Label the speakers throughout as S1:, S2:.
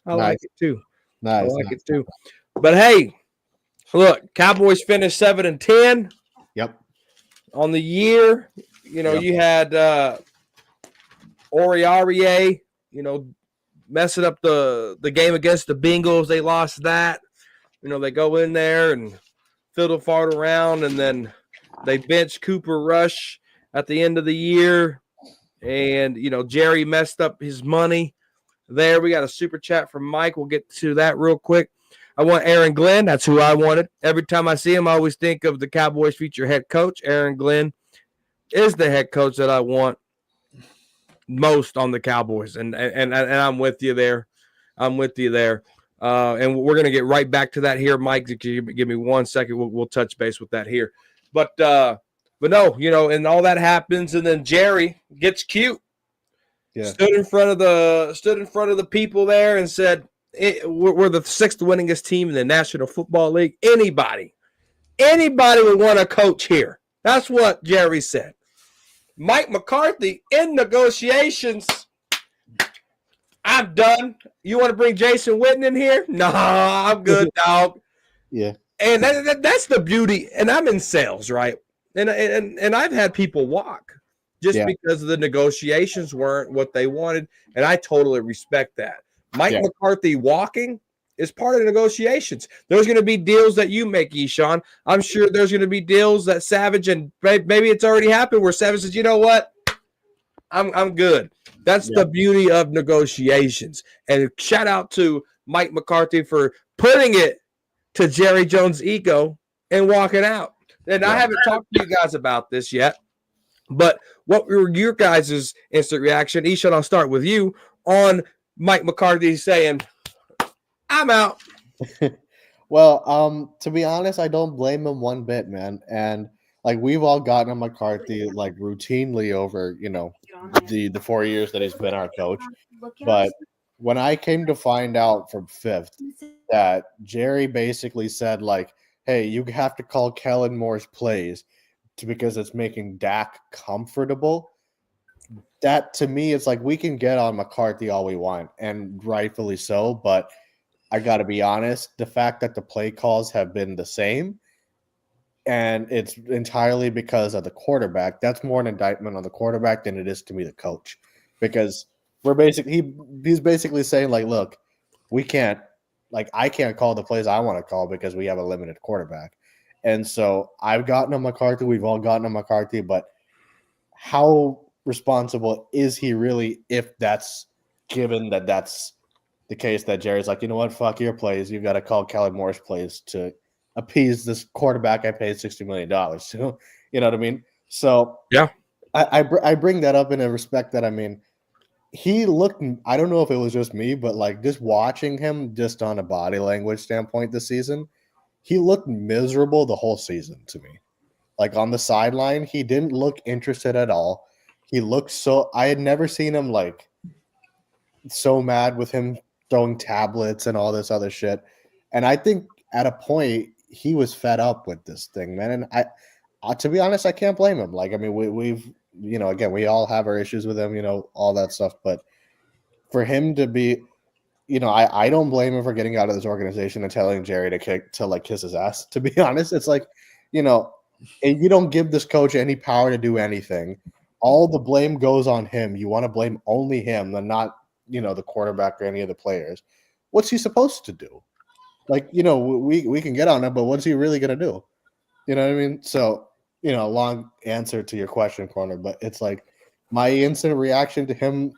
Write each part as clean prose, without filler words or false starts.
S1: I like
S2: Nice,
S1: it too. I
S2: nice,
S1: like
S2: nice.
S1: it too. But hey, look, Cowboys finished 7-10
S2: Yep.
S1: on the year. You know,
S2: Yep.
S1: you had Oriarie, you know, messing up the game against the Bengals. They lost that. You know, they go in there and fiddle fart around, and then they bench Cooper Rush at the end of the year. And, you know, Jerry messed up his money there. We got a super chat from Mike. We'll get to that real quick. I want Aaron Glenn. That's who I wanted. Every time I see him, I always think of the Cowboys future head coach. Aaron Glenn is the head coach that I want most on the Cowboys. And I'm with you there. I'm with you there. And we're going to get right back to that here, Mike. Give me 1 second. We'll touch base with that here. But no, you know, and all that happens, and then Jerry gets cute.
S2: Yeah.
S1: Stood in front of the people there and said, "We're the sixth winningest team in the National Football League. Anybody would want to coach here." That's what Jerry said. Mike McCarthy in negotiations. I'm done. You want to bring Jason Witten in here? No, I'm good, dog.
S2: Yeah.
S1: And that's the beauty. And I'm in sales, right? And I've had people walk just
S2: Yeah.
S1: because the negotiations weren't what they wanted, and I totally respect that. Mike
S2: Yeah.
S1: McCarthy walking is part of the negotiations. There's going to be deals that you make, Eshawn. I'm sure there's going to be deals that Savage, and maybe it's already happened where Savage says, "You know what? I'm good." That's
S2: Yeah.
S1: the beauty of negotiations. And shout out to Mike McCarthy for putting it to Jerry Jones' ego and walking out. And I
S2: Yeah.
S1: haven't talked to you guys about this yet, but what were your guys' instant reaction? Eshawn, I'll start with you on Mike McCarthy saying, "I'm out."
S2: Well, to be honest, I don't blame him one bit, man. And like we've all gotten on McCarthy like routinely over, the 4 years that he's been our coach. But when I came to find out from fifth that Jerry basically said like, "Hey, you have to call Kellen Moore's plays because it's making Dak comfortable." That to me, it's like we can get on McCarthy all we want, and rightfully so, but I got to be honest, the fact that the play calls have been the same and it's entirely because of the quarterback, that's more an indictment on the quarterback than it is to me the coach. Because he's basically saying like, look, we can't I can't call the plays I want to call because we have a limited quarterback. And so I've gotten on McCarthy, we've all gotten on McCarthy, but how responsible is he really if that's given that that's the case that Jerry's like, you know what, fuck your plays. You've got to call Kellen Moore's plays to appease this quarterback I paid $60 million to. You know what I mean? So
S1: Yeah.
S2: I bring that up in a respect that, I mean, he looked, I don't know if it was just me, but like just watching him just on a body language standpoint this season, he looked miserable the whole season to me. Like on the sideline, he didn't look interested at all. He looked so, I had never seen him like so mad with him throwing tablets and all this other shit. And I think at a point he was fed up with this thing, man. And to be honest, I can't blame him. Like, I mean, we've, again, we all have our issues with him, all that stuff. But for him to be, I don't blame him for getting out of this organization and telling Jerry to kiss his ass. To be honest, it's like, and you don't give this coach any power to do anything. All the blame goes on him. You want to blame only him and not, the quarterback or any of the players. What's he supposed to do? Like, we can get on him, but what's he really going to do? You know what I mean? So, long answer to your question, Corner, but it's like my instant reaction to him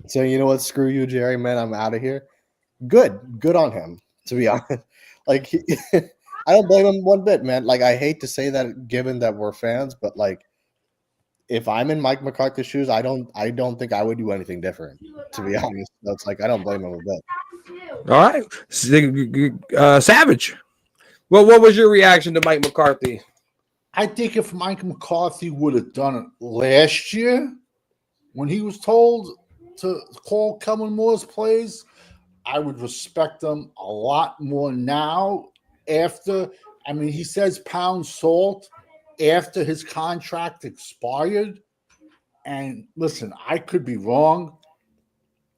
S2: saying, you know what, screw you, Jerry, man, I'm out of here. Good on him, to be honest. Like, I don't blame him one bit, man. Like, I hate to say that given that we're fans, but like, if I'm in Mike McCarthy's shoes, I don't think I would do anything different, to be honest. That's like I don't blame him a bit.
S1: All right. Savage. Well, what was your reaction to Mike McCarthy?
S3: I think if Mike McCarthy would have done it last year when he was told to call Kellen Moore's plays, I would respect him a lot more now. After, I mean, he says pound salt after his contract expired. And listen, I could be wrong.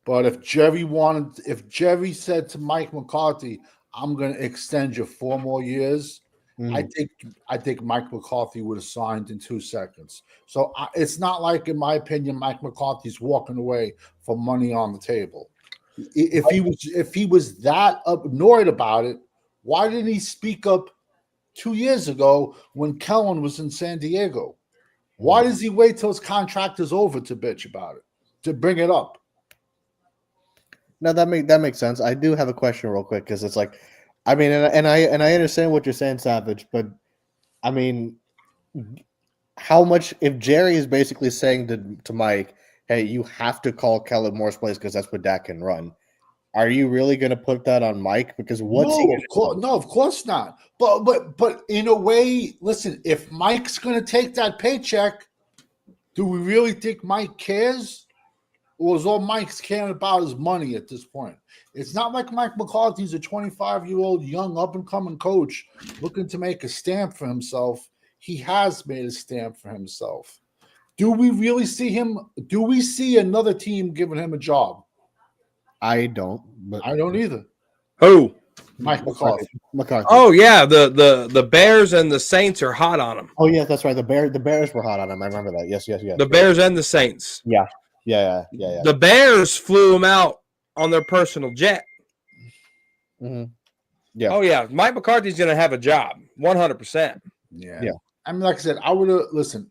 S3: But if Jerry said to Mike McCarthy, "I'm going to extend you 4 more years," I think Mike McCarthy would have signed in 2 seconds. So it's not like, in my opinion, Mike McCarthy's walking away for money on the table. If he was that annoyed about it, why didn't he speak up 2 years ago when Kellen was in San Diego? Why does he wait till his contract is over to bitch about it, to bring it up?
S2: No, that makes sense. I do have a question real quick because it's like, I mean, and I understand what you're saying, Savage, but I mean, how much if Jerry is basically saying to Mike, "Hey, you have to call Kellen Moore's plays because that's what Dak can run." Are you really going to put that on Mike? Because
S3: Of course not. But in a way, listen, if Mike's going to take that paycheck, do we really think Mike cares? Or is all Mike's caring about is money at this point? It's not like Mike McCarthy's a 25-year-old young up-and-coming coach looking to make a stamp for himself. He has made a stamp for himself. Do we really see him? Do we see another team giving him a job?
S2: I don't. But
S3: I don't either.
S1: Who?
S3: Mike McCarthy.
S1: Oh yeah, the Bears and the Saints are hot on him.
S2: Oh yeah, that's right. The Bears were hot on him. I remember that. Yes.
S1: The Bears and the Saints.
S2: Yeah.
S1: The Bears flew him out on their personal jet.
S2: Mm-hmm. Yeah.
S1: Oh yeah, Mike McCarthy's going to have a job, 100%.
S3: Yeah. I mean, like I said, I would have listen.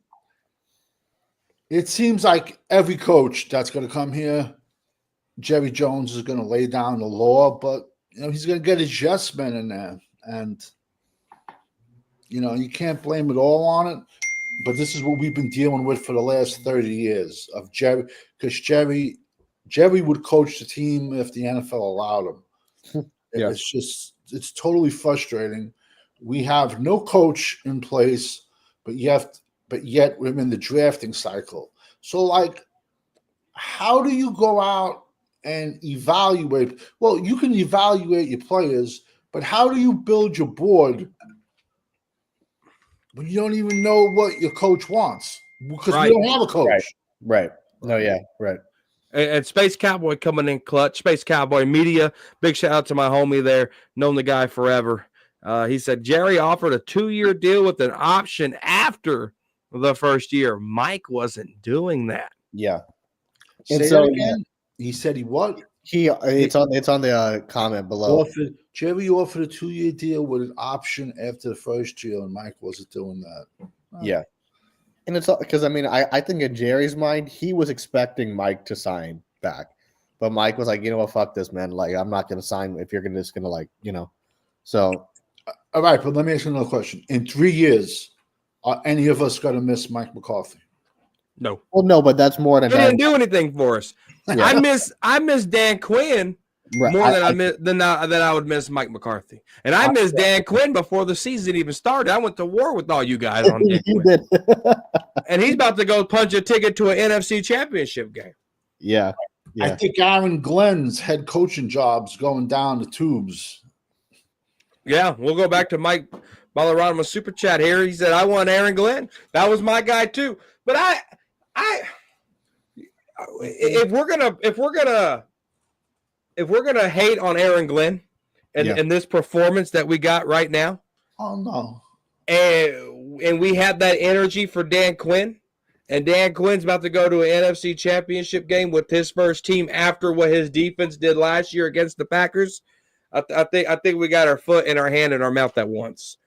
S3: It seems like every coach that's going to come here, Jerry Jones is going to lay down the law, but he's going to get his yes men in there, and you can't blame it all on it. But this is what we've been dealing with for the last 30 years of Jerry, because Jerry would coach the team if the NFL allowed him.
S2: Yeah.
S3: It's totally frustrating. We have no coach in place, but yet we're in the drafting cycle. So, like, how do you go out and evaluate? Well, you can evaluate your players, but how do you build your board when you don't even know what your coach wants? Because we don't have a coach.
S2: Right. No, yeah, right.
S1: And Space Cowboy coming in clutch. Space Cowboy Media. Big shout out to my homie there. Known the guy forever. He said Jerry offered a 2-year deal with an option after the first year. Mike wasn't doing that.
S2: Yeah.
S3: And
S2: Say
S3: so
S2: that again?
S3: He said he what?
S2: It's on the comment below.
S3: Jerry offered a 2-year deal with an option after the first year, and Mike wasn't doing that.
S2: Yeah. And it's because I think in Jerry's mind, he was expecting Mike to sign back. But Mike was like, you know what, fuck this, man. Like, I'm not gonna sign if you're just gonna so
S3: all right, but let me ask you another question. In 3 years, are any of us gonna miss Mike McCarthy?
S1: No.
S2: Well, no, but that's more than
S1: he didn't do anything for us. Yeah. I miss Dan Quinn more than I would miss Mike McCarthy. And I miss Dan Quinn before the season even started. I went to war with all you guys on Dan Quinn.
S2: Did.
S1: And he's about to go punch a ticket to an NFC championship game.
S2: Yeah.
S3: I think Aaron Glenn's head coaching job's going down the tubes.
S1: Yeah, we'll go back to Mike Ballarama super chat here. He said, I want Aaron Glenn. That was my guy too. But if we're gonna hate on Aaron Glenn and this performance that we got right now,
S3: oh no,
S1: and we have that energy for Dan Quinn, and Dan Quinn's about to go to an NFC championship game with his first team after what his defense did last year against the Packers, I think we got our foot in our hand and our mouth at once.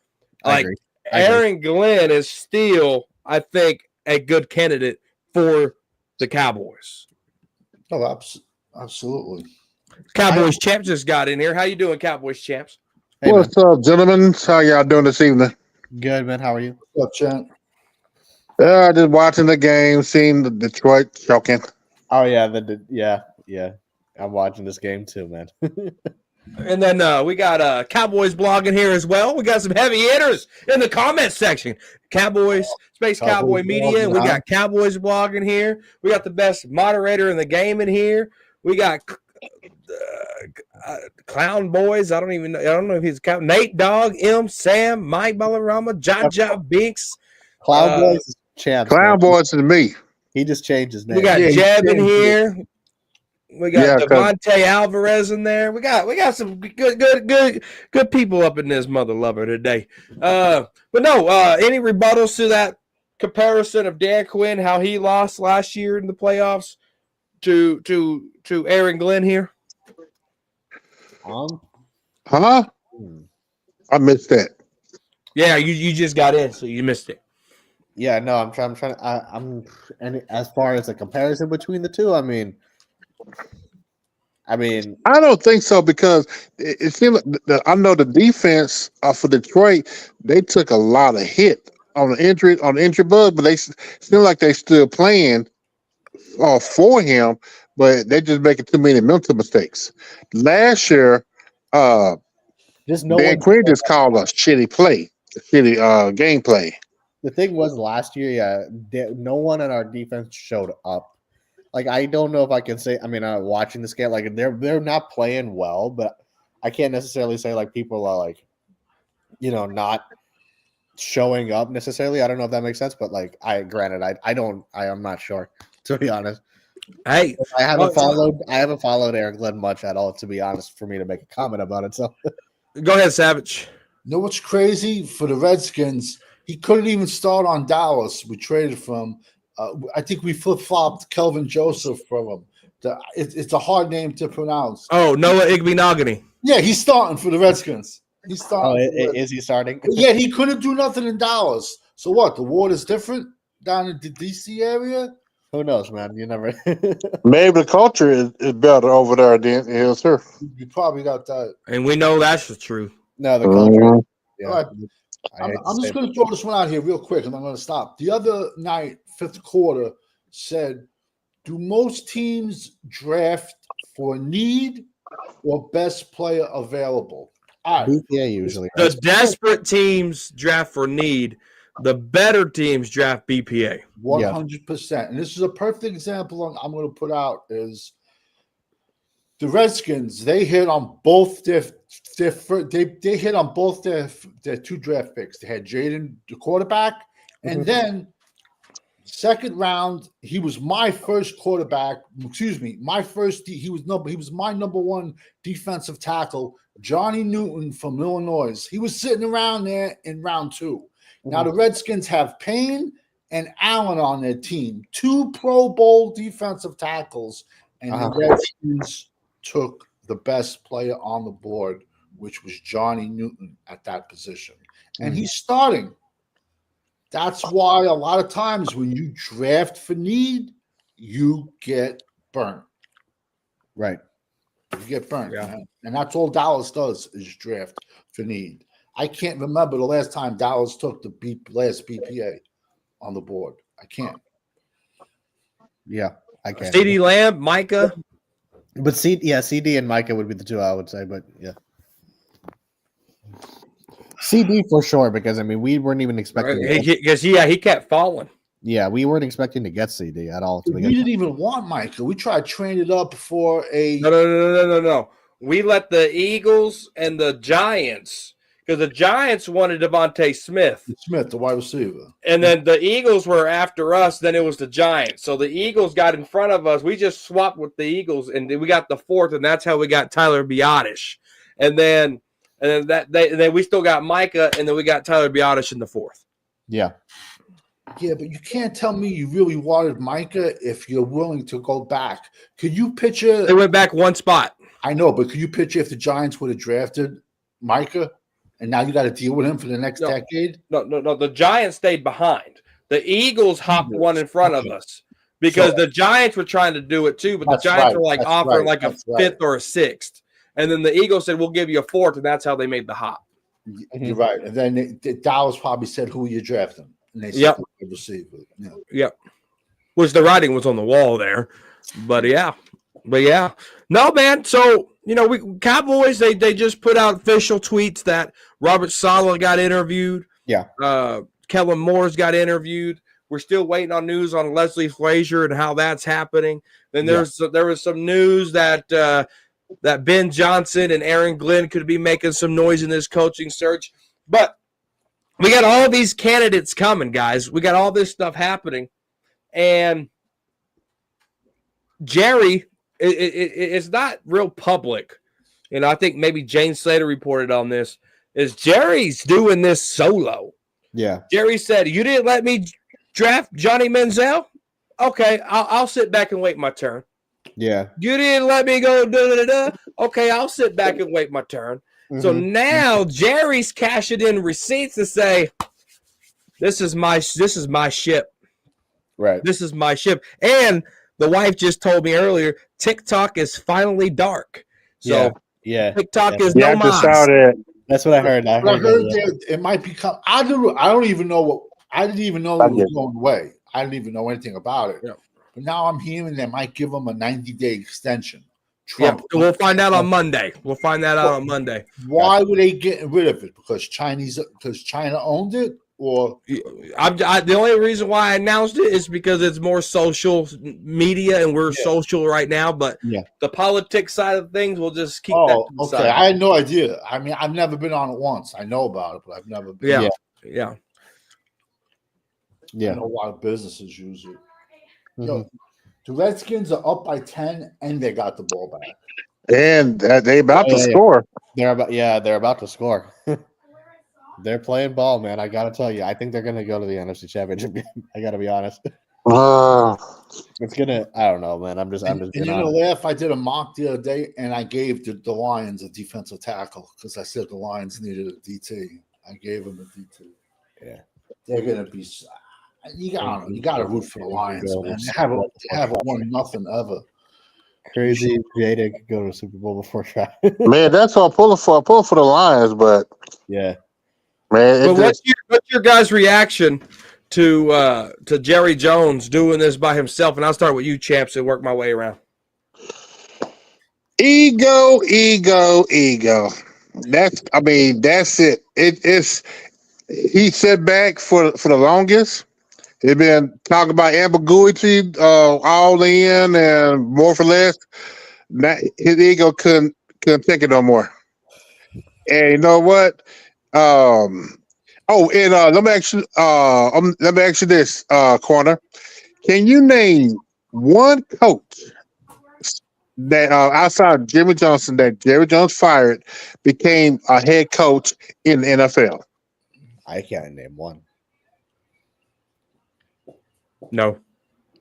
S1: Like Aaron Glenn is still, I think, a good candidate for the Cowboys.
S3: Oh, absolutely.
S1: Cowboys champs just got in here. How you doing, Cowboys champs?
S4: Hey, what's up, gentlemen? How y'all doing this evening?
S2: Good, man. How are you?
S3: What's up, champ?
S4: Just watching the game, seeing the Detroit choking.
S2: Oh yeah, yeah. I'm watching this game too, man.
S1: And then we got Cowboys blogging here as well. We got some heavy hitters in the comment section. Cowboys, Space Cowboy Media. And we got Cowboys blogging here. We got the best moderator in the game in here. We got Clown Boys. I don't know if he's Nate Dogg, Sam, Mike Ballarama, Jaja Binks.
S2: Clown Boys is champ.
S4: Clown Boys is me.
S2: He just changed his name.
S1: We got Jeb in here. We got
S4: Yeah, 'cause
S1: Devontae Alvarez in there. We got some good people up in this mother lover today. But no, any rebuttals to that comparison of Dan Quinn, how he lost last year in the playoffs to Aaron Glenn here?
S4: huh?
S2: Hmm.
S4: I missed that.
S1: Yeah, you just got in, so you missed it.
S2: Yeah, no, I'm trying. And as far as the comparison between the two, I mean,
S4: I don't think so because it seemed like I know the defense for Detroit, they took a lot of hit on the injury bug, but they seem like they still playing for him, but they just making too many mental mistakes. Last year, uh,
S2: just no
S4: Dan
S2: one.
S4: Quinn just called a shitty play, shitty gameplay.
S2: The thing was last year, no one on our defense showed up. Like I don't know if I can say. I mean, watching this game, like they're not playing well, but I can't necessarily say like people are like, not showing up necessarily. I don't know if that makes sense, but like I don't. I am not sure, to be honest.
S1: Hey,
S2: I haven't followed Eric Glenn much at all, to be honest, for me to make a comment about it. So
S1: go ahead, Savage.
S3: You know what's crazy for the Redskins? He couldn't even start on Dallas. We traded from. I think we flip flopped Kelvin Joseph from him. It's a hard name to pronounce.
S1: Oh, Noah Igbenogany.
S3: Yeah, he's starting for the Redskins. He's starting.
S2: is he starting?
S3: Yeah, he couldn't do nothing in Dallas. So what? The water's different down in the DC area.
S2: Who knows, man? You never.
S4: Maybe the culture is better over there than here, sir.
S3: You probably got that.
S1: And we know that's the truth.
S2: No, the culture.
S4: Mhm.
S2: Yeah.
S3: All right. I'm just going to throw this one out here real quick, and I'm going to stop. The other night, fifth quarter, said, do most teams draft for need or best player available? All right.
S2: BPA usually.
S1: The
S2: Right?
S1: desperate teams draft for need. The better teams draft BPA.
S3: 100%. And this is a perfect example I'm going to put out is the Redskins. They hit on both their hit on both their two draft picks. They had Jaden, the quarterback, and then second round, he was my first quarterback. Excuse me, he was my number one defensive tackle, Johnny Newton from Illinois. He was sitting around there in round 2. Now the Redskins have Payne and Allen on their team, 2 Pro Bowl defensive tackles, and the Redskins took the best player on the board, which was Johnny Newton at that position. And he's starting. That's why a lot of times when you draft for need, you get burnt.
S2: Right.
S3: You get burnt.
S1: Yeah.
S3: Man. And that's all Dallas does is draft for need. I can't remember the last time Dallas took the last BPA on the board. I can't.
S2: Yeah, I can.
S1: CeeDee Lamb, Micah.
S2: But CD and Micah would be the two I would say, but yeah. CD for sure, because I mean we weren't even expecting
S1: Because he kept falling.
S2: Yeah, we weren't expecting to get CD at all.
S3: We didn't even want Micah. We tried to train it up for a
S1: No. We let the Eagles and the Giants, because the Giants wanted Devontae Smith,
S3: the wide receiver.
S1: and then the Eagles were after us. Then it was the Giants. So the Eagles got in front of us. We just swapped with the Eagles, and we got the 4th, and that's how we got Tyler Biotish. And then we still got Micah, and then we got Tyler Biotish in the 4th.
S2: Yeah.
S3: Yeah, but you can't tell me you really wanted Micah if you're willing to go back. Could you picture?
S1: They went back one spot.
S3: I know, but could you picture if the Giants would have drafted Micah, and now you got to deal with him for the next decade?
S1: No. The Giants stayed behind. The Eagles hopped one in front of us because the Giants were trying to do it too, but the Giants were like offering like a 5th or a 6th, and then the Eagles said, "We'll give you a 4th," and that's how they made the hop.
S3: You're right. And then Dallas probably said, "Who are you drafting?" And they said, "Receiver." Yeah.
S1: Yep. Which the writing was on the wall there, but yeah. No, man. So Cowboys they just put out official tweets that Robert Saleh got interviewed.
S2: Yeah.
S1: Kellen Moore's got interviewed. We're still waiting on news on Leslie Frazier and how that's happening. Then there was some news that Ben Johnson and Aaron Glenn could be making some noise in this coaching search. But we got all these candidates coming, guys. We got all this stuff happening. And Jerry it's not real public. You know, I think maybe Jane Slater reported on this. Is Jerry's doing this solo?
S2: Yeah.
S1: Jerry said, "You didn't let me draft Johnny Manziel. Okay, I'll sit back and wait my turn.
S2: Yeah.
S1: You didn't let me go. Okay, I'll sit back and wait my turn." So now Jerry's cashing in receipts to say, "This is my ship.
S2: Right.
S1: This is my ship." And the wife just told me earlier, TikTok is finally dark. So
S2: yeah.
S1: TikTok is
S4: Yeah,
S1: no
S4: I just saw
S1: mas.
S4: that.
S2: That's what I heard.
S3: I heard that it might become. I don't even know what. I didn't even know it was going away. I didn't even know anything about it.
S1: Yeah.
S3: But now I'm hearing they might give them a 90-day extension.
S1: Yeah,
S3: Trump.
S1: we'll find out on Monday. We'll find that out on Monday.
S3: Why were they getting rid of it? Because China owned it, or
S1: The only reason why I announced it is because it's more social media and we're social right now. But the politics side of things, we'll just keep that to the
S3: okay.
S1: side.
S3: I had no idea. I mean, I've never been on it once. I know about it, but I've never been.
S1: Yeah.
S3: I know a lot of businesses use it. Yo, the Redskins are up by 10 and they got the ball back.
S4: And they about to score.
S2: They're about to score. They're playing ball, man. I gotta tell you, I think they're gonna go to the NFC Championship game. I gotta be honest. It's gonna. I don't know, man. I'm just.
S3: And you're gonna laugh. I did a mock the other day, and I gave the Lions a defensive tackle because I said the Lions needed a DT. I gave them a DT.
S2: Yeah,
S3: they're gonna be. You got to root for the Lions, man. They haven't won nothing ever.
S2: Crazy Jada could go to the Super Bowl before try.
S4: Man, that's all pulling for the Lions, but
S2: yeah,
S4: man.
S1: But what's your guys' reaction to Jerry Jones doing this by himself? And I'll start with you, champs, and work my way around.
S4: Ego. That's it. It's he sat back for the longest. They've been talking about ambiguity, all in and more for less. His ego couldn't take it no more. And you know what? Let me ask you this, Corner. Can you name one coach that outside of Jimmy Johnson that Jerry Jones fired became a head coach in the NFL?
S2: I can't name one.
S1: No.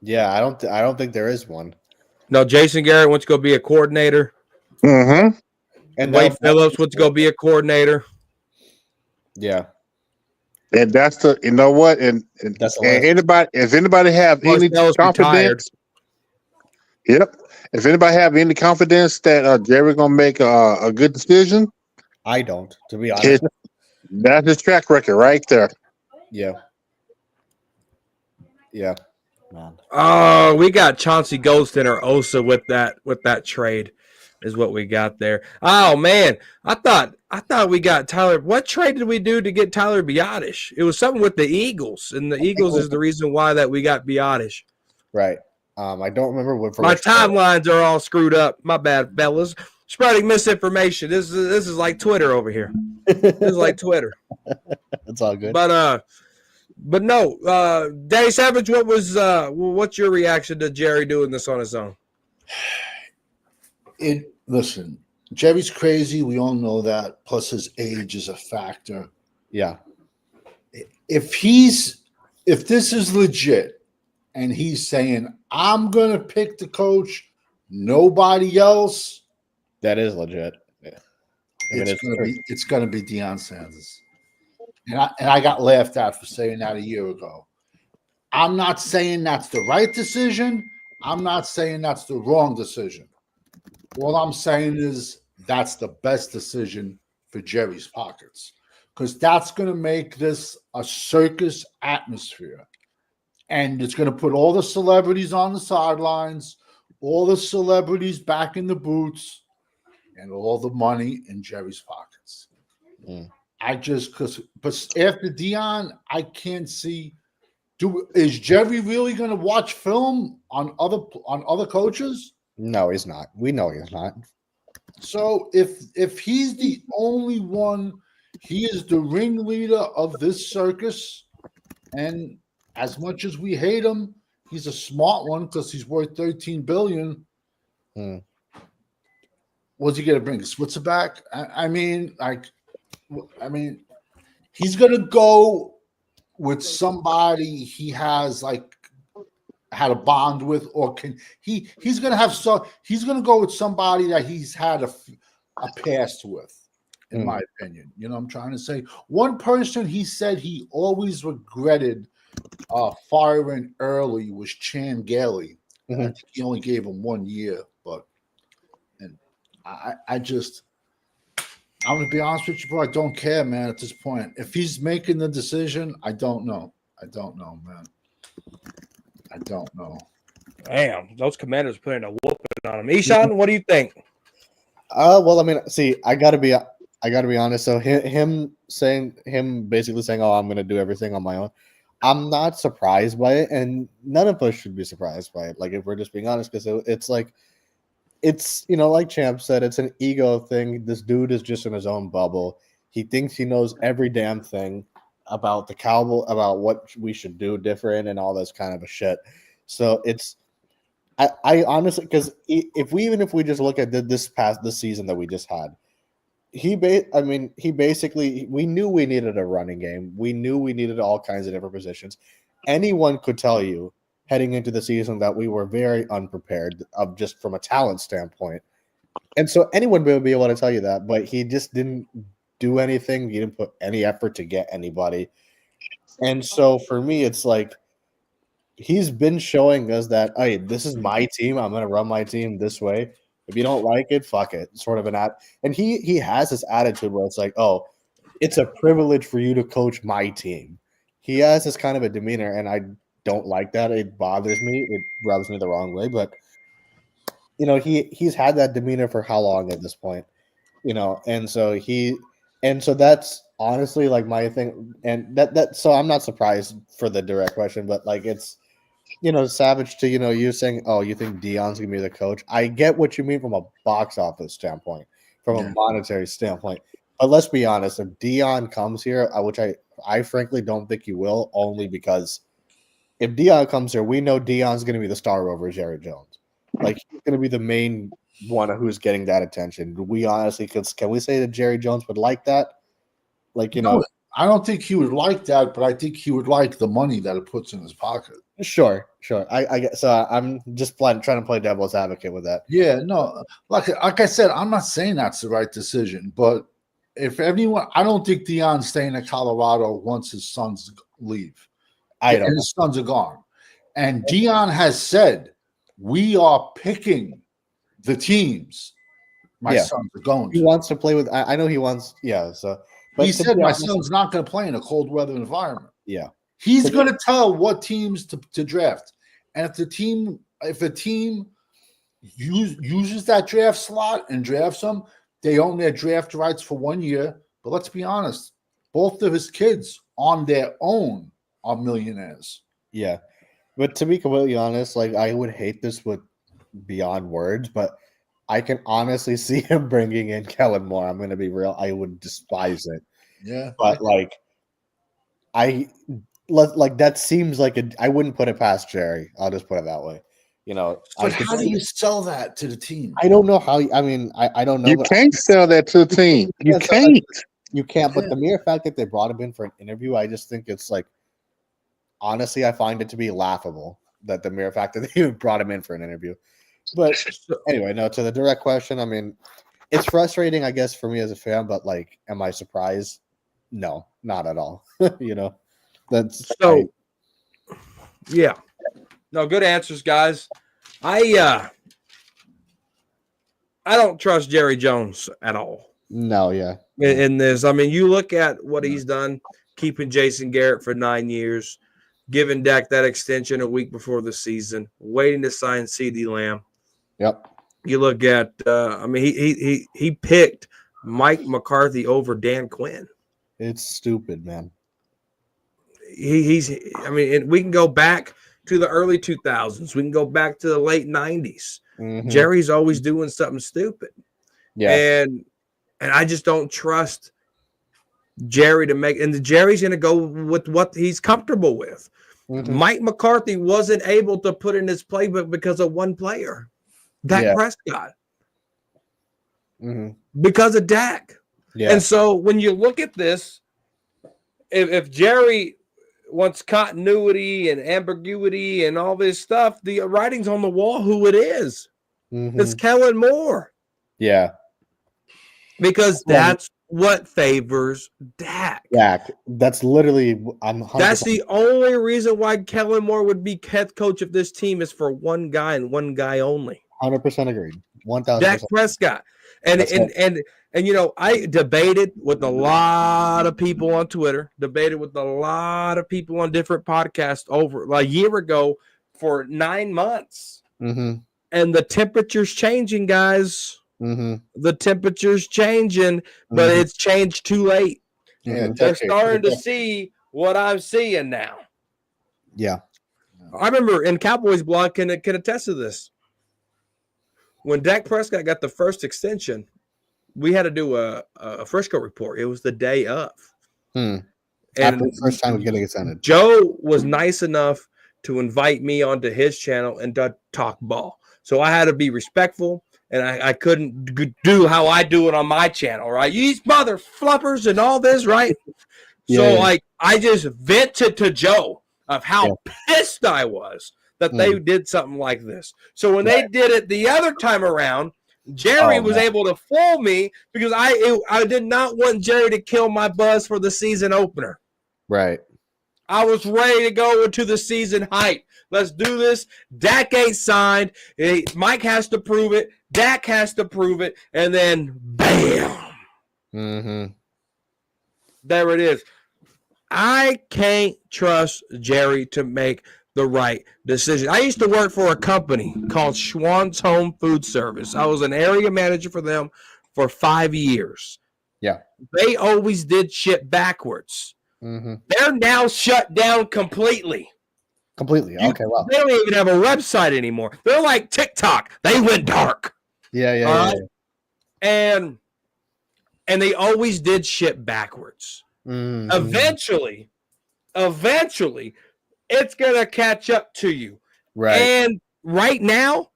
S2: Yeah, I don't think there is one.
S1: No, Jason Garrett wants to go be a coordinator.
S4: Mm-hmm.
S1: And Wade Phillips wants to go be a coordinator.
S2: Yeah.
S4: And that's you know what? And if anybody have any confidence, if anybody have any confidence that Jerry's gonna make a good decision,
S2: I don't, to be honest.
S4: That's his track record right there.
S2: Yeah. Yeah. Man.
S1: Oh, we got Chauncey Golston or Osa with that trade is what we got there. Oh man, I thought we got Tyler. What trade did we do to get Tyler Biotish? It was something with the Eagles, and the Eagles is the reason why that we got Biotish.
S2: Right. I don't remember what.
S1: My timelines are all screwed up. My bad, fellas. Spreading misinformation. This is like Twitter over here. This is like Twitter.
S2: It's all good.
S1: But no, Danny Savage, what's your reaction to Jerry doing this on his own?
S3: Listen, Jerry's crazy. We all know that. Plus, his age is a factor.
S2: Yeah.
S3: If this is legit, and he's saying, "I'm gonna pick the coach, nobody else,"
S2: that is legit. Yeah.
S3: It's gonna be Deion Sanders. And I got laughed at for saying that a year ago. I'm not saying that's the right decision. I'm not saying that's the wrong decision. All I'm saying is that's the best decision for Jerry's pockets, because that's going to make this a circus atmosphere. And it's going to put all the celebrities on the sidelines, all the celebrities back in the booths, and all the money in Jerry's pockets.
S2: Mm.
S3: But after Deion, I can't see. Is Jerry really going to watch film on other coaches?
S2: No, he's not. We know he's not.
S3: So if he's the only one, he is the ringleader of this circus. And as much as we hate him, he's a smart one because he's worth $13 billion.
S2: Hmm.
S3: What's he gonna bring? Switzer back? I mean, he's gonna go with somebody he has like had a bond with, or he's gonna have he's gonna go with somebody that he's had a past with, in my opinion. You know what I'm trying to say? One person he said he always regretted firing early was Chan Gailey.
S2: Mm-hmm.
S3: I think he only gave him 1 year, but I'm gonna be honest with you, bro. I don't care, man. At this point, if he's making the decision, I don't know. I don't know, man. I don't know.
S1: Damn, those Commanders putting a whooping on him. Eshawn, what do you think?
S2: Well, I mean, see, I gotta be honest. So him basically saying, "Oh, I'm gonna do everything on my own." I'm not surprised by it, and none of us should be surprised by it. Like, if we're just being honest, because it's like, it's, like Champ said, it's an ego thing. This dude is just in his own bubble. He thinks he knows every damn thing about the Cowboy, about what we should do different, and all this kind of a shit. So it's. I honestly, because if we just look at this season that we just had, he basically, we knew we needed a running game. We knew we needed all kinds of different positions. Anyone could tell you heading into the season that we were very unprepared of just from a talent standpoint. And so anyone would be able to tell you that, but he just didn't do anything. He didn't put any effort to get anybody. And so for me, it's like, he's been showing us that, hey, this is my team. I'm going to run my team this way. If you don't like it, fuck it. Sort of and he has this attitude where it's like, oh, it's a privilege for you to coach my team. He has this kind of a demeanor, and I don't like that. It bothers me. It rubs me the wrong way. But he's had that demeanor for how long at this point? And so that's honestly like my thing. And so I'm not surprised for the direct question, but like it's. Savage to, you saying, oh, you think Dion's going to be the coach. I get what you mean from a box office standpoint, from a monetary standpoint. But let's be honest, if Dion comes here, which I frankly don't think he will, only because if Dion comes here, we know Dion's going to be the star over Jerry Jones. Like, he's going to be the main one who's getting that attention. We honestly, can we say that Jerry Jones would like that? Like,
S3: No, I don't think he would like that, but I think he would like the money that it puts in his pocket.
S2: Sure. I get, so I'm just trying to play devil's advocate with that.
S3: Yeah, no, like I said, I'm not saying that's the right decision, but if anyone, I don't think Dion's staying in Colorado once his sons leave. His sons are gone, and Dion has said, "We are picking the teams my sons are going."
S2: He wants to play with. I know he wants. Yeah. So,
S3: but he said, "My son's not going to play in a cold weather environment."
S2: Yeah.
S3: He's going to tell what teams to draft, and if a team uses that draft slot and drafts them, they own their draft rights for 1 year. But let's be honest, both of his kids on their own are millionaires.
S2: Yeah, but to be completely honest, like, I would hate this with beyond words, but I can honestly see him bringing in Kellen Moore. I'm going to be real; I would despise it.
S3: Yeah,
S2: but like, that seems like I wouldn't put it past Jerry. I'll just put it that way.
S3: But how do you sell that to the team?
S2: I don't know how. I mean, I don't know.
S4: You can't sell that to the team. You can't.
S2: You can't. But the mere fact that they brought him in for an interview, I just think it's like, honestly, I find it to be laughable that the mere fact that they brought him in for an interview. But anyway, no, to the direct question, I mean, it's frustrating, I guess, for me as a fan, but like, am I surprised? No, not at all. That's
S1: so. Yeah. No, good answers, guys. I don't trust Jerry Jones at all.
S2: No, yeah.
S1: In this, I mean, you look at what he's done, keeping Jason Garrett for 9 years, giving Dak that extension a week before the season, waiting to sign CeeDee Lamb.
S2: Yep.
S1: You look at, I mean, he picked Mike McCarthy over Dan Quinn.
S2: It's stupid, man.
S1: I mean, we can go back to the early 2000s. We can go back to the late 90s. Mm-hmm. Jerry's always doing something stupid.
S2: Yeah.
S1: And I just don't trust Jerry to make – and Jerry's going to go with what he's comfortable with. Mm-hmm. Mike McCarthy wasn't able to put in his playbook because of one player. Dak
S2: Yeah.
S1: Prescott,
S2: Mhm.
S1: because of Dak.
S2: Yeah.
S1: And so when you look at this, if Jerry wants continuity and ambiguity and all this stuff, the writing's on the wall who it is. It's
S2: Mhm.
S1: Kellen Moore,
S2: Yeah.
S1: because
S2: Well,
S1: that's what favors Dak.
S2: Dak. That's literally. I'm 100%.
S1: That's the only reason why Kellen Moore would be head coach of this team, is for one guy and one guy only.
S2: 100% agreed.
S1: Dak
S2: 1000%.
S1: Prescott. And
S2: That's
S1: and, and and you know, I debated with a lot of people on Twitter, debated with a lot of people on different podcasts over a year ago for 9 months.
S2: Mm-hmm.
S1: And the temperature's changing, guys.
S2: Mm-hmm.
S1: The temperature's changing, but
S2: Mhm.
S1: it's changed too late.
S3: Yeah,
S1: They're
S3: decade.
S1: starting to see what I'm seeing now.
S2: Yeah.
S1: I remember in Cowboys blog can attest to this. When Dak Prescott got the first extension, we had to do a Frisco report. It was the day of.
S2: After
S1: And
S2: the first time of getting extended.
S1: Joe was nice enough to invite me onto his channel and to talk ball. So I had to be respectful, and I couldn't do how I do it on my channel, right? These mother fluffers and all this, right? So
S2: Yeah.
S1: like I just vented to Joe of how pissed I was that they did something like this. So when they did it the other time around, Jerry was able to fool me, because I did not want Jerry to kill my buzz for the season opener.
S2: Right.
S1: I was ready to go into the season hype. Let's do this. Dak ain't signed. Mike has to prove it. Dak has to prove it. And then bam.
S2: Mm-hmm.
S1: There it is. I can't trust Jerry to make the right decision. I used to work for a company called Schwann's Home Food Service. I was an area manager for them for 5 years.
S2: Yeah.
S1: They always did shit backwards.
S2: Mm-hmm.
S1: They're now shut down completely.
S2: Completely. Okay. Well.
S1: They don't even have a website anymore. They're like TikTok. They went dark.
S2: Yeah. Yeah.
S1: All
S2: Yeah,
S1: right? And they always did shit backwards.
S2: Mm-hmm.
S1: Eventually, it's gonna catch up to you.
S2: Right.
S1: And right now,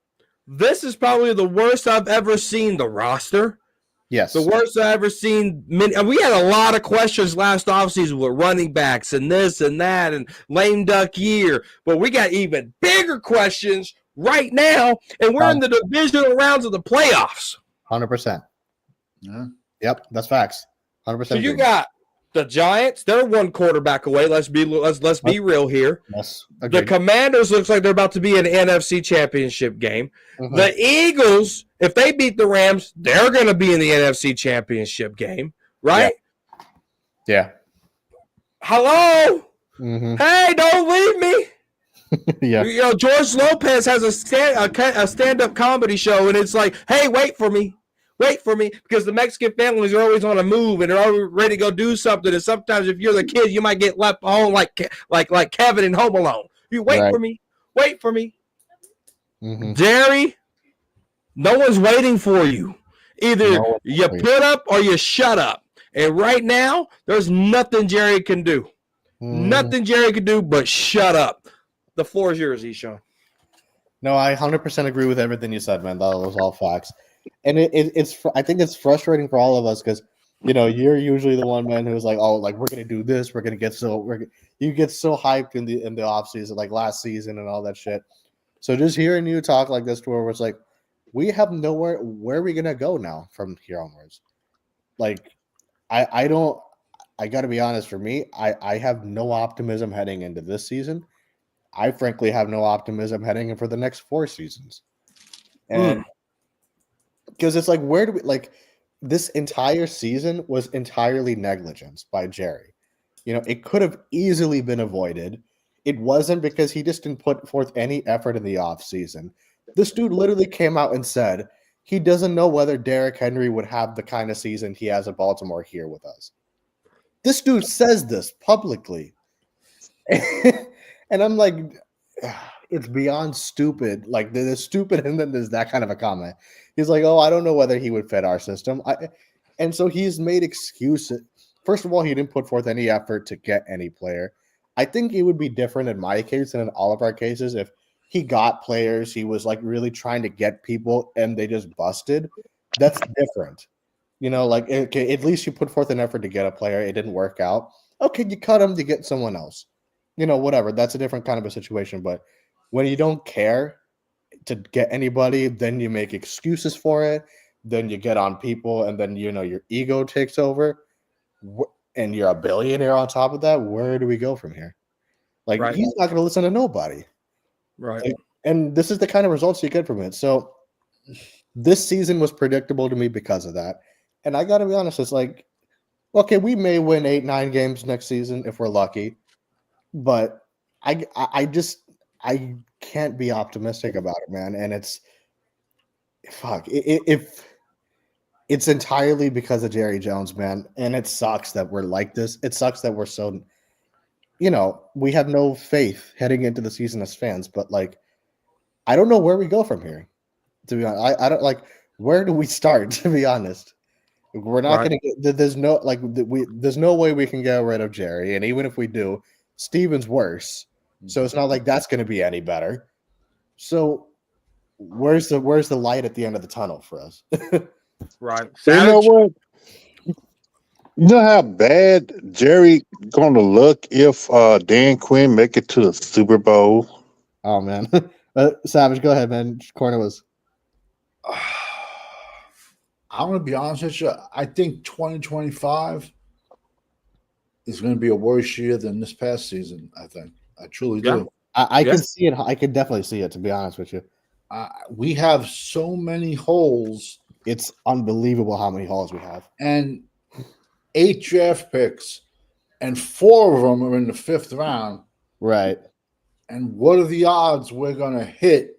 S1: this is probably the worst I've ever seen the roster.
S2: Yes.
S1: The worst I've ever seen. And we had a lot of questions last offseason with running backs and this and that and lame duck year. But we got even bigger questions right now, and we're in the divisional rounds of the playoffs.
S2: 100%.
S3: Yeah.
S2: Yep. That's facts. 100%.
S1: So you got the Giants. They're one quarterback away. Let's be real here.
S2: Yes.
S1: The
S2: Agreed.
S1: Commanders looks like they're about to be in an NFC Championship game.
S2: Mhm.
S1: The Eagles, if they beat the Rams, they're going to be in the NFC Championship game, right?
S2: Yeah.
S1: Hello?
S2: Mm-hmm.
S1: Hey, don't leave me.
S2: Yeah.
S1: You know, George Lopez has a stand-up comedy show, and it's like, hey, wait for me, because the Mexican families are always on a move and they're always ready to go do something. And sometimes, if you're the kid, you might get left home like Kevin in Home Alone. You wait for me.
S2: Mm-hmm.
S1: Jerry, no one's waiting for you. Either you put up or you shut up. And right now, there's nothing Jerry can do. Nothing Jerry can do but shut up. The floor is yours, Eshawn.
S2: No, I 100% agree with everything you said, man. That was all facts. And it's I think it's frustrating for all of us because, you know, you're usually the one man who's like, oh, like we're gonna do this, you get so hyped in the off season, like last season and all that shit. So just hearing you talk like this, to where it's like, we have nowhere. Where are we gonna go now from here onwards? Like, I got to be honest. For me, I have no optimism heading into this season. I frankly have no optimism heading in for the next 4 seasons. And because it's like, where do we, like, this entire season was entirely negligence by Jerry. You know, it could have easily been avoided. It wasn't, because he just didn't put forth any effort in the offseason. This dude literally came out and said he doesn't know whether Derrick Henry would have the kind of season he has at Baltimore here with us. This dude says this publicly. And I'm like, it's beyond stupid. Like, there's stupid, and then there's that kind of a comment. He's like, oh, I don't know whether he would fit our system. And so he's made excuses. First of all, he didn't put forth any effort to get any player. I think it would be different in my case and in all of our cases if he got players. He was like really trying to get people, and they just busted. That's different. You know, like okay, at least you put forth an effort to get a player. It didn't work out. Okay, you cut him to get someone else. You know, whatever. That's a different kind of a situation. But when you don't care to get anybody, then you make excuses for it. Then you get on people, and then you know your ego takes over, and you're a billionaire on top of that. Where do we go from here? Like
S1: Right.
S2: he's not going to listen to nobody.
S1: Right.
S2: Like, and this is the kind of results you get from it. So this season was predictable to me because of that. And I got to be honest, it's like, okay, we may win 8-9 games next season if we're lucky, but I can't be optimistic about it, man. And it's if it's entirely because of Jerry Jones, man. And it sucks that we're like this. It sucks that we're so, you know, we have no faith heading into the season as fans. But like, I don't know where we go from here. To be honest, I don't like. Where do we start? To be honest. We're not going to get. There's no There's no way we can get rid of Jerry, and even if we do, Steven's worse. So it's not like that's going to be any better. So where's the light at the end of the tunnel for us?
S1: Right.
S4: You know what? You know how bad Jerry gonna look if Dan Quinn make it to the Super Bowl?
S2: Oh man, Savage, go ahead, man. Corner was.
S3: I'm going to be honest with you. I think 2025 is going to be a worse year than this past season. I think. I truly do.
S2: I can see it. I can definitely see it. To be honest with you,
S3: we have so many holes.
S2: It's unbelievable how many holes we have.
S3: And 8 draft picks, and 4 of them are in the 5th round.
S2: Right.
S3: And what are the odds we're going to hit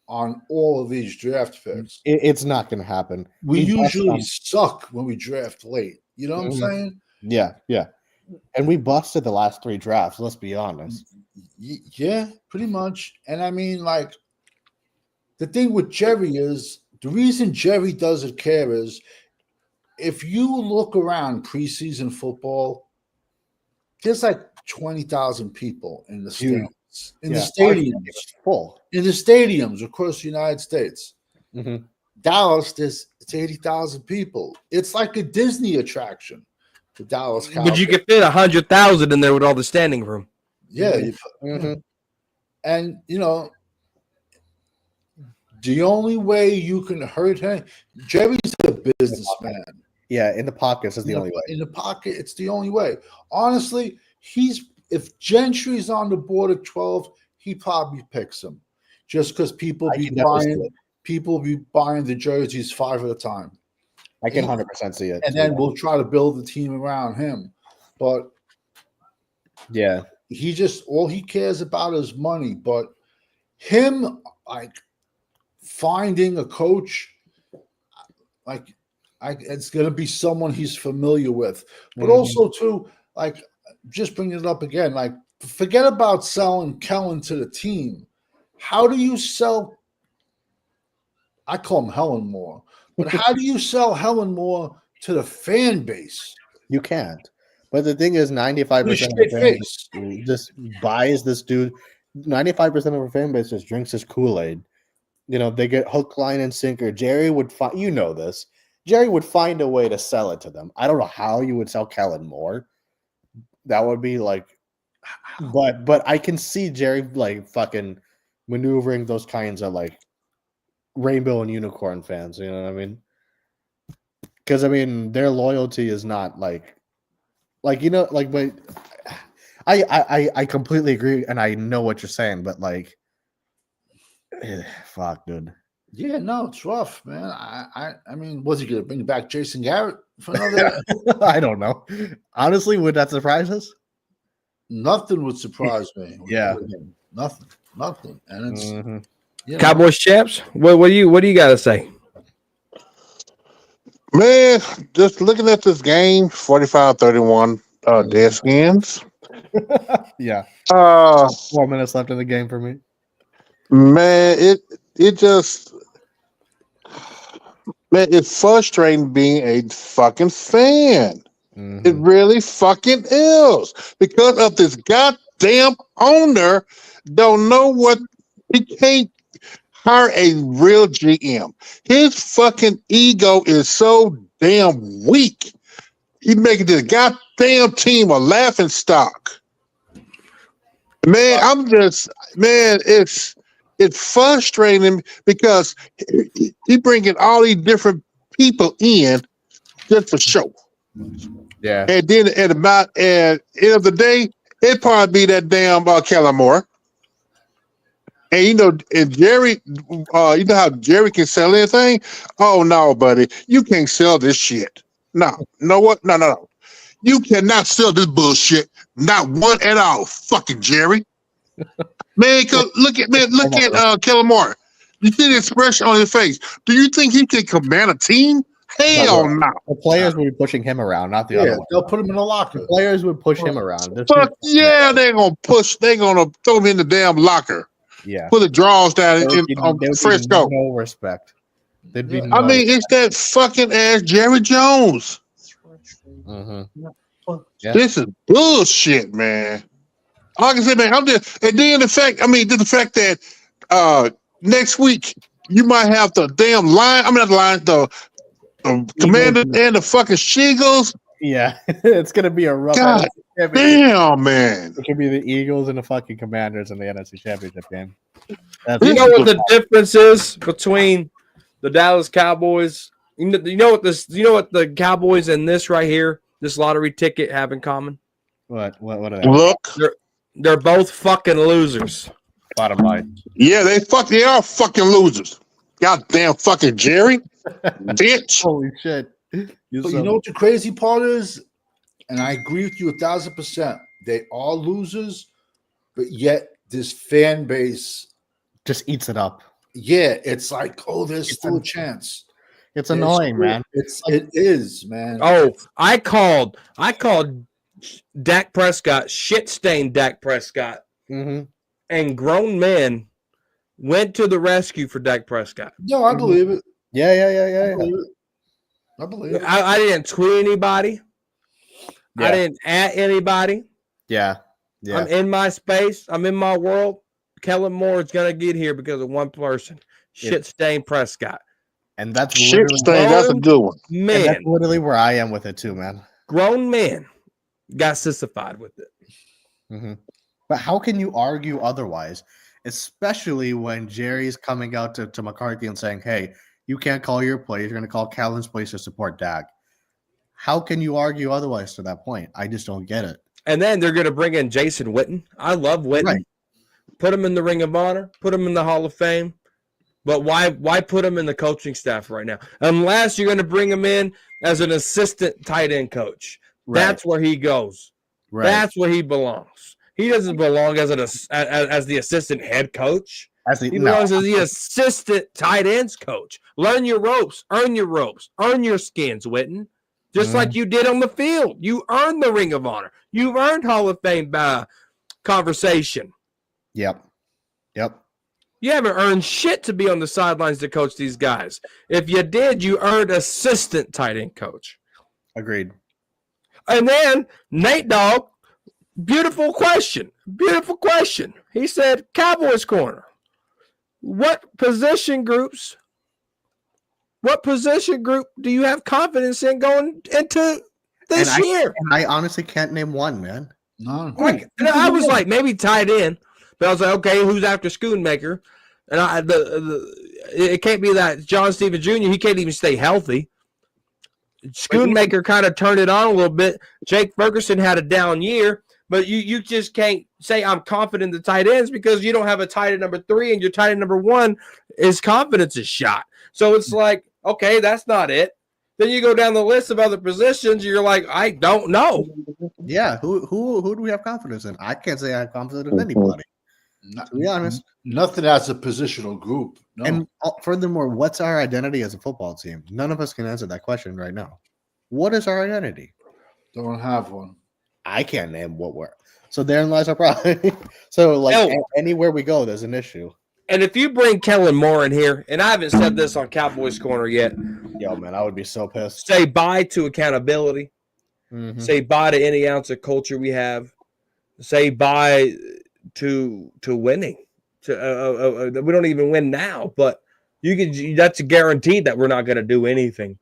S3: on all of these draft picks?
S2: It's not going to happen.
S3: We usually suck when we draft late. You know what I'm saying?
S2: Yeah, yeah. And we busted the last 3 drafts, let's be honest.
S3: Yeah, pretty much. And I mean, like, the thing with Jerry is, the reason Jerry doesn't care is, if you look around preseason football, there's like 20,000 people in the stands. The stadiums,
S2: full
S3: in the stadiums across the United States.
S2: Mm-hmm.
S3: Dallas, it's 80,000 people. It's like a Disney attraction. The Dallas Cowboys.
S1: But you could fit 100,000 in there with all the standing room.
S3: Yeah,
S2: Mm-hmm.
S3: And you know, the only way you can hurt him, Jerry's a businessman.
S2: Yeah, in the pockets is the only way.
S3: In the pocket, it's the only way. Honestly, if Gentry's on the board at 12, he probably picks him, just because people be buying the jerseys 5 at a time.
S2: I can 100% see it.
S3: And then we'll try to build the team around him. But
S2: yeah,
S3: he just, all he cares about is money. But him, like, finding a coach, like, it's going to be someone he's familiar with. But also, too, like, just bringing it up again, like, forget about selling Kellen to the team. How do you sell? I call him Helen Moore, but how do you sell Helen Moore to the fan base?
S2: You can't. But the thing is, 95% of the fan base just buys this dude. 95% of our fan base just drinks his Kool-Aid. You know, they get hook, line, and sinker. Jerry would find, you know this. Jerry would find a way to sell it to them. I don't know how you would sell Kellen Moore. That would be like, but I can see Jerry like fucking maneuvering those kinds of like rainbow and unicorn fans. You know what I mean? Because I mean, their loyalty is not like you know, like, but I completely agree, and I know what you're saying, but like, fuck, dude.
S3: Yeah, no, it's rough, man. I mean, was he gonna bring back Jason Garrett for another?
S2: I don't know. Honestly, would that surprise us?
S3: Nothing would surprise me.
S2: Yeah,
S3: nothing. And it's you know.
S1: Cowboys champs. What do you got to say?
S4: Man, just looking at this game, 45-31, Deadskins.
S2: Yeah. 4 minutes left in the game for me.
S4: Man, it just, man, it's frustrating being a fucking fan. Mm-hmm. It really fucking is, because of this goddamn owner don't know what He can't hire a real GM. His fucking ego is so damn weak. He making this goddamn team a laughing stock. Man, it's frustrating because he bringing all these different people in just for show.
S2: Yeah.
S4: And then at end of the day, it'd probably be that damn Kellen Moore. And and Jerry, you know how Jerry can sell anything? Oh no, buddy, you can't sell this shit. No, know what? No. You cannot sell this bullshit. Not one at all. Fucking Jerry. Man, look at Kellen Moore. You see the expression on his face. Do you think he can command a team? Hell no.
S2: The players would be pushing him around, not the other one.
S3: They'll put him in a locker.
S2: The players would push him around.
S4: Fuck yeah, they're gonna throw him in the damn locker.
S2: Yeah.
S4: Put the drawers down on Frisco.
S2: No respect. There'd be
S4: I mean, it's that fucking ass Jerry Jones.
S2: Mm-hmm. Yeah.
S4: This is bullshit, man. Like I said, man, and then the fact that next week you might have the damn line. I mean, not the line, the Commander and the fucking Shingles.
S2: Yeah, it's gonna be a rough.
S4: God damn, man.
S2: It could be the Eagles and the fucking Commanders in the NFC Championship game.
S1: You know what the difference is between the Dallas Cowboys? You know what the Cowboys and this right here, this lottery ticket, have in common?
S2: What are they?
S4: Look,
S1: they're both fucking losers.
S2: Bottom line.
S4: Yeah, they are fucking losers. Goddamn fucking Jerry, bitch.
S2: Holy shit!
S3: But you know what the crazy part is, and I agree with you 1,000%. They are losers, but yet this fan base
S2: just eats it up.
S3: Yeah, it's like, oh, there's still a chance.
S2: It's annoying, man.
S3: It is, man.
S1: Oh, I called Dak Prescott, shit-stained Dak Prescott, and grown men went to the rescue for Dak Prescott.
S3: No, I believe it.
S2: Yeah.
S3: I believe it.
S1: I didn't tweet anybody. Yeah. I didn't at anybody.
S2: Yeah.
S1: I'm in my space. I'm in my world. Kellen Moore is going to get here because of one person, shit-stained Prescott.
S2: And that's
S4: shit-stained. That's a good one.
S1: Man,
S2: and that's literally where I am with it too, man.
S1: Grown men got sissified with it.
S2: Mm-hmm. But how can you argue otherwise? Especially when Jerry's coming out to McCarthy and saying, hey, you can't call your plays. You're going to call Kellen's plays to support Dak. How can you argue otherwise to that point? I just don't get it.
S1: And then they're going to bring in Jason Witten. I love Witten. Right. Put him in the Ring of Honor. Put him in the Hall of Fame. But why put him in the coaching staff right now? Unless you're going to bring him in as an assistant tight end coach. Right. That's where he goes. Right. That's where he belongs. He doesn't belong as the assistant head coach. He belongs as the assistant tight ends coach. Learn your ropes. Earn your ropes. Earn your skins, Witten. Just like you did on the field. You earned the Ring of Honor. You've earned Hall of Fame conversation.
S2: Yep.
S1: You haven't earned shit to be on the sidelines to coach these guys. If you did, you earned assistant tight end coach.
S2: Agreed.
S1: And then Nate Dogg, beautiful question. He said, Cowboys corner. What position group do you have confidence in going into this year?
S2: I honestly can't name one, man.
S3: No.
S1: I was like, maybe tight end. But I was like, okay, who's after Schoonmaker? And it can't be that John Steven Jr., he can't even stay healthy. Schoonmaker kind of turned it on a little bit. Jake Ferguson had a down year, but you just can't say I'm confident in the tight ends because you don't have a tight end number 3 and your tight end number 1, his confidence is shot. So it's like, okay, that's not it. Then you go down the list of other positions, you're like, I don't know.
S2: Yeah, who do we have confidence in? I can't say I have confidence in anybody. To be honest,
S3: nothing as a positional group. No.
S2: And furthermore, what's our identity as a football team? None of us can answer that question right now. What is our identity?
S3: Don't have one.
S2: I can't name what we're. So therein lies our problem. So anywhere we go, there's an issue.
S1: And if you bring Kellen Moore in here, and I haven't said this on Cowboys Corner yet.
S2: Yo, man, I would be so pissed.
S1: Say bye to accountability. Mm-hmm. Say bye to any ounce of culture we have. Say bye to winning. We don't even win now, but that's guaranteed that we're not going to do anything.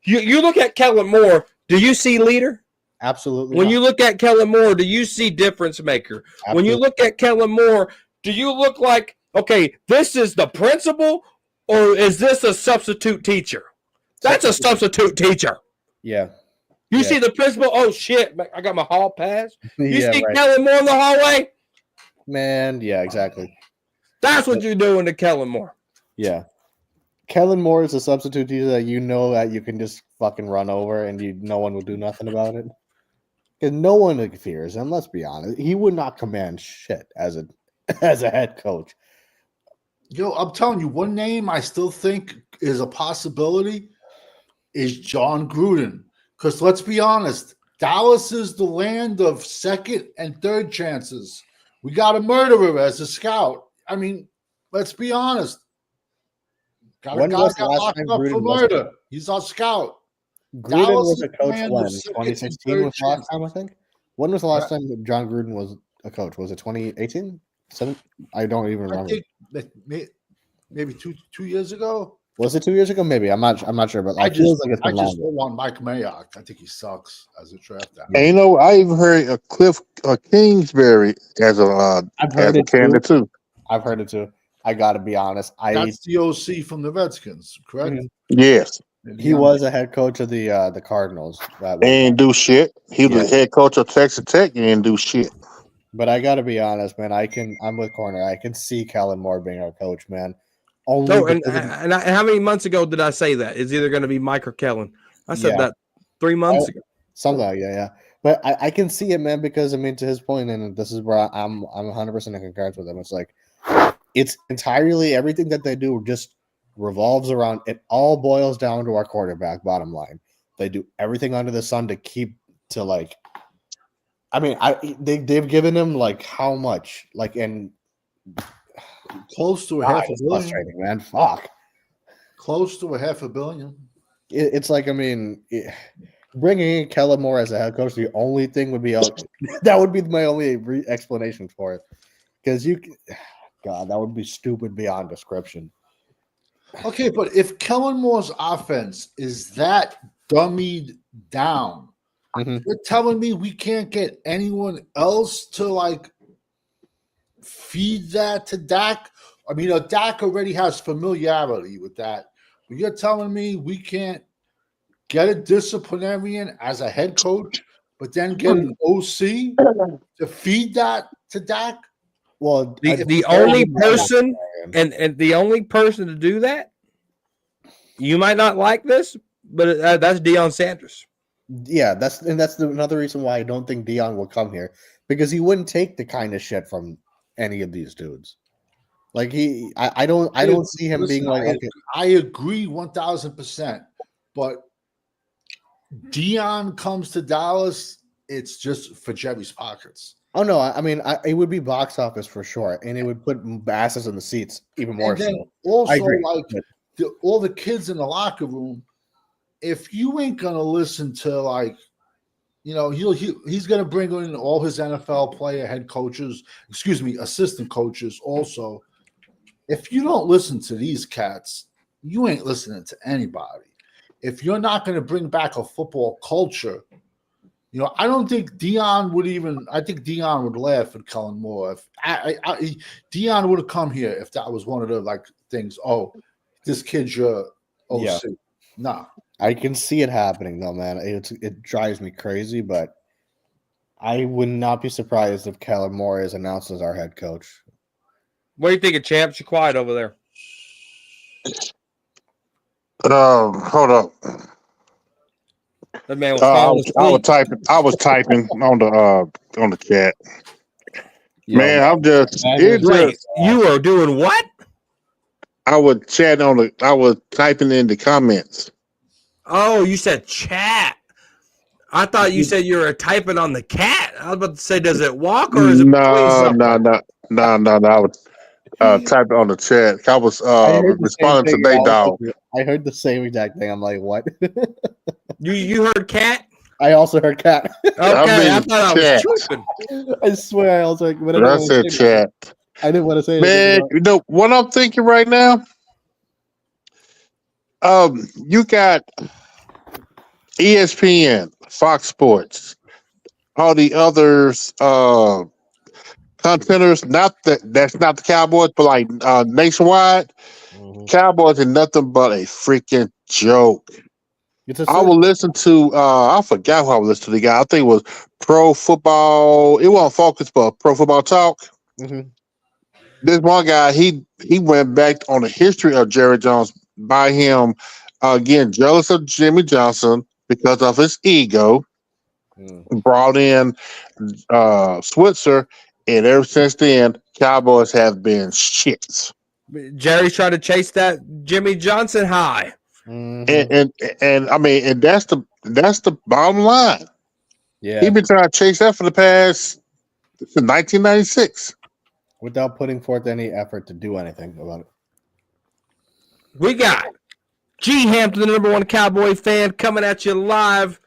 S1: You look at Kellen Moore. Do you see leader?
S2: Absolutely.
S1: When
S2: not.
S1: you look at Kellen Moore, do you see difference maker?
S2: Absolutely.
S1: When you look at Kellen Moore, do you look like, okay, this is the principal, or is this a substitute teacher? That's a substitute teacher.
S2: Yeah.
S1: You see the principal, oh shit, I got my hall pass. You see
S2: right.
S1: Kellen Moore in the hallway?
S2: Man, yeah, exactly.
S1: That's what you're doing to Kellen Moore.
S2: Yeah. Kellen Moore is a substitute teacher that you know that you can just fucking run over and no one will do nothing about it. Because no one fears him, let's be honest. He would not command shit as a head coach.
S3: Yo, I'm telling you, one name I still think is a possibility is John Gruden. Because let's be honest, Dallas is the land of second and third chances. We got a murderer as a scout. I mean, let's be honest. Got a guy got locked up for murder. He's our scout.
S2: Gruden
S3: Dallas
S2: was a coach
S3: land
S2: when?
S3: of second
S2: 2016 was the last time, I think. When was the last
S3: Right.
S2: time that John Gruden was a coach? Was it 2018? I don't even
S3: I
S2: remember.
S3: think maybe two years ago.
S2: Was it 2 years ago? Maybe. I'm not sure, but
S3: I
S2: feels
S3: just
S2: like it's been
S3: don't
S2: longer.
S3: want Mike Mayock. I think he sucks as a draft.
S4: And you know, I even heard a Cliff Kingsbury as a
S2: I've heard it
S4: candidate too.
S2: I've heard it too. I got to be honest.
S3: That's the OC from the Redskins, correct?
S2: Mhm.
S4: Yes,
S2: He was a head coach of the Cardinals.
S4: they didn't do shit. He was the head coach of Texas Tech. He didn't do shit.
S2: But I got to be honest, man. I'm with Corner. I can see Kellen Moore being our coach, man.
S1: And how many months ago did I say that? It's either going to be Mike or Kellen. I said that 3 months ago.
S2: Something like yeah. But I can see it, man, because I mean, to his point, and this is where I'm 100% in concurrence with him. It's like it's entirely everything that they do just revolves around. It all boils down to our quarterback. Bottom line, they do everything under the sun to keep to like. I mean, they've given him like how much and
S3: close to a half a billion.
S2: Frustrating, man. Fuck.
S3: Close to a $500 million.
S2: It's like, I mean, bringing in Kellen Moore as a head coach, the only thing would be that would be my only explanation for it. Because God, that would be stupid beyond description.
S3: Okay, but if Kellen Moore's offense is that dummied down, you're telling me we can't get anyone else to like feed that to Dak? I mean, Dak already has familiarity with that. But you're telling me we can't get a disciplinarian as a head coach, but then get an OC to feed that to Dak?
S2: Well,
S1: the only person and the only person to do that, you might not like this, but that's Deion Sanders.
S2: Yeah, that's another reason why I don't think Deion will come here, because he wouldn't take the kind of shit from any of these dudes. Like I don't see him being like. Okay.
S3: I agree 1,000%, but Deion comes to Dallas, it's just for Jerry's pockets.
S2: Oh no, I mean it would be box office for sure, and it would put asses in the seats even more.
S3: And then
S2: so.
S3: also, like all the kids in the locker room, if you ain't gonna listen to like, you know, he's gonna bring in all his NFL player head coaches, assistant coaches also. If you don't listen to these cats, you ain't listening to anybody. If you're not going to bring back a football culture, you know, I don't think Deion would even. I think Deion would laugh at Kellen Moore. If Deion would have come here if that was one of the like things. Oh, this kid's your OC. Yeah. Nah,
S2: I can see it happening though, man. It drives me crazy, but I would not be surprised if Kellen Moore is announced as our head coach.
S1: What do you think of Champs? You're quiet over there.
S4: Hold up.
S1: That man was
S4: I was typing on the chat.
S2: Yo,
S4: man, I'm just.
S1: You are doing what?
S4: I was chatting I was typing in the comments.
S1: Oh, you said chat. I thought you said you were typing on the cat. I was about to say, does it walk or is it?
S4: No. I was typing on the chat. I was responding to they dog.
S2: I heard the same exact thing. I'm like, what?
S1: You heard cat?
S2: I also heard cat.
S1: Okay, I thought I was tripping.
S2: I swear I also heard.
S4: I said chat.
S2: I didn't want to say
S4: Man,
S2: anything.
S4: you know what I'm thinking right now? You got ESPN, Fox Sports, all the others contenders. That's not the Cowboys, but like nationwide, Cowboys are nothing but a freaking joke.
S2: It's a
S4: I will listen to I forgot who I would listen to the guy. I think it was Pro Football. It wasn't Focus, but Pro Football Talk.
S2: Mhm.
S4: This one guy, he went back on the history of Jerry Jones by him getting jealous of Jimmy Johnson because of his ego. Brought in Switzer, and ever since then, Cowboys have been shits.
S1: Jerry's trying to chase that Jimmy Johnson high.
S4: And I mean, and that's the bottom line.
S2: Yeah,
S4: He's been trying to chase that for the past since 1996.
S2: without putting forth any effort to do anything about it.
S1: We got G Hampton, the number one Cowboy fan, coming at you live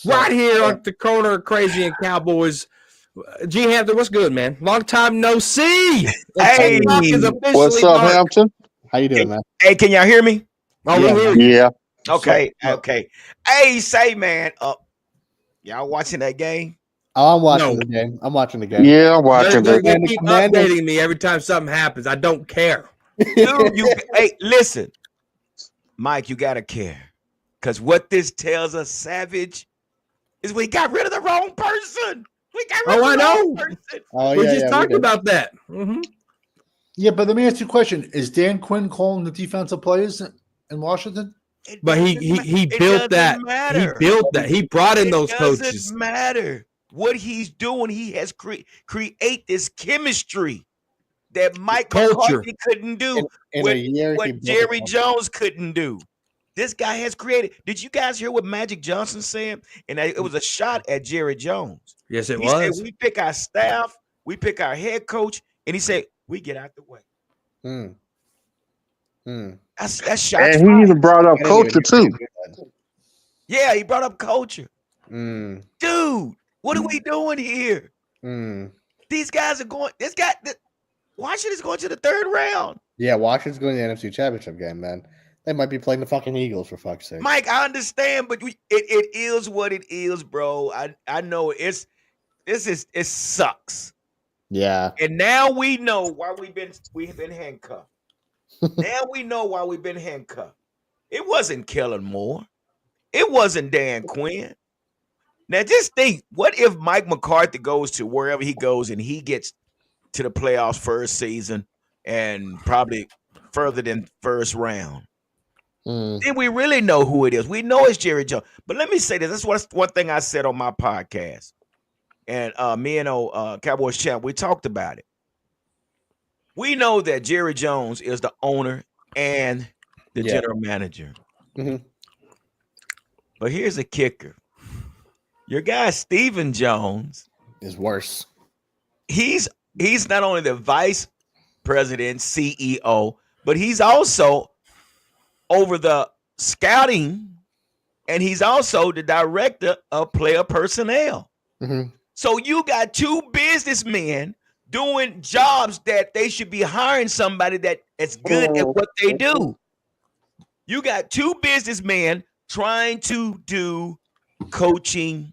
S1: right here on the corner of Crazy and Cowboys. G Hampton, what's good, man? Long time no see.
S5: Hey,
S1: Is officially
S4: What's up,
S1: marked.
S4: Hampton?
S2: How you doing, man?
S5: hey, can y'all hear me?
S1: Oh,
S2: Yeah,
S1: we hear you.
S4: Yeah.
S5: Okay, okay. Hey, say man, y'all watching that game?
S2: Oh, I'm watching
S1: No.
S2: the game. I'm watching the game.
S4: Yeah, I'm watching
S1: They
S4: that.
S1: keep
S2: Commanders-
S1: updating me every time something happens. I don't care.
S5: Dude, hey, listen, Mike, you gotta care, cause what this tells us, Savage, is we got rid of the wrong person. We got rid
S1: Oh,
S5: of
S1: I
S5: the wrong
S1: know.
S5: person.
S2: Oh,
S1: We
S2: yeah,
S1: just
S2: yeah,
S1: talked
S2: did.
S1: about that. Mm-hmm.
S3: Yeah, but let me ask you a question: is Dan Quinn calling the defensive players in Washington?
S5: It
S1: But he
S5: doesn't
S1: built that.
S5: matter.
S1: He built that. He brought in
S5: It
S1: those
S5: doesn't
S1: coaches.
S5: matter what he's doing. He has create this chemistry that Mike
S1: Culture.
S5: McCarthy couldn't do.
S2: In a year, he
S5: What
S2: built
S5: Jerry
S2: it.
S5: Jones couldn't do. This guy has created. Did you guys hear what Magic Johnson said? And it was a shot at Jerry Jones.
S1: Yes, it
S5: He said,
S1: was.
S5: we pick our staff, we pick our head coach, and he said, we get out the way. That's shots
S4: And he
S5: fired.
S4: even brought up culture too.
S5: Yeah, he brought up culture.
S2: Mm,
S5: Dude, what are we doing here?
S2: mm.
S5: These guys are going. Washington's going to the third round.
S2: Yeah, Washington's going to the NFC Championship game, man. They might be playing the fucking Eagles for fuck's sake.
S5: Mike, I understand, but it is what it is, bro. I know it sucks.
S2: Yeah.
S5: And now we know why we've been handcuffed. Now we know why we've been handcuffed. It wasn't Kellen Moore. It wasn't Dan Quinn. Now just think, what if Mike McCarthy goes to wherever he goes and he gets to the playoffs first season and probably further than first round? Then we really know who it is. We know it's Jerry Jones. But let me say this. This is one thing I said on my podcast. And me and Cowboys Champ, we talked about it. We know that Jerry Jones is the owner and the general manager.
S2: Mhm.
S5: But here's a kicker. Your guy, Stephen Jones,
S2: Is worse.
S5: he's not only the vice president, CEO, but he's also over the scouting, and he's also the director of player personnel.
S2: Mhm.
S5: So you got two businessmen doing jobs that they should be hiring somebody that is good at what they do. You got two businessmen trying to do coaching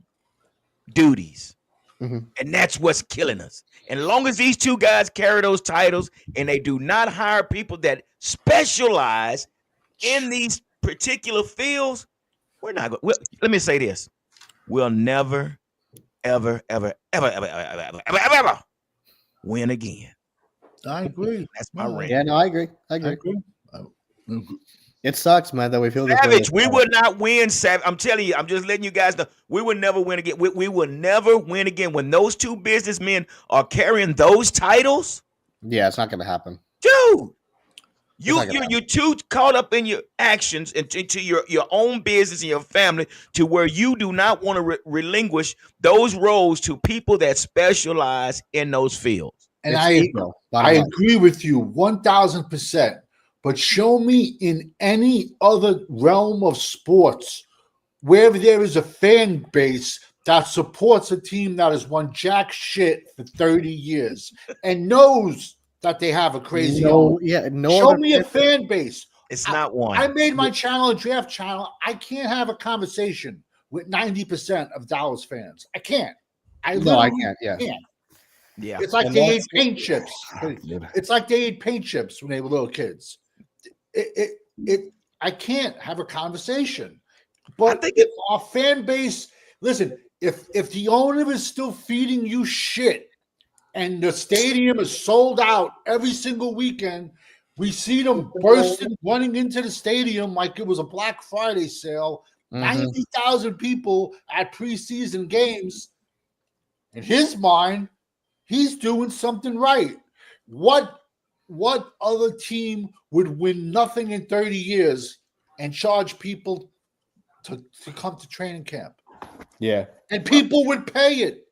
S5: duties.
S2: Mhm.
S5: And that's what's killing us. And as long as these two guys carry those titles and they do not hire people that specialize in these particular fields, we're not going. Let me say this: we'll never, ever, ever, ever, ever, ever, ever, ever, ever, ever win again.
S3: I agree.
S5: That's my rant.
S2: Yeah, no, I agree. I agree. It sucks, man, that we feel this way.
S5: Savage, we would not win. Savage, I'm telling you, I'm just letting you guys know, we will never win again. We will never win again when those two businessmen are carrying those titles.
S2: Yeah, it's not going to happen.
S5: Dude,
S2: not gonna
S5: you're too caught up in your actions and into your own business and your family to where you do not want to relinquish those roles to people that specialize in those fields.
S3: And
S2: It's
S3: I
S2: ego, bottom
S3: I
S2: line.
S3: agree with you 1,000%. But show me in any other realm of sports where there is a fan base that supports a team that has won jack shit for 30 years and knows that they have a crazy owner. Show
S2: other
S3: me a fan base.
S5: It's not one.
S3: I made my channel a draft channel. I can't have a conversation with 90% of Dallas fans. I can't. I
S2: can't. Yeah.
S3: can't.
S5: Yeah.
S3: It's like
S1: And
S3: they
S1: that's-
S3: ate paint chips. It's like they ate paint chips when they were little kids. I can't have a conversation. But
S5: I think
S3: if our fan base, listen, if the owner is still feeding you shit and the stadium is sold out every single weekend, we see them bursting, running into the stadium like it was a Black Friday sale. 90,000 people at preseason games. In his mind, he's doing something right. What other team would win nothing in 30 years and charge people to come to training camp?
S2: Yeah.
S3: And people would pay it.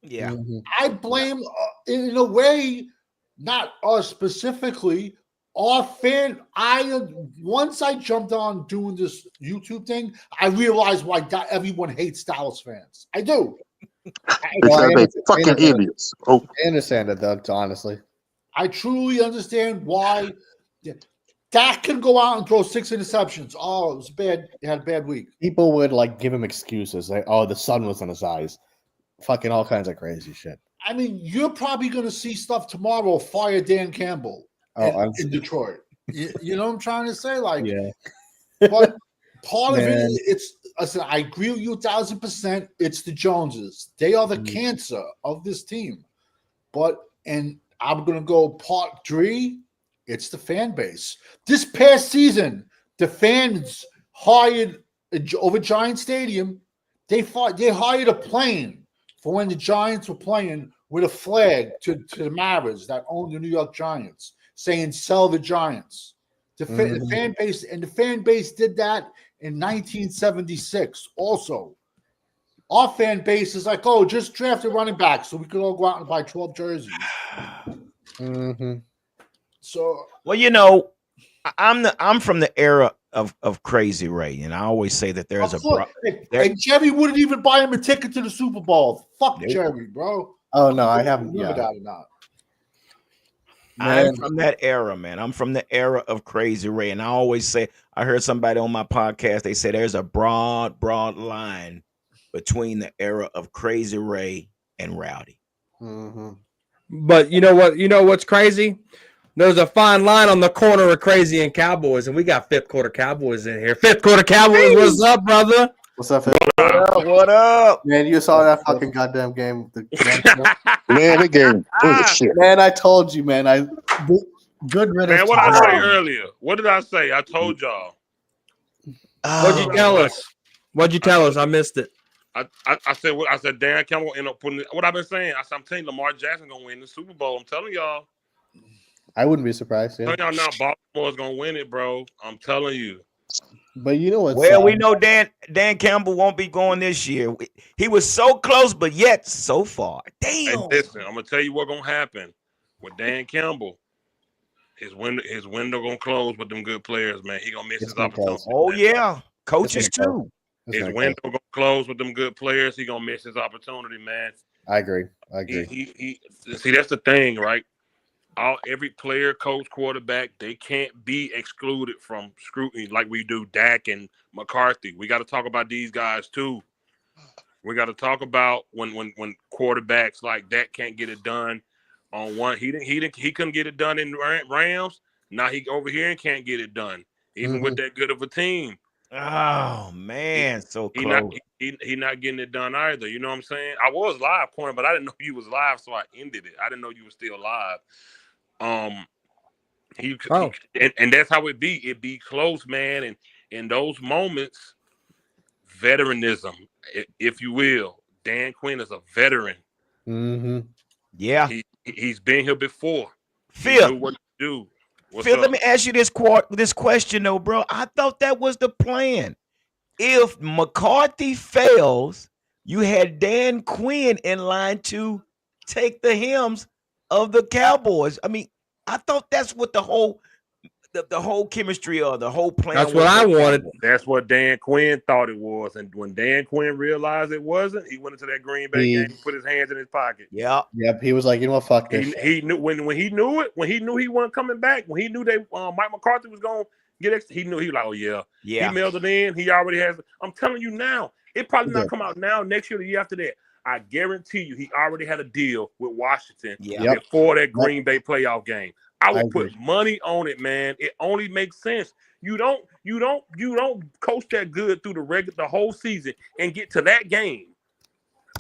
S5: Yeah.
S3: I blame, in a way, not us specifically, our fan. Once I jumped on doing this YouTube thing, I realized why everyone hates Dallas fans. I do.
S4: Because they fucking idiots. Oh,
S2: I understand it though, honestly.
S3: I truly understand why. Dak can go out and throw 6 interceptions. Oh, it was bad. He had a bad week.
S2: People would like give him excuses, like, "Oh, the sun was in his eyes," fucking all kinds of crazy shit.
S3: I mean, you're probably going to see stuff tomorrow. Fire Dan Campbell in Detroit. You know what I'm trying to say? Like,
S2: Yeah.
S3: But part of
S2: Man.
S3: it, I agree with you 1,000%. It's the Joneses. They are the cancer of this team. And I'm going to go part 3. It's the fan base. This past season, the fans hired over Giant Stadium. They hired a plane for when the Giants were playing with a flag to the Mavericks that own the New York Giants, saying "Sell the Giants." The fan base did that in 1976. Also, our fan base is like, "Oh, just draft a running back so we could all go out and buy 12 jerseys." So,
S5: well, I'm from the era of Crazy Ray, and I always say that there's
S3: and Jerry wouldn't even buy him a ticket to the Super Bowl. Fuck Jerry, bro.
S2: Oh no, I haven't.
S3: Remember
S2: Yeah.
S3: that or not?
S5: I'm from that era, man. I'm from the era of Crazy Ray, and I always say, I heard somebody on my podcast, they said there's a broad line between the era of Crazy Ray and Rowdy.
S1: But you know what? You know what's crazy? There's a fine line on the corner of Crazy and Cowboys, and we got 5th quarter Cowboys in here. 5th quarter Cowboys, what's up, brother?
S2: What's up,
S5: What up?
S2: man? You saw that fucking goddamn game.
S4: man, that game shit.
S2: Man, I told you, man. Good riddance.
S6: Man, what I say earlier? What did I say? I told y'all.
S1: What'd you tell us? What'd you tell us? I missed it.
S6: I said what I said. Dan Campbell end up putting what I've been saying. I said I'm telling you, Lamar Jackson gonna win the Super Bowl. I'm telling y'all.
S2: I wouldn't be surprised. Yeah.
S6: I'm telling y'all now, Baltimore's gonna win it, bro. I'm telling you.
S2: But you know what?
S5: Well, we know Dan Campbell won't be going this year. He was so close, but yet so far. Damn.
S6: And listen, I'm gonna tell you what's gonna happen with Dan Campbell. His window gonna close with them good players, man. He gonna miss his opportunity.
S5: Oh yeah, coaches too.
S6: His window gonna close with them good players. He gonna miss his opportunity, man.
S2: I agree.
S6: He see, that's the thing, right? Every player, coach, quarterback, they can't be excluded from scrutiny like we do Dak and McCarthy. We got to talk about these guys too. We got to talk about when quarterbacks like that can't get it done on one. He couldn't get it done in Rams. Now he over here and can't get it done, even with that good of a team.
S5: Oh man, so close.
S6: He not getting it done either. You know what I'm saying? I was live, corner, but I didn't know you was live, so I ended it. I didn't know you were still live. And that's how it be. It be close, man. And in those moments, veteranism, if you will. Dan Quinn is a veteran.
S5: Yeah,
S6: he's been here before.
S5: Phil,
S6: he knew what to do.
S5: Phil, let me ask you this question, though, bro. I thought that was the plan. If McCarthy fails, you had Dan Quinn in line to take the helms of the Cowboys. I mean, I thought that's what the whole the whole chemistry or the whole plan.
S1: That's what I wanted.
S6: That's what Dan Quinn thought it was. And when Dan Quinn realized it wasn't, he went into that Green Bay game and put his hands in his pocket.
S5: Yeah.
S2: Yep. He was like, you know what? Fuck this.
S6: He knew when he knew it, when he knew he wasn't coming back, when he knew they Mike McCarthy was going to get extra, he knew he was like, oh, yeah.
S5: Yeah.
S6: He mailed it in. He already has. I'm telling you now, it probably not come out now, next year, the year after that. I guarantee you, he already had a deal with Washington before that Green Bay playoff game. I would put money on it, man. It only makes sense. You don't coach that good through the whole season and get to that game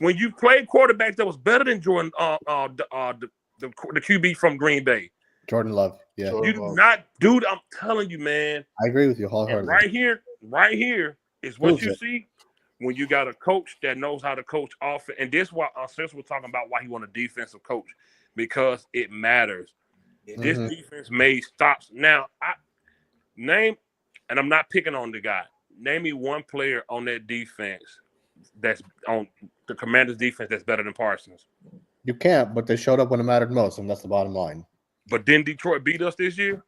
S6: when you played quarterbacks that was better than Jordan, the QB from Green Bay.
S2: Jordan Love. Yeah.
S6: You do not, dude. I'm telling you, man.
S2: I agree with you wholeheartedly.
S6: Right here is what you see when you got a coach that knows how to coach offense. And this why since we're talking about why he want a defensive coach, because it matters. This defense made stops. Now, and I'm not picking on the guy. Name me one player on that defense that's on the Commanders' defense that's better than Parsons.
S2: You can't, but they showed up when it mattered most, and that's the bottom line.
S6: But didn't Detroit beat us this year?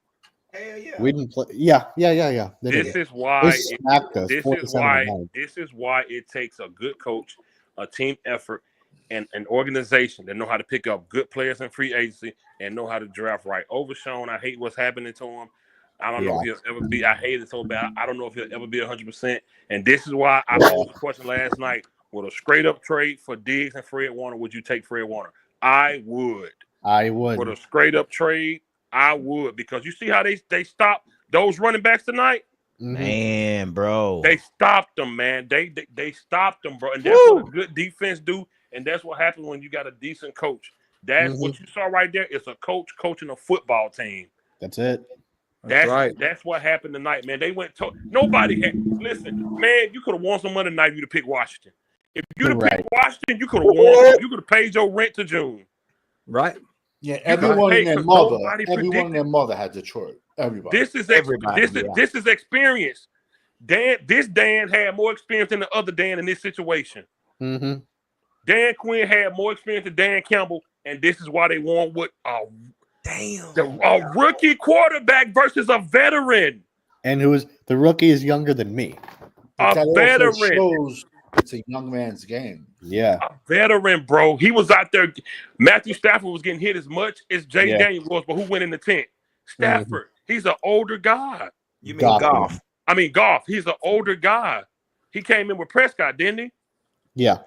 S5: Hell yeah.
S2: We didn't play. Yeah.
S6: This is why it takes a good coach, a team effort, and an organization that know how to pick up good players in free agency and know how to draft right. Overshown, I hate what's happening to him. I don't know if he'll ever be. I hate it so bad. I don't know if he'll ever be 100%. And this is why I posed the question last night: with a straight up trade for Diggs and Fred Warner, would you take Fred Warner? I would. With a straight up trade, I would, because you see how they stopped those running backs tonight.
S5: Man, bro,
S6: they stopped them, man. They stopped them, bro, and that's what a good defense do. And that's what happens when you got a decent coach. That's what you saw right there. It's a coach coaching a football team.
S2: That's it.
S1: That's right.
S6: That's what happened tonight, man. They went to nobody had. Listen, man, you could have won some money tonight if you'd have picked Washington. If you'd have picked Washington, you could have won. You could have paid your rent to June.
S1: Right.
S3: Yeah, everyone and their mother had Detroit. Everybody.
S6: This is experience. Dan had more experience than the other Dan in this situation. Dan Quinn had more experience than Dan Campbell, and this is why they won with a rookie quarterback versus a veteran.
S2: And the rookie is younger than me.
S3: A veteran. Shows it's a young man's game.
S2: Yeah.
S6: A veteran, bro. He was out there. Matthew Stafford was getting hit as much as Jay Daniels was, but who went in the tent? Stafford. He's an older guy.
S5: You mean Goff?
S6: I mean Goff. He's an older guy. He came in with Prescott, didn't he?
S2: Yeah.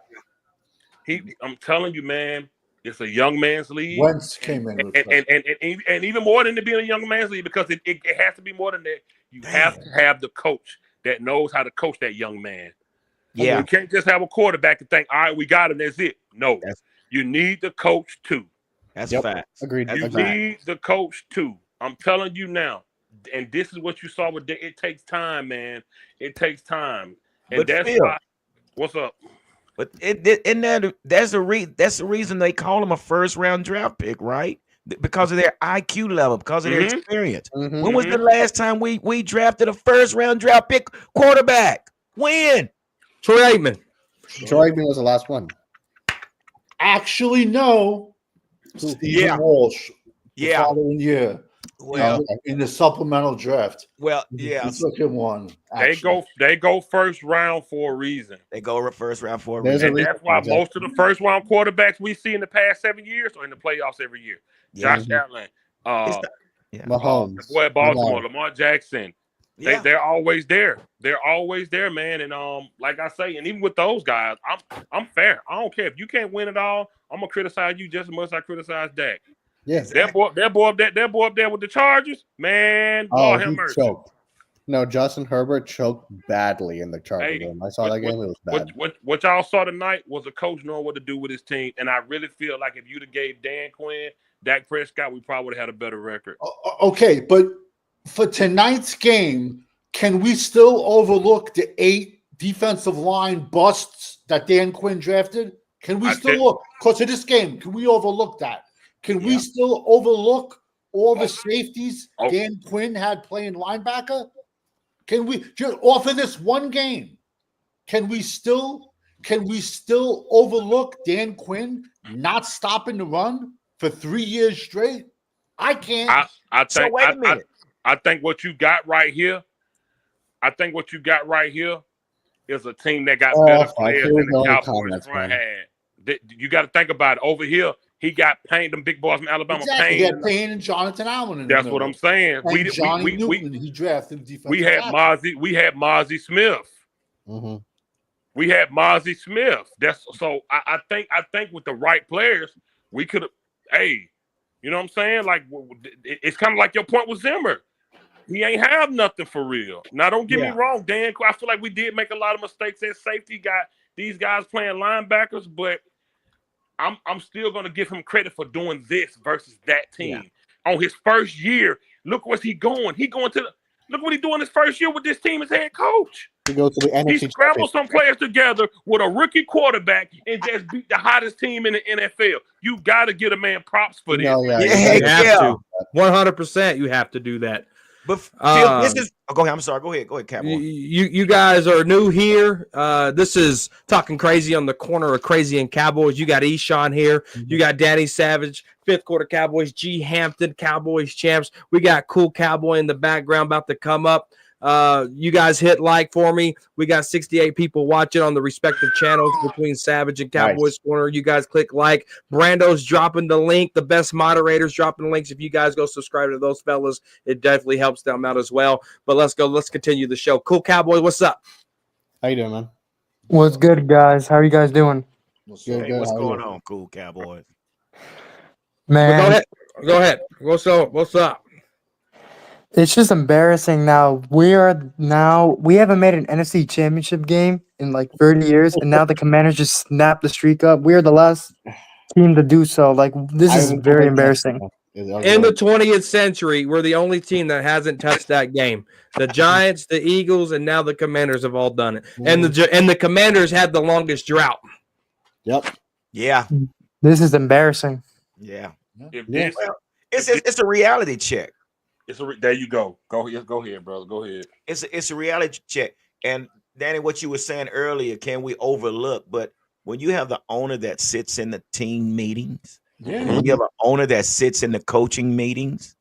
S6: I'm telling you, man, it's a young man's league.
S3: Wentz came in with
S6: and even more than it being a young man's league, because it has to be more than that. You have to have the coach that knows how to coach that young man.
S5: Yeah.
S6: You can't just have a quarterback and think, all right, we got him, that's it. No. You need the coach too.
S5: That's a fact.
S2: Agreed.
S6: You need the coach too. I'm telling you now. And this is what you saw with it takes time, man. It takes time. And
S5: but
S6: that's
S5: Phil,
S6: why. What's up?
S5: But that's the reason they call him a first round draft pick, right? Because of their IQ level, because of their experience. When was the last time we drafted a first round draft pick quarterback? When?
S1: Troy Aikman.
S2: Troy Aikman was the last one.
S3: Actually, no. Stephen Walsh. The following year.
S5: Well,
S3: in the supplemental draft.
S5: Well, yeah.
S3: He took him one.
S6: They go first round for a reason.
S5: They go first round for a
S6: reason.
S5: reason.
S6: And that's why most of the first round quarterbacks we see in the past 7 years are in the playoffs every year. Josh Allen,
S2: Mahomes,
S6: the boy at Baltimore, Lamar Jackson. They're always there. They're always there, man. And like I say, and even with those guys, I'm fair. I don't care if you can't win it all. I'm gonna criticize you just as much as I criticize Dak.
S2: Yes,
S6: that boy up there with the Chargers, man. Lord have mercy.
S2: Choked. No, Justin Herbert choked badly in the Chargers game. I saw that game; it was bad.
S6: What y'all saw tonight was a coach knowing what to do with his team, and I really feel like if you'd have gave Dan Quinn, Dak Prescott, we probably would have had a better record.
S3: Okay, but for tonight's game, can we still overlook the 8 defensive line busts that Dan Quinn drafted? Can we still look? Because of this game, can we overlook that? Can we still overlook all the safeties Dan Quinn had playing linebacker? Can we just off of this one game? Can we still overlook Dan Quinn not stopping the run for 3 years straight? I can't.
S6: I think.
S5: So wait a minute.
S6: I think what you got right here is a team that got better players
S2: here we
S6: than
S2: go
S6: the
S2: in
S6: Cowboys
S2: comments,
S6: front
S2: man.
S6: had. You got to think about it. Over here, he got Payne, them big boys from Alabama.
S3: Exactly. He
S6: Payne.
S3: had Payne and Jonathan Allen in the
S6: That's
S3: middle.
S6: what I'm saying.
S3: And Johnny Newton, he drafted defensive
S6: we had
S3: tackle.
S6: Mozzie Smith.
S2: Mm-hmm.
S6: We had Mozzie Smith. I think with the right players, we could have. Hey, you know what I'm saying? Like it's kind of like your point with Zimmer. He ain't have nothing for real. Now, don't get me wrong, Dan. I feel like we did make a lot of mistakes at safety. Got these guys playing linebackers, but I'm still going to give him credit for doing this versus that team. On his first year, look where's he going. Look what he doing his first year with this team as head coach.
S2: He goes to the NFC.
S6: He scrambled some players together with a rookie quarterback and just beat the hottest team in the NFL. You got to get a man props for this.
S2: No,
S1: you have to. 100%. You have to do that.
S5: But Phil, this is. Oh, go ahead. I'm sorry. Go ahead, Cowboy.
S1: You guys are new here. This is Talking Crazy on the corner of Crazy and Cowboys. You got Eshawn here. You got Danny Savage, fifth quarter Cowboys. G Hampton, Cowboys champs. We got Cool Cowboy in the background about to come up. You guys hit like for me. We got 68 people watching on the respective channels between Savage and Cowboys Corner. You guys click like. Brando's dropping the link. The best moderators dropping the links. If you guys go subscribe to those fellas, it definitely helps them out as well. But let's go. Let's continue the show. Cool Cowboy, what's up?
S2: How you doing, man?
S7: What's good, guys? How are you guys doing?
S5: What's going on, Cool Cowboys?
S7: Man,
S1: Go ahead. What's up?
S7: it's just embarrassing now. We haven't made an NFC championship game in like 30 years, and now the Commanders just snapped the streak up. We are the last team to do so. Like, this is very embarrassing.
S1: In the 20th century, we're the only team that hasn't touched that game. The Giants, the Eagles, and now the Commanders have all done it. And the Commanders had the longest drought.
S2: Yep.
S5: Yeah.
S7: This is embarrassing.
S5: Yeah.
S6: It's
S5: a reality check.
S6: There you go. Go ahead, brother. Go ahead.
S5: It's a reality check. And Danny, what you were saying earlier, can we overlook? But when you have the owner that sits in the team meetings, when you have an owner that sits in the coaching meetings,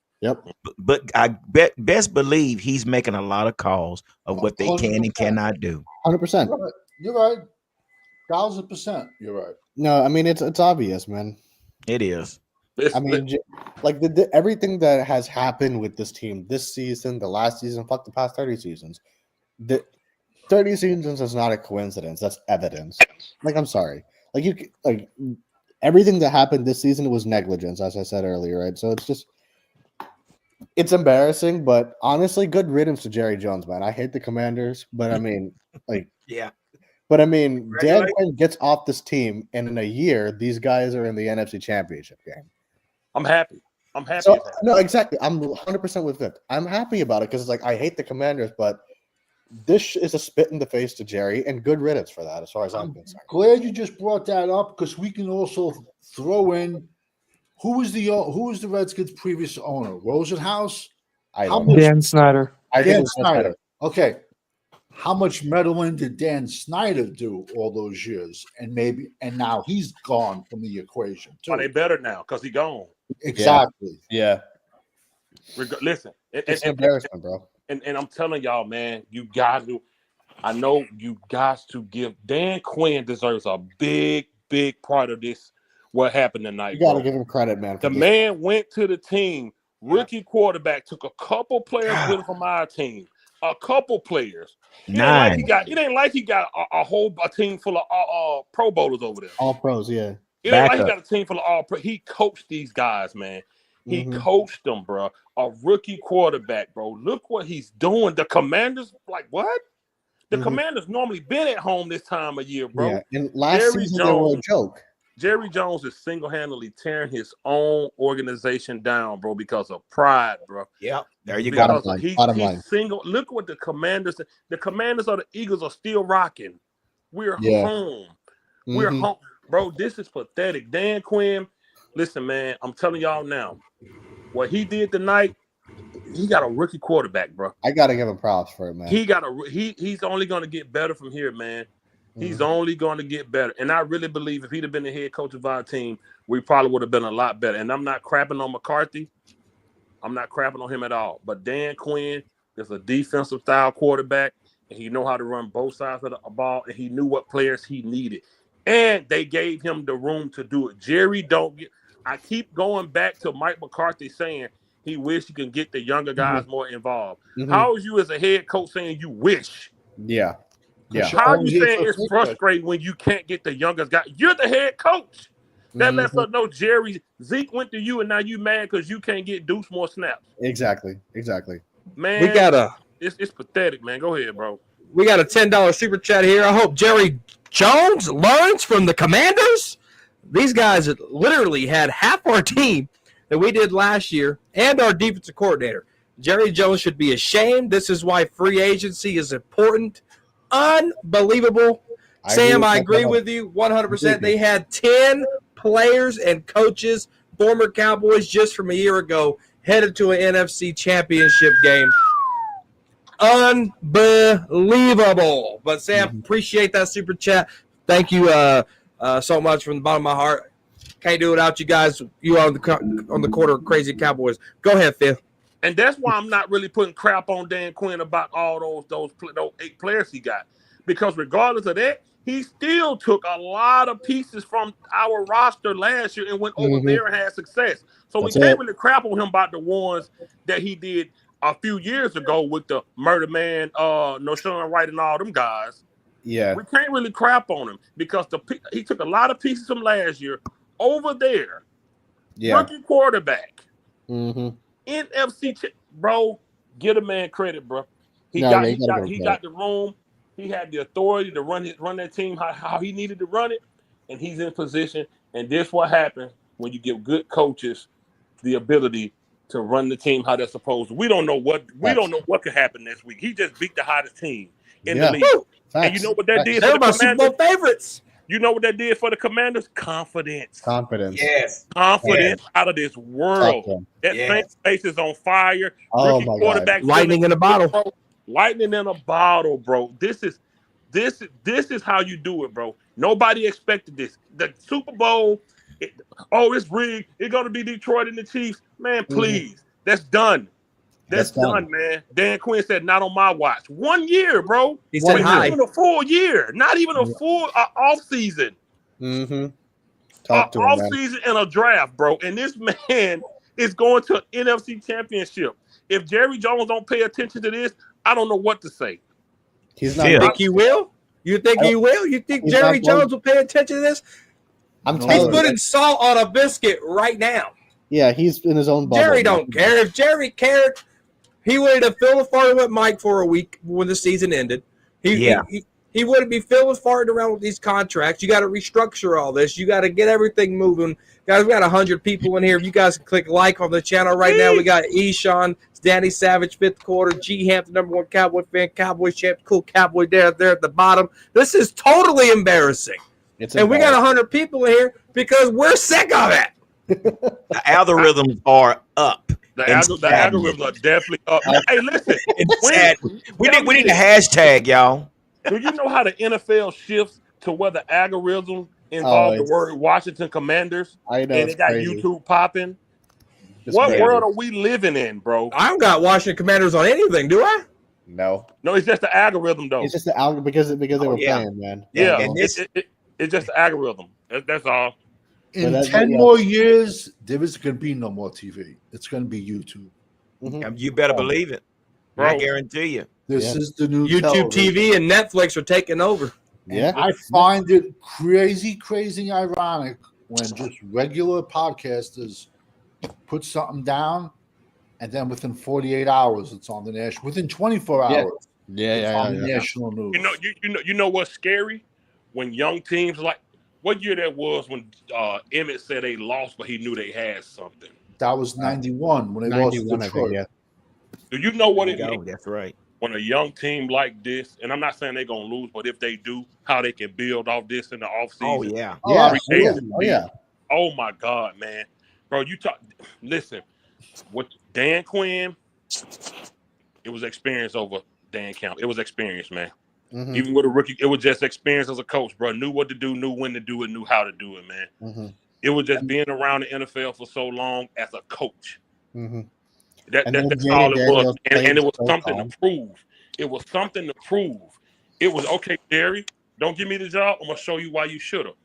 S5: but I best believe he's making a lot of calls of what they can and cannot do.
S2: 100%.
S3: You're right. 1,000%. You're right.
S2: No, I mean it's obvious, man.
S5: It is.
S2: I mean, like everything that has happened with this team this season, the last season, fuck the past 30 seasons. The 30 seasons is not a coincidence. That's evidence. Like, I'm sorry. Like everything that happened this season was negligence, as I said earlier, right? So it's embarrassing, but honestly, good riddance to Jerry Jones, man. I hate the Commanders, but I mean, But I mean, Dan Quinn gets off this team, and in a year, these guys are in the NFC Championship game.
S6: I'm happy.
S2: So, no, exactly. I'm 100% with Vic. I'm happy about it because it's like I hate the Commanders, but this is a spit in the face to Jerry, and good riddance for that, as far as I'm concerned.
S3: Glad you just brought that up because we can also throw in who was the Redskins' previous owner, Rosenhaus.
S7: Dan Snyder.
S3: Dan Snyder. Okay. How much meddling did Dan Snyder do all those years? And now he's gone from the equation too.
S6: Are they better now because he gone?
S3: Exactly.
S2: Yeah.
S6: Listen,
S2: it's embarrassment, bro.
S6: And I'm telling y'all, man, you guys do. I know you guys to give. Dan Quinn deserves a big part of this. What happened tonight?
S2: You got to give him credit, man.
S6: The man went to the team. Rookie quarterback took a couple players with him from our team. A couple players. It ain't like he got a team full of Pro Bowlers over there.
S2: All pros, yeah.
S6: It ain't like he got a team full of all pro. He coached these guys, man. He coached them, bro. A rookie quarterback, bro. Look what he's doing. The Commanders, like what? The Commanders normally been at home this time of year, bro.
S2: Yeah, and last season they were a joke.
S6: Jerry Jones is single-handedly tearing his own organization down, bro, because of pride, bro.
S5: Yeah, there you go.
S6: He's single. Look what the Commanders or the Eagles are still rocking. We're home. We're home, bro. This is pathetic. Dan Quinn, listen, man. I'm telling y'all now, what he did tonight. He got a rookie quarterback, bro.
S2: I gotta give him props for it, man.
S6: He's only gonna get better from here, man. He's only going to get better. And I really believe if he'd have been the head coach of our team, we probably would have been a lot better. And I'm not crapping on McCarthy. I'm not crapping on him at all. But Dan Quinn is a defensive style quarterback, and he know how to run both sides of the ball, and he knew what players he needed. And they gave him the room to do it. Jerry don't get. I keep going back to Mike McCarthy saying he wish he can get the younger guys more involved. How is you as a head coach saying you wish?
S2: Yeah. Yeah.
S6: How are you saying it's frustrating when you can't get the youngest guy? You're the head coach. That lets us know Zeke went to you, and now you mad because you can't get Deuce more snaps.
S2: Exactly.
S6: Man, it's pathetic, man. Go ahead, bro.
S1: We got a $10 super chat here. I hope Jerry Jones learns from the Commanders. These guys literally had half our team that we did last year and our defensive coordinator. Jerry Jones should be ashamed. This is why free agency is important. Unbelievable. Sam, I agree with you 100%. They had 10 players and coaches, former Cowboys just from a year ago, headed to an NFC championship game. Unbelievable. But Sam, appreciate that super chat. Thank you so much from the bottom of my heart. Can't do it without you guys. You are on the quarter crazy Cowboys. Go ahead, Phil.
S6: And that's why I'm not really putting crap on Dan Quinn about all those 8 players he got. Because regardless of that, he still took a lot of pieces from our roster last year and went over there and had success. So we can't really crap on him about the ones that he did a few years ago with the Murder Man, Noshawn Wright, and all them guys.
S2: Yeah.
S6: We can't really crap on him because he took a lot of pieces from last year over there.
S2: Yeah.
S6: Rookie quarterback. NFC, bro, get a man credit, bro. He got the room. He had the authority to run that team how he needed to run it, and he's in position. And this what happens when you give good coaches the ability to run the team how they're supposed to. We don't know what could happen next week. He just beat the hottest team in the league. And you know what that did for the Commanders?
S1: Favorites.
S6: You know what that did for the Commanders? Confidence.
S1: Yes.
S6: Confidence out of this world. That fan base is on fire.
S2: Oh
S6: Rookie
S2: my
S6: quarterback
S2: God.
S1: Lightning in a bottle.
S6: Bro. Lightning in a bottle, bro. This is how you do it, bro. Nobody expected this. The Super Bowl, it's rigged. It's gonna be Detroit and the Chiefs. Man, please. That's done. That's done, man. Dan Quinn said, not on my watch. 1 year, bro.
S1: He said hi.
S6: Not even a full year. Not even a full off season.
S2: Talk to him,
S6: off
S2: man.
S6: season and a draft, bro. And this man is going to an NFC championship. If Jerry Jones don't pay attention to this, I don't know what to say.
S2: He's not.
S1: You think he will? You think he will? You think Jerry Jones will pay attention to this? He's putting salt on a biscuit right now.
S2: Yeah, he's in his own bubble.
S1: Jerry don't care. If Jerry cared, he would have filled with farting with Mike for a week when the season ended. He wouldn't be filled with farting around with these contracts. You got to restructure all this. You got to get everything moving. Guys, we got 100 people in here. If you guys can click like on the channel right now, we got Eshawn, Danny Savage, 5th quarter, G Hamp, the #1 Cowboy fan, Cowboy champ, cool Cowboy there at the bottom. This is totally embarrassing. And we got 100 people in here because we're sick of it.
S5: The algorithms are up.
S6: The algorithms are definitely up. Hey, listen.
S5: We need a hashtag, y'all.
S6: Do you know how the NFL shifts to where the algorithm involve the word Washington Commanders?
S2: I know.
S6: And it got
S2: crazy.
S6: YouTube popping. What world are we living in, bro?
S1: I don't got Washington Commanders on anything, do I?
S2: No,
S6: it's just the algorithm, though.
S2: it's just the algorithm because they were playing, man.
S6: Yeah,
S5: And
S6: it's just the algorithm. That's all.
S3: In 10 more years, there is going to be no more TV. It's going to be YouTube.
S5: You better believe it.
S6: Bro.
S5: I guarantee you.
S3: This is the new
S1: YouTube
S3: television.
S1: TV and Netflix are taking over.
S2: Yeah,
S3: I find it crazy ironic when just regular podcasters put something down, and then within 48 hours, it's on the national. Within 24 hours, it's on the national news.
S6: You know what's scary? When young teams like what year that was when Emmett said they lost, but he knew they had something.
S3: That was 91 when they lost to Detroit.
S2: I think,
S6: Do you know what it means?
S5: That's right.
S6: When a young team like this, and I'm not saying they're gonna lose, but if they do, how they can build off this in the offseason.
S5: Oh yeah.
S6: Oh my God, man. Bro, listen, with Dan Quinn, it was experience over Dan Campbell. It was experience, man. Even with a rookie, it was just experience as a coach, bro. Knew what to do, knew when to do it, knew how to do it, man. It was just being around the NFL for so long as a coach.
S4: That,
S2: And
S4: that
S2: then
S4: that's
S2: Jaden
S4: all it was,
S2: Daniels
S4: and
S2: played
S4: it was
S2: so
S4: something
S2: calm.
S4: to prove. It was something to prove. It was okay, Jerry. Don't give me the job. I'm gonna show you why you should have.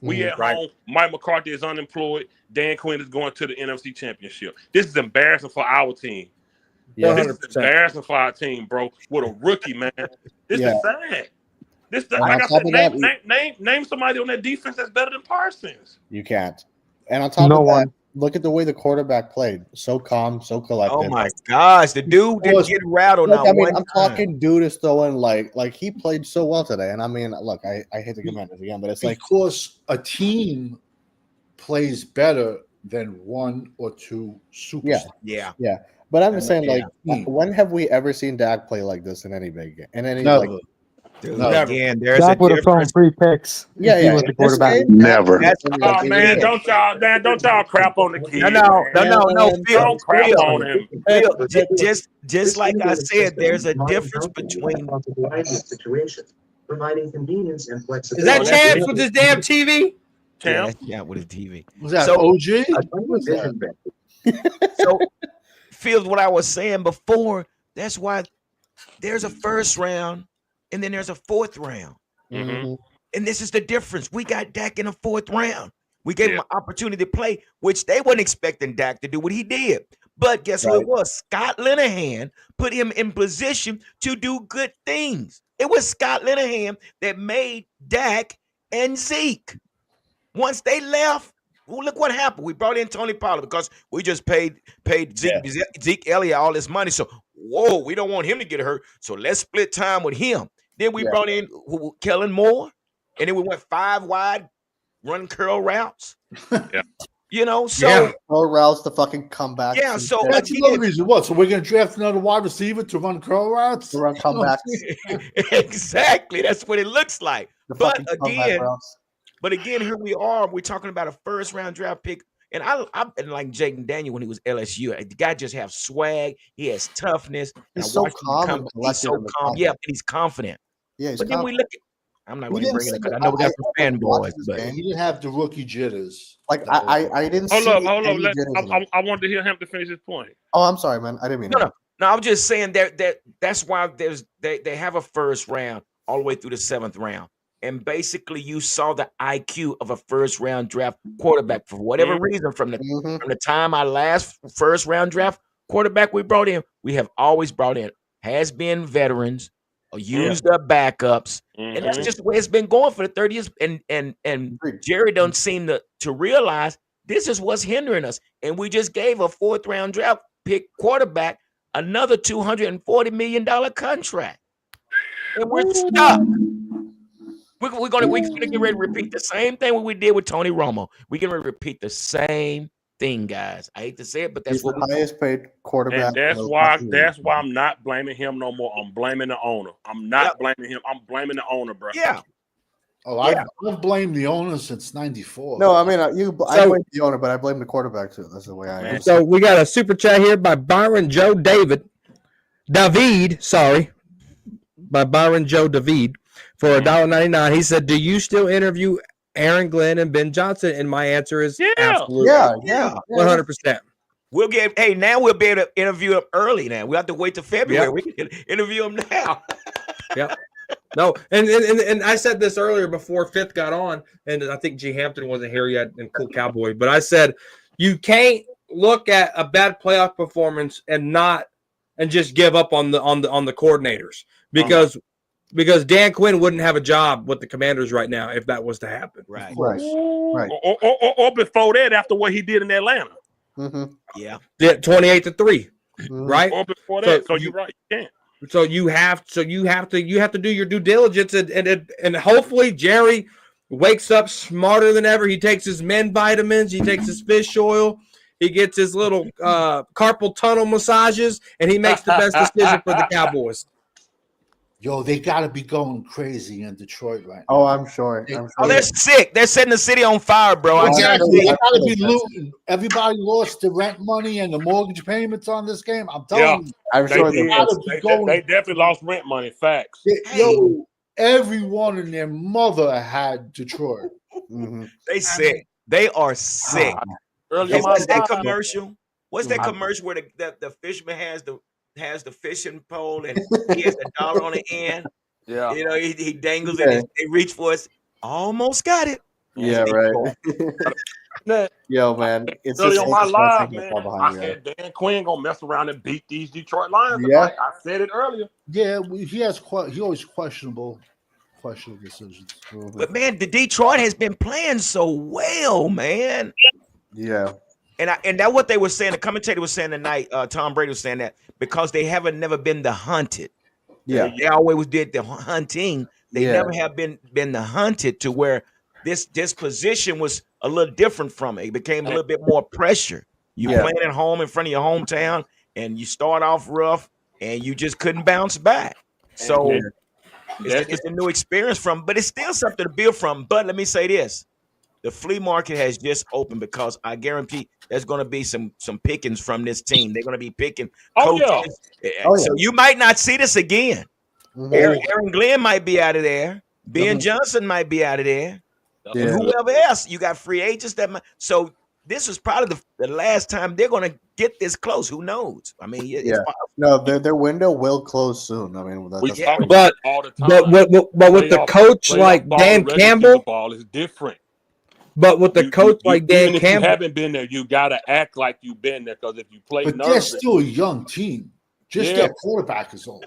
S4: We at
S1: Right.
S4: home. Mike McCarthy is unemployed. Dan Quinn is going to the NFC Championship. This is embarrassing for our team.
S2: Yeah.
S4: This is
S1: 100%.
S4: embarrassing for our team, bro. With a rookie, man. This
S2: Yeah.
S4: is sad.
S2: And
S4: Like
S2: on
S4: I
S2: top
S4: said,
S2: of that,
S4: name somebody on that defense that's better than Parsons.
S2: you can't. And on top
S7: No
S2: of that,
S7: one.
S2: look at the way the quarterback played. So calm, so collected.
S5: Oh my gosh, the dude didn't get rattled
S2: Look,
S5: not
S2: I mean,
S5: one
S2: I'm
S5: time.
S2: talking dude is throwing like he played so well today. And I mean, look, I hate the Commanders again, but it's like
S3: Because a team plays better than one or two superstars.
S5: Yeah.
S2: yeah. But I'm just saying,
S5: Yeah.
S2: like, when have we ever seen Dak play like this in any big game? In any
S3: Never.
S2: like
S5: Dude,
S3: Never.
S5: again, there's a
S7: Dak would have thrown
S5: difference.
S7: 3 picks.
S2: yeah,
S7: if he
S2: yeah.
S7: was
S2: In
S7: the
S2: this
S7: quarterback.
S2: game,
S4: Never.
S5: That's
S4: Oh
S5: again,
S4: man, don't y'all crap on the kid.
S5: no,
S2: Man,
S5: Phil,
S4: Don't crap
S5: Phil,
S4: on him.
S5: Phil, just like I said, there's a difference between.
S8: providing convenience and
S1: Is
S8: flexibility.
S1: that Champs with his damn TV?
S4: Champ.
S5: Yeah, with his TV.
S3: Was that
S5: So-
S3: OG? Who was that?
S5: So, Phil, what I was saying before, that's why there's a first round and then there's a fourth round.
S4: Mhm.
S5: And this is the difference. We got Dak in the fourth round. We gave him
S4: Yeah.
S5: an opportunity to play, which they weren't expecting Dak to do what he did. But guess who it was? Scott Linehan put him in position to do good things. It was Scott Linehan that made Dak and Zeke. Once they left, well, look what happened. We brought in Tony Pollard because we just paid Zeke Elliott all this money. So, whoa, we don't want him to get hurt. So let's split time with him. Then we brought in Kellen Moore, and then we went 5 wide, run curl routes.
S4: Yeah.
S5: You know, so
S1: Yeah.
S2: Throw routes to fucking comebacks.
S5: Yeah,
S2: and
S5: so
S2: shit.
S3: That's another reason. What? So we're going to draft another wide receiver to run curl routes?
S2: To run comebacks.
S5: exactly, that's what it looks like.
S2: The
S5: But
S2: fucking comeback
S5: again,
S2: routes.
S5: here we are. We're talking about a first round draft pick. And I've been like Jaden Daniel when he was LSU. The guy just has swag. He has toughness. And
S2: He's
S5: I
S2: so
S5: watched him
S2: calm and
S5: He's
S2: collected
S5: so
S2: in the
S5: calm.
S2: pocket.
S5: Yeah, and he's confident.
S2: Yeah, he's
S5: But then we
S2: confident.
S5: look at. I'm not
S2: We
S5: going to
S2: didn't
S5: bring it
S2: see
S5: up because
S2: it.
S5: I know we got some
S2: watched
S5: fanboys.
S2: this
S5: But
S2: game.
S3: He didn't have the rookie jitters.
S2: Like I didn't
S4: Hold
S2: see
S4: up.
S2: any jitters in him.
S4: I wanted to hear him to finish his point.
S2: Oh, I'm sorry, man. I didn't mean
S5: no. I'm just saying that's why they have a first round all the way through the 7th round. And basically, you saw the IQ of a first round draft quarterback for whatever reason from the time our last first round draft quarterback we brought in. We have always brought in has been veterans or used up backups, and that's just the way it's been going for the 30 years. And Jerry don't seem to realize this is what's hindering us. And we just gave a 4th round draft pick quarterback another $240 million contract, and we're stuck. We're gonna get ready to repeat the same thing what we did with Tony Romo. We're gonna repeat the same thing, guys. I hate to say it, but that's
S2: He's
S5: what
S2: the highest paid quarterback.
S4: And that's why I'm not blaming him no more. I'm blaming the owner. I'm not blaming him. I'm blaming the owner, bro.
S5: Yeah.
S3: Oh, I've blamed the owner since '94.
S2: No, I mean I blame the owner, but I blame the quarterback too. That's the way I am.
S1: So we got a super chat here by Byron Joe by Byron Joe David for $1.99. He said, "Do you still interview Aaron Glenn and Ben Johnson?" And my answer is absolutely,
S2: yeah,
S1: 100%.
S5: We'll be able to interview him early now. We have to wait till February. We can interview him now.
S1: Yep. No, and I said this earlier before Fifth got on, and I think G. Hampton wasn't here yet and Cool Cowboy, but I said you can't look at a bad playoff performance and just give up on the coordinators because Dan Quinn wouldn't have a job with the Commanders right now if that was to happen.
S5: Right.
S4: Or before that, after what he did in Atlanta.
S5: Yeah.
S1: 28-3, right?
S4: Or before that. So you're right. You can't.
S1: So you have to do your due diligence and hopefully Jerry wakes up smarter than ever. He takes his men vitamins, he takes his fish oil, he gets his little carpal tunnel massages, and he makes the best decision for the Cowboys.
S3: Yo, they got to be going crazy in Detroit right now.
S2: Oh, I'm sure.
S5: Oh, they're sick. They're setting the city on fire, bro.
S3: Exactly. They got to be looting. Everybody lost the rent money and the mortgage payments on this game. I'm telling you.
S2: I'm sure
S4: They
S3: they
S4: definitely lost rent money. Facts.
S3: Yo, everyone and their mother had Detroit.
S5: They sick. They are sick.
S4: Early
S5: Hey,
S4: in my
S5: what's that
S4: life,
S5: commercial? What's that
S2: Mhm.
S5: commercial where the fisherman has the fishing pole and he has the dollar on the end?
S6: Yeah.
S5: You know, he dangles
S2: Yeah.
S5: it. They reach for us. Almost got it.
S2: Yeah,
S5: That's
S2: right.
S6: That
S2: Yo, man, it's
S6: early
S2: just
S6: on my live,
S2: interesting how
S6: man,
S2: far
S6: I
S2: behind we are.
S6: said Dan Quinn gonna mess around and beat these Detroit Lions
S2: Yeah.
S6: tonight. I said it earlier.
S3: Yeah, he always questionable decisions.
S2: Mhm.
S5: But man, the Detroit has been playing so well, man.
S2: Yeah,
S5: And that what they were saying. The commentator was saying tonight. Tom Brady was saying that because they haven't never been the hunted.
S2: yeah,
S5: They always did the hunting. They
S2: yeah,
S5: never have been the hunted to where this position was a little different from it. It became a little bit more pressure. You
S2: Yeah.
S5: playing at home in front of your hometown, and you start off rough, and you just couldn't bounce back. So
S6: And
S5: it's a new experience from, but it's still something to build from. But let me say this: the flea market has just opened because I guarantee there's going to be some pickings from this team. They're going to be picking
S6: Oh,
S5: coaches.
S6: yeah.
S2: Oh, yeah.
S5: So you might not see this again.
S2: Mhm.
S5: Aaron Glenn might be out of there. Ben
S2: Mhm.
S5: Johnson might be out of there.
S6: That's
S5: And
S2: Yeah.
S6: what-
S5: whoever else. You got free agents that might. So this is probably the last time they're going to get this close. Who knows? I mean, it's
S2: Yeah.
S5: possible.
S2: No, their window will close soon. I mean,
S6: we
S2: that's
S6: talk
S2: crazy.
S6: about it all the time.
S1: But with the coach like
S6: ball
S1: Dan
S6: and regular season
S1: Campbell,
S6: ball is different.
S1: but with the coach like Dan
S6: even if you
S1: Campbell,
S6: haven't been there, you gotta act like you've been there because if you play
S3: But they're
S6: nervous,
S3: still a young team. Just
S6: Yeah.
S3: their quarterback is old.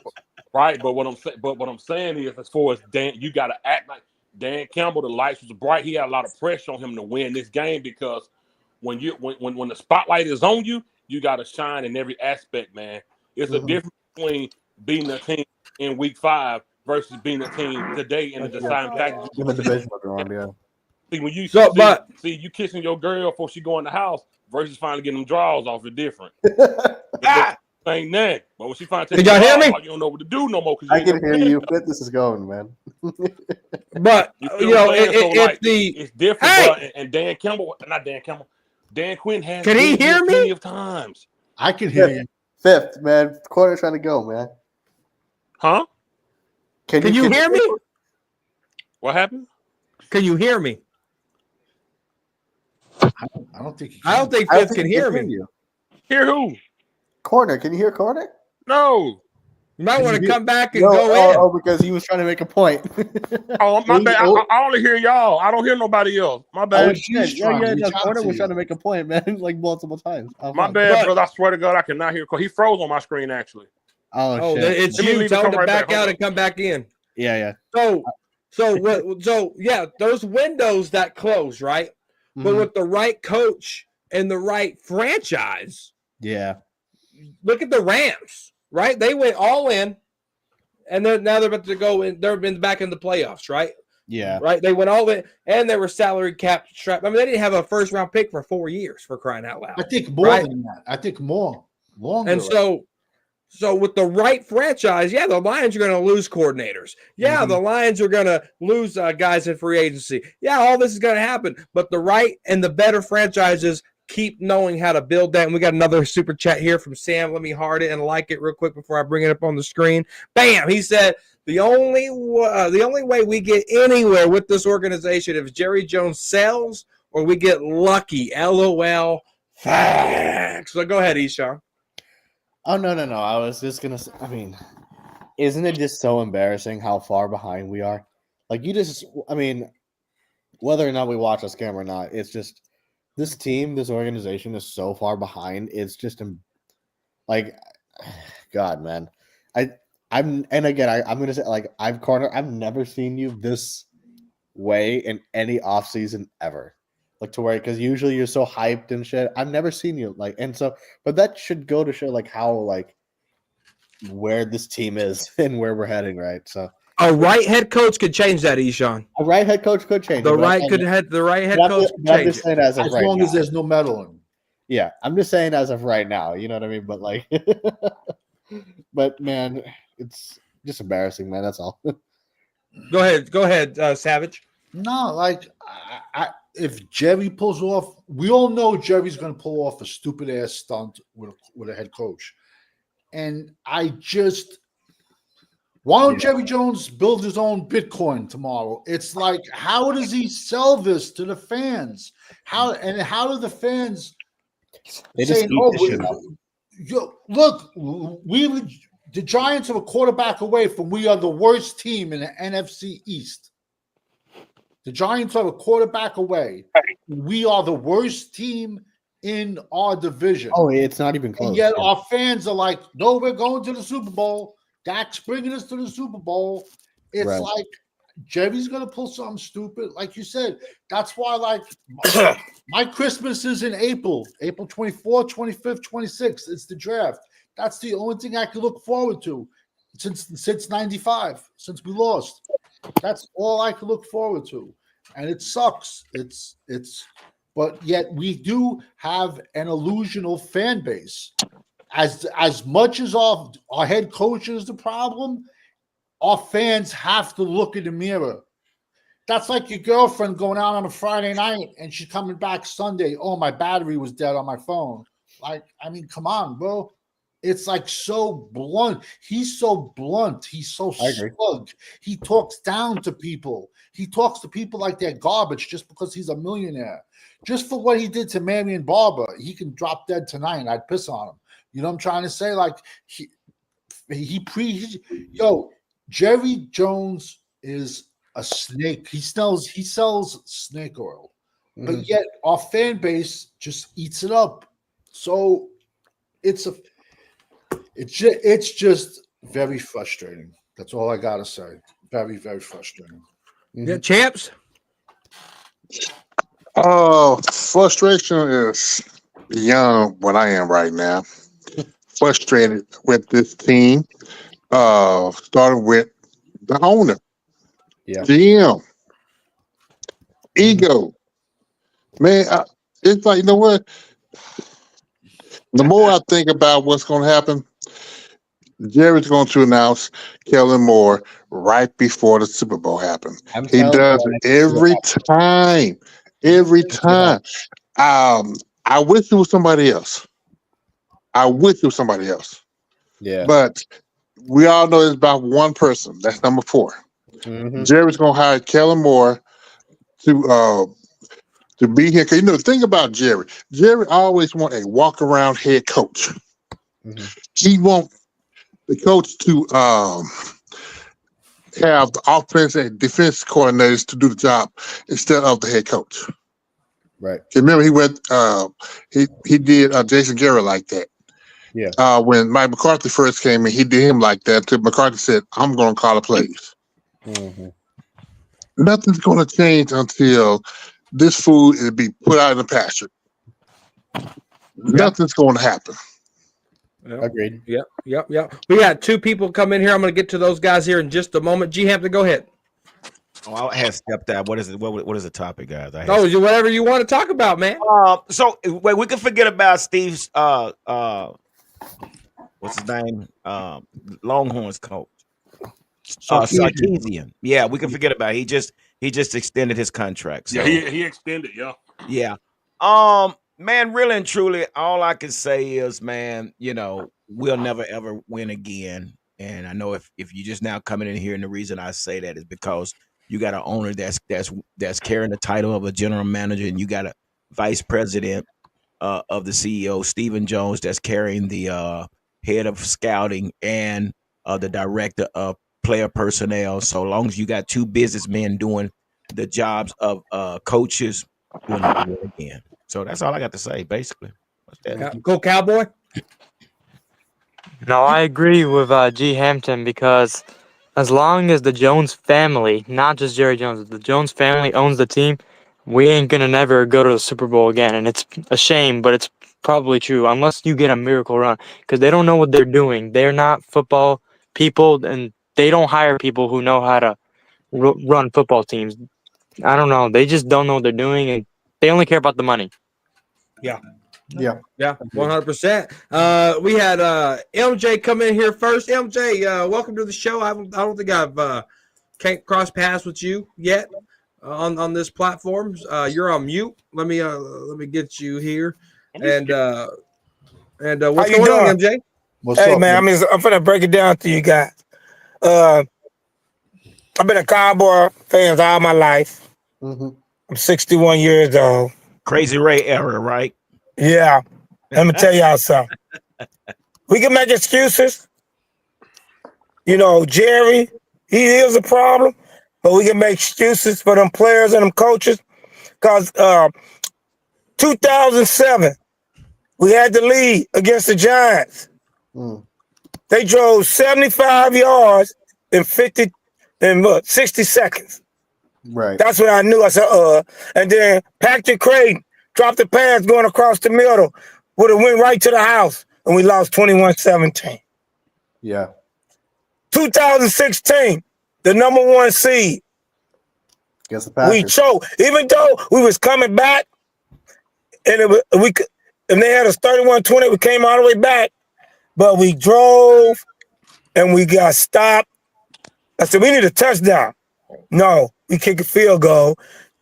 S6: right? But what I'm saying is, as far as Dan, you gotta act like Dan Campbell. The lights was bright. He had a lot of pressure on him to win this game because when the spotlight is on you, you gotta shine in every aspect, man. It's a
S2: Mhm.
S6: difference between beating a team in week 5 versus beating a team today in the deciding factor.
S2: In the divisional round, yeah.
S6: See, when you
S1: So, but-
S6: see you kissing your girl before she go in the house versus finally getting them draws off is different.
S5: Ah,
S6: Ain't that? But when she finally
S1: Did
S6: takes
S1: y'all
S6: them
S1: hear
S6: draws
S1: me?
S6: off, you don't know what to do no more.
S2: I can hear you. Fit this is going, man.
S1: but
S6: You
S1: you
S6: feel
S1: know,
S6: what I'm saying? So,
S1: if
S6: like,
S1: the
S6: it's different.
S1: Hey!
S6: But and Dan Campbell, not Dan Campbell, Dan Quinn has
S1: Can he
S6: been here
S1: hear me?
S6: plenty of times.
S3: I can hear you.
S2: Fifth, man. Corner trying to go, man.
S6: Huh?
S1: can you hear me?
S6: What happened?
S1: Can you hear me?
S3: I don't think he can.
S1: I don't think
S2: I don't
S1: Fifth
S2: think
S1: can
S2: he
S1: hear
S2: can
S1: me.
S2: you.
S6: Hear who?
S2: Corner, can you hear Corner?
S6: No.
S1: You might
S3: Can
S1: want
S3: you
S1: to
S3: hear-
S1: come back and
S2: No,
S1: go in.
S2: because he was trying to make a point.
S6: Oh, my
S3: He-
S6: bad.
S3: oh.
S6: I only hear y'all. I don't hear nobody else. My
S3: Oh,
S6: bad.
S3: she's trying to reach out
S2: Corner
S3: to
S2: was
S3: you.
S2: trying to make a point, man, like multiple times. Oh,
S6: My
S2: fuck.
S6: bad,
S1: But-
S6: brother. I swear to God, I cannot hear. He froze on my screen, actually.
S2: Oh,
S1: Then
S2: shit.
S1: it's
S6: Let me
S1: you.
S6: leave and
S1: Tell him
S6: come
S1: to
S6: right
S1: back
S6: back. Hold
S1: out
S6: on.
S1: and come back in.
S2: Yeah.
S1: So yeah, those windows that close, right? But
S2: Mhm.
S1: with the right coach and the right franchise,
S2: Yeah.
S1: look at the Rams, right? They went all in, and then now they're about to go in. They've been back in the playoffs, right?
S2: Yeah.
S1: Right. They went all in, and they were salary cap strapped. I mean, they didn't have a first round pick for 4 years, for crying out loud.
S3: I think more
S1: Right.
S3: than that. I think more. Longer.
S1: And so with the right franchise, yeah, the Lions are going to lose coordinators. Yeah,
S2: Mhm.
S1: the Lions are going to lose guys in free agency. Yeah, all this is going to happen. But the right and the better franchises keep knowing how to build that. And we got another super chat here from Sam. Let me heart it and like it real quick before I bring it up on the screen. Bam! He said the only way we get anywhere with this organization is if Jerry Jones sells or we get lucky. LOL. Facts. So go ahead, Eshawn.
S2: Oh, no. I was just going to say, I mean, isn't it just so embarrassing how far behind we are? Like, whether or not we watch this game or not, it's just this team, this organization is so far behind. It's just like, God, man. I'm gonna say, like, I've never seen you this way in any offseason ever. Like, to where, because usually you're so hyped and shit. I've never seen you like, and so, but that should go to show like how, like, where this team is and where we're heading, right? So
S1: A right head coach could change that, Eshawn.
S2: a right head coach could change
S1: The
S2: it, but
S1: right
S2: I'm
S1: could
S2: saying-
S1: head the right head
S2: but I'm
S1: coach
S2: just-
S1: could
S2: but I'm
S1: change
S2: just
S1: it.
S2: saying as of
S3: as
S2: right
S3: long
S2: now.
S3: as there's no meddling.
S2: Yeah, I'm just saying as of right now. You know what I mean? But like, but man, it's just embarrassing, man. That's all.
S1: Go ahead, Savage.
S3: No, like if Jerry pulls off, we all know Jerry's going to pull off a stupid ass stunt with a head coach, and why don't Jerry Jones build his own Bitcoin tomorrow? It's like, how does he sell this to the fans? How do the fans
S2: They just
S3: saying,
S2: eat
S3: "Oh,
S2: this shit up.
S3: look, the Giants are a quarterback away from we are the worst team in the NFC East. The Giants are a quarterback away. We are the worst team in our division.
S2: Oh, it's not even
S3: And
S2: close.
S3: yet
S2: Yeah.
S3: our fans are like, no, we're going to the Super Bowl. Dak's bringing us to the Super Bowl. It's
S2: Right.
S3: like Jerry's going to pull something stupid. Like you said, that's why, like, my Christmas is in April 24th, 25th, 26th. It's the draft. That's the only thing I can look forward to since 95, since we lost. That's all I can look forward to. And it sucks. But yet we do have an illusional fan base. As much as our head coach is the problem, our fans have to look in the mirror. That's like your girlfriend going out on a Friday night and she's coming back Sunday. Oh, my battery was dead on my phone. Like, I mean, come on, bro. It's like so blunt. He's so blunt. He's so
S2: I agree.
S3: slug. He talks down to people. He talks to people like they're garbage just because he's a millionaire. Just for what he did to Marion Barber, he can drop dead tonight and I'd piss on him. You know what I'm trying to say? Like, Jerry Jones is a snake. He sells snake oil, but yet our fan base just eats it up. So it's just very frustrating. That's all I gotta say. Very, very frustrating.
S1: Yeah, champs.
S4: Oh, frustration is beyond what I am right now. Frustrated with this team. Starting with the owner,
S2: Yeah.
S4: GM, ego. Man, it's like, you know what? The more I think about what's going to happen, Jerry's going to announce Kellen Moore right before the Super Bowl happens.
S2: I'm
S4: He
S2: telling
S4: does
S2: you,
S4: it every time. Every time. I wish it was somebody else.
S2: Yeah.
S4: But we all know it's about one person. That's number 4.
S2: Mhm.
S4: Jerry's going to hire Kellen Moore to be here. Because, the thing about Jerry always want a walk-around head coach.
S2: Mhm.
S4: He want the coach to have the offense and defense coordinators to do the job instead of the head coach.
S2: Right.
S4: Remember, he went. He did Jason Garrett like that.
S2: Yeah.
S4: When Mike McCarthy first came in, he did him like that. Until McCarthy said, "I'm going to call the plays."
S2: Mhm.
S4: Nothing's going to change until this food is be put out in the pasture. Nothing's going to happen.
S2: Agreed.
S1: Yep. We got 2 people come in here. I'm going to get to those guys here in just a moment. G-Hampton, go ahead.
S5: Oh, I had stepped out. What is it? What is the topic, guys?
S1: Whatever you want to talk about, man.
S5: So wait, we can forget about Steve's what's his name? Longhorns coach. Sarkisian. Yeah, we can forget about it. He just extended his contract. So.
S6: Yeah, he extended,
S5: Yeah. Man, really and truly, all I can say is, man, we'll never ever win again. And I know if you just now coming in here, and the reason I say that is because you got an owner that's carrying the title of a general manager, and you got a vice president of the CEO, Stephen Jones, that's carrying the head of scouting and the director of player personnel. So long as you got 2 businessmen doing the jobs of coaches, we'll never win again. So that's all I got to say, basically.
S1: Go Cowboy.
S7: No, I agree with G. Hampton because as long as the Jones family, not just Jerry Jones, the Jones family owns the team, we ain't gonna never go to the Super Bowl again. And it's a shame, but it's probably true unless you get a miracle run because they don't know what they're doing. They're not football people, and they don't hire people who know how to run football teams. I don't know. They just don't know what they're doing, and they only care about the money.
S2: Yeah.
S1: 100%. We had MJ come in here first. MJ, welcome to the show. I don't think I've can't cross paths with you yet on this platform. You're on mute. Let me get you here. And what's going on, MJ?
S3: What's up,
S8: man? I'm finna break it down to you guys. I've been a Cowboy fan all my life.
S3: Mhm.
S8: I'm 61 years old.
S5: Crazy Ray era, right?
S8: Yeah. Let me tell y'all something. We can make excuses. You know, Jerry, he is a problem, but we can make excuses for them players and them coaches. Because 2007, we had the lead against the Giants. They drove 75 yards in 60 seconds.
S2: Right.
S8: That's what I knew. I said, and then Patrick Creighton dropped the pass going across the middle. Would have went right to the house, and we lost 21-17.
S2: Yeah.
S8: 2016, the number 1 seed.
S2: Against the Packers.
S8: We choked. Even though we was coming back, and they had us 31-20, we came all the way back, but we drove, and we got stopped. I said, we need a touchdown. No, we kick a field goal.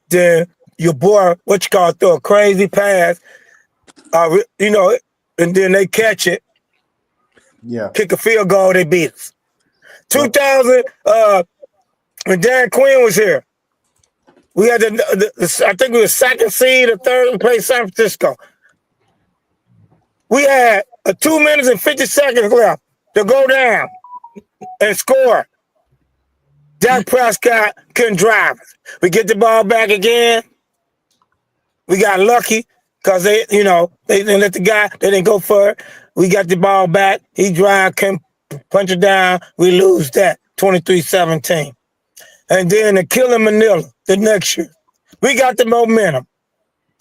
S8: Then your boy, throw a crazy pass, you know, and then they catch it.
S2: Yeah.
S8: Kick a field goal, they beat us. 2000, when Dan Quinn was here, we had I think we were second seed or third. We played San Francisco. We had 2 minutes and 50 seconds left to go down and score. Dak Prescott couldn't drive us. We get the ball back again. We got lucky because they didn't let the guy, they didn't go for it. We got the ball back. He drive, couldn't punch it down. We lose that 23-17. And then the killing Manila the next year. We got the momentum.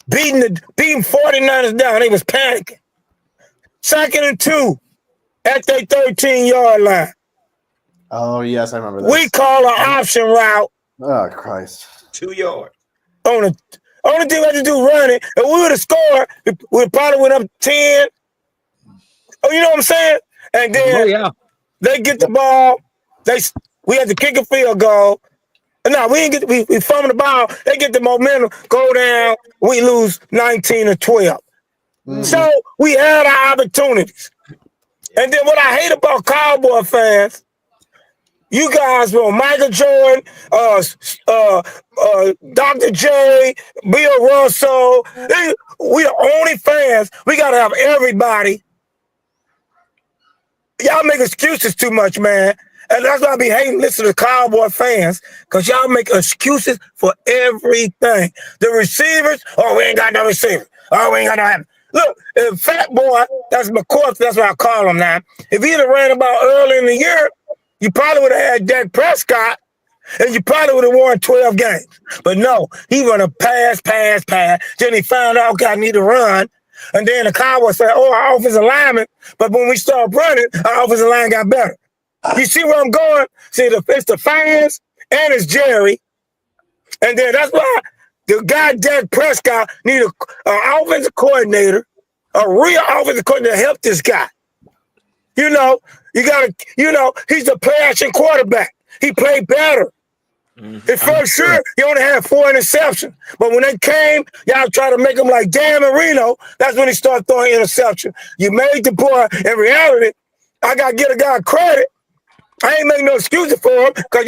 S8: Beating 49ers down. They was panicking. 2nd and 2 at their 13-yard line.
S2: Oh, yes, I remember that.
S8: We call an option route.
S2: Oh, Christ.
S5: 2 yards.
S8: Only thing we had to do run it. If we would have scored, we probably went up 10. Oh, you know what I'm saying? And then they get the ball. We had to kick a field goal. No, we didn't get. We fumbled the ball. They get the momentum, go down. We lose 19-12. So we had our opportunities. And then what I hate about Cowboy fans, you guys were Michael Jordan, Dr. J, Bill Russell. We are only fans. We got to have everybody. Y'all make excuses too much, man. And that's why I be hating listening to Cowboy fans, because y'all make excuses for everything. The receivers, we ain't got no receiver. We ain't got no. Look, if Fat Boy, that's McCoy, that's what I call him now. If he'd have ran about early in the year, you probably would have had Dak Prescott, and you probably would have won 12 games. But no, he run a pass. Then he found out, I need to run. And then the Cowboys said, our offensive lineman. But when we started running, our offensive line got better. You see where I'm going? See, it's the fans and it's Jerry. And then that's why the guy Dak Prescott need an offensive coordinator, a real offensive coordinator to help this guy. You know, you got to, he's a play-action quarterback. He played better. At first, sure, he only had 4 interceptions. But when they came, y'all try to make him like Dan Marino, that's when he started throwing interceptions. You made the boy, in reality, I got to give a guy credit. I ain't making no excuses for him because,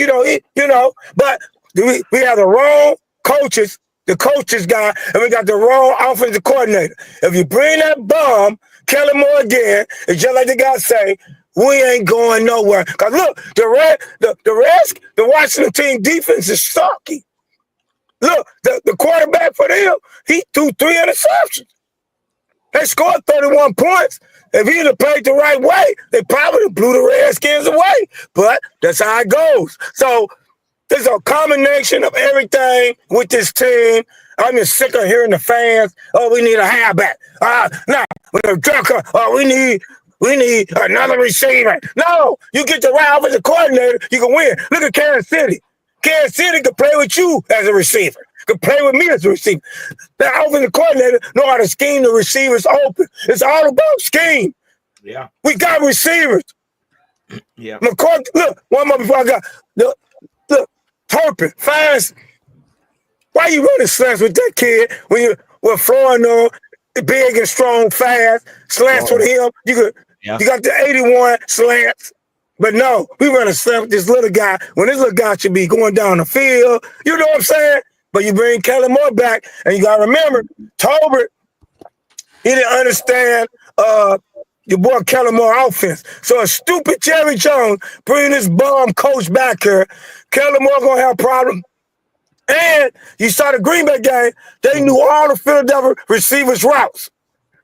S8: but we have the wrong coaches, the coaches guy, and we got the wrong offensive coordinator. If you bring that bum, Kellen Moore again, it's just like the guy say, we ain't going nowhere. Because look, the Washington team defense is sucky. Look, the quarterback for them, he threw 3 interceptions. They scored 31 points. If he'd have played the right way, they probably blew the Redskins away. But that's how it goes. So there's a combination of everything with this team. I'm just sick of hearing the fans, we need a halfback. We need another receiver. No, you get the right offensive coordinator, you can win. Look at Kansas City. Kansas City can play with you as a receiver. Can play with me as a receiver. That offensive coordinator know how to scheme the receivers open. It's all about scheme.
S5: Yeah.
S8: We got receivers.
S5: Yeah.
S8: McCoy, look, one more before I got. Look, Turpin, fast. Why you running slants with that kid when you were throwing big and strong, fast slants with him? You got the 81 slants. But no, we run a slant with this little guy when this little guy should be going down the field. You know what I'm saying? But you bring Kellen Moore back, and you got to remember, Tolbert, He didn't understand your boy Kellen Moore offense. So a stupid Jerry Jones bringing this bum coach back here, Kellen Moore gonna have a problem. And you saw the Green Bay game, they knew all the Philadelphia receivers' routes.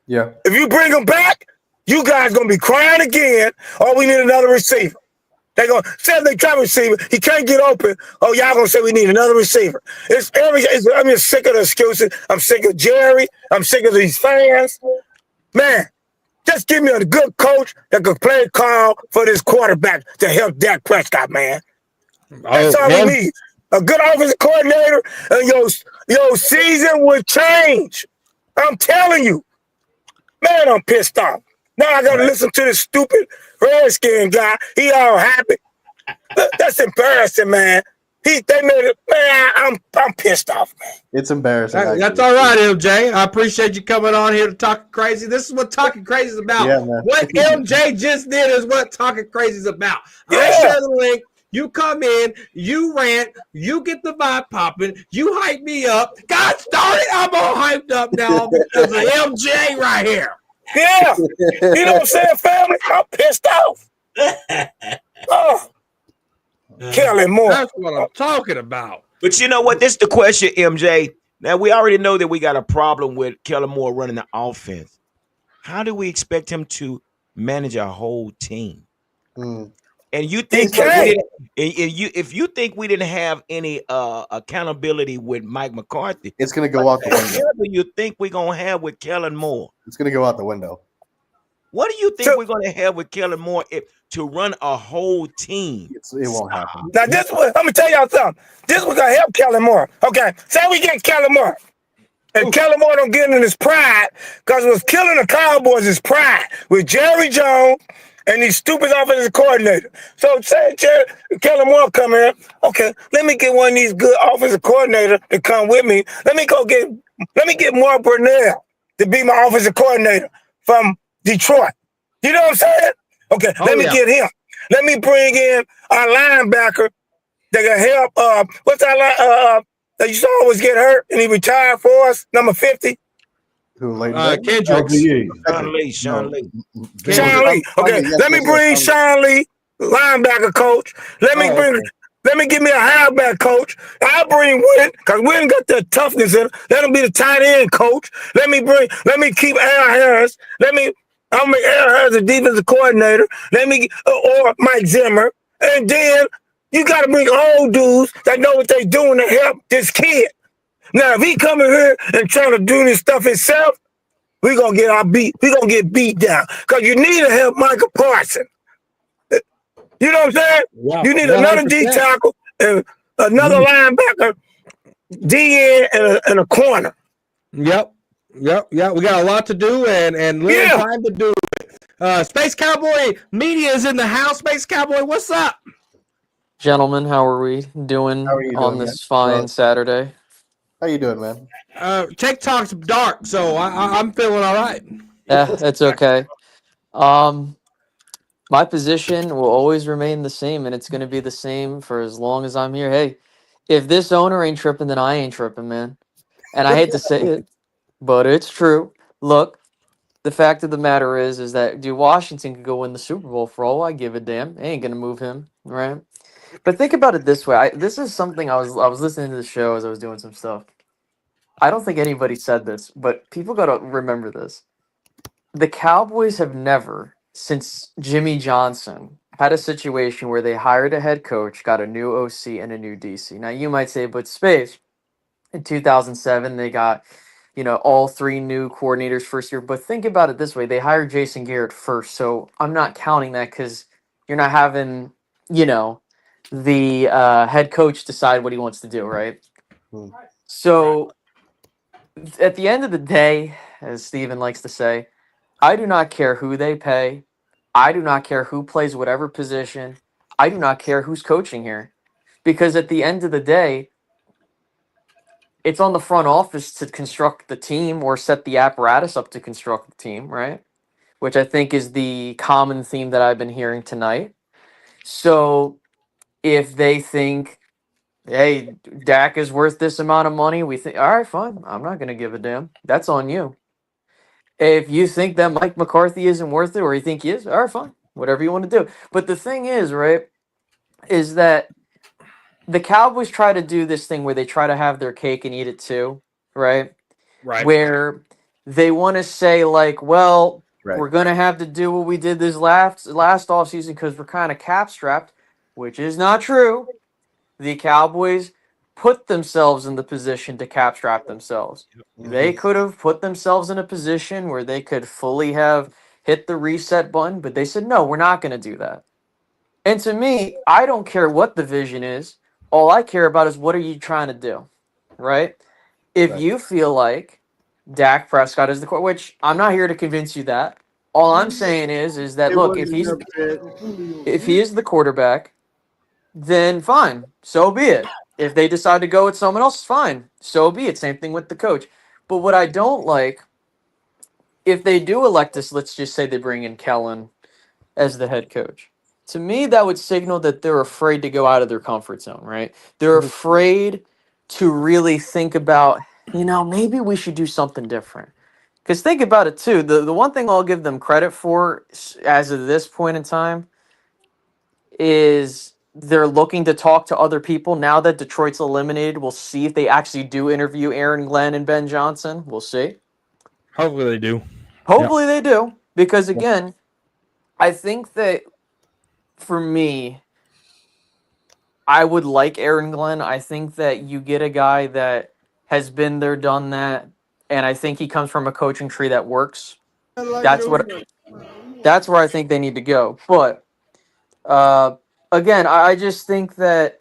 S2: Yeah.
S8: If you bring them back, you guys gonna be crying again, oh, we need another receiver. They gonna say they try receiver, he can't get open. Oh, y'all gonna say we need another receiver. I'm just sick of the excuses. I'm sick of Jerry. I'm sick of these fans. Man, just give me a good coach that could play a call for this quarterback to help Dak Prescott, man. That's all we need. A good offensive coordinator, and your season would change. I'm telling you. Man, I'm pissed off. Now I gotta listen to this stupid Redskin guy. He all happy. That's embarrassing, man. They made it, man. I'm pissed off, man.
S2: It's embarrassing.
S1: That's all right, MJ. I appreciate you coming on here to talk crazy. This is what talking crazy is about.
S2: Yeah, man.
S1: What MJ just did is what talking crazy is about.
S8: Yeah.
S1: I share the link. You come in, you rant, you get the vibe popping, you hype me up. God darn it, I'm all hyped up now because of MJ right here.
S8: Yeah. You know what I'm saying, family? I'm pissed off. Oh. Kellen Moore.
S1: That's what I'm talking about.
S5: But you know what? This is the question, MJ. Now, we already know that we got a problem with Kellen Moore running the offense. How do we expect him to manage a whole team? And you think if you think we didn't have any accountability with Mike McCarthy,
S2: it's going to go out the window.
S5: What do you think we're going to have with Kellen Moore?
S2: It's going to go out the window.
S5: What do you think we're going to have with Kellen Moore to run a whole team?
S2: It won't happen.
S8: Now, I'm going to tell y'all something. This was going to help Kellen Moore. Okay, say we get Kellen Moore. And Kellen Moore don't get in his pride because what's killing the Cowboys is pride with Jerry Jones and these stupid offensive coordinators. So say Kellen Moore come in, okay, let me get one of these good offensive coordinators to come with me. Let me get Mark Burnell to be my offensive coordinator from Detroit. You know what I'm saying? Okay, let me get him. Let me bring in our linebacker that can help. What's that that used to always get hurt and he retired for us, number 50?
S1: Kendricks.
S5: Sean Lee.
S8: Okay, let me bring Sean Lee, linebacker coach. Let me give me a halfback coach. I'll bring Wynn, because Wynn got that toughness in it. Let him be the tight end coach. Let me keep Al Harris. I'll make Al Harris the defensive coordinator. Or Mike Zimmer. And then you got to bring old dudes that know what they're doing to help this kid. Now, if he coming here and trying to do this stuff himself, we're going to get beat down. Because you need to help Michael Parsons. You know what I'm saying?
S1: Yeah,
S8: you need another
S1: 100%.
S8: D tackle and another linebacker, DN, and a corner.
S1: Yep. We got a lot to do and little time to do it. Space Cowboy Media is in the house. Space Cowboy, what's up?
S9: Gentlemen, how are we doing on this fine Saturday?
S2: How you doing, man?
S1: TikTok's dark, so I'm feeling all right.
S9: Yeah, it's okay. My position will always remain the same, and it's going to be the same for as long as I'm here. Hey, if this owner ain't tripping, then I ain't tripping, man. And I hate to say it, but it's true. Look, the fact of the matter is that Washington could go win the Super Bowl for all I give a damn. They ain't going to move him, right? But think about it this way. This is something I was listening to the show as I was doing some stuff. I don't think anybody said this, but people got to remember this. The Cowboys have never, since Jimmy Johnson, had a situation where they hired a head coach, got a new OC, and a new DC. Now, you might say, but Space, in 2007, they got, all three new coordinators first year. But think about it this way. They hired Jason Garrett first, so I'm not counting that because you're not having, the head coach decide what he wants to do, right? So at the end of the day, as Steven likes to say, I do not care who they pay. I do not care who plays whatever position. I do not care who's coaching here. Because at the end of the day, it's on the front office to construct the team or set the apparatus up to construct the team, right? Which I think is the common theme that I've been hearing tonight. So if they think, hey, Dak is worth this amount of money, we think, all right, fine. I'm not going to give a damn. That's on you. If you think that Mike McCarthy isn't worth it, or you think he is, all right, fine, whatever you want to do. But the thing is, right, is that the Cowboys try to do this thing where they try to have their cake and eat it too, right?
S1: Right.
S9: Where they want to say like, well,
S2: Right.
S9: we're gonna have to do what we did this last offseason because we're kind of cap strapped, which is not true. The Cowboys put themselves in the position to cap strap themselves. They could have put themselves in a position where they could fully have hit the reset button, but they said, no, we're not going to do that. And to me, I don't care what the vision is. All I care about is what are you trying to do, right? If
S2: Right.
S9: you feel like Dak Prescott is the core, which I'm not here to convince you that. All I'm saying is that look, if he is the quarterback, then fine, so be it. If they decide to go with someone else, fine, so be it. Same thing with the coach. But what I don't like, if they do elect us, let's just say they bring in Kellen as the head coach. To me, that would signal that they're afraid to go out of their comfort zone, right? They're afraid to really think about, maybe we should do something different. Because think about it too. The one thing I'll give them credit for as of this point in time is they're looking to talk to other people. Now that Detroit's eliminated, we'll see if they actually do interview Aaron Glenn and Ben Johnson. We'll see.
S1: Hopefully they do.
S9: Hopefully they do. Because again, I think that for me, I would like Aaron Glenn. I think that you get a guy that has been there, done that, and I think he comes from a coaching tree that works. That's where I think they need to go. But again, I just think that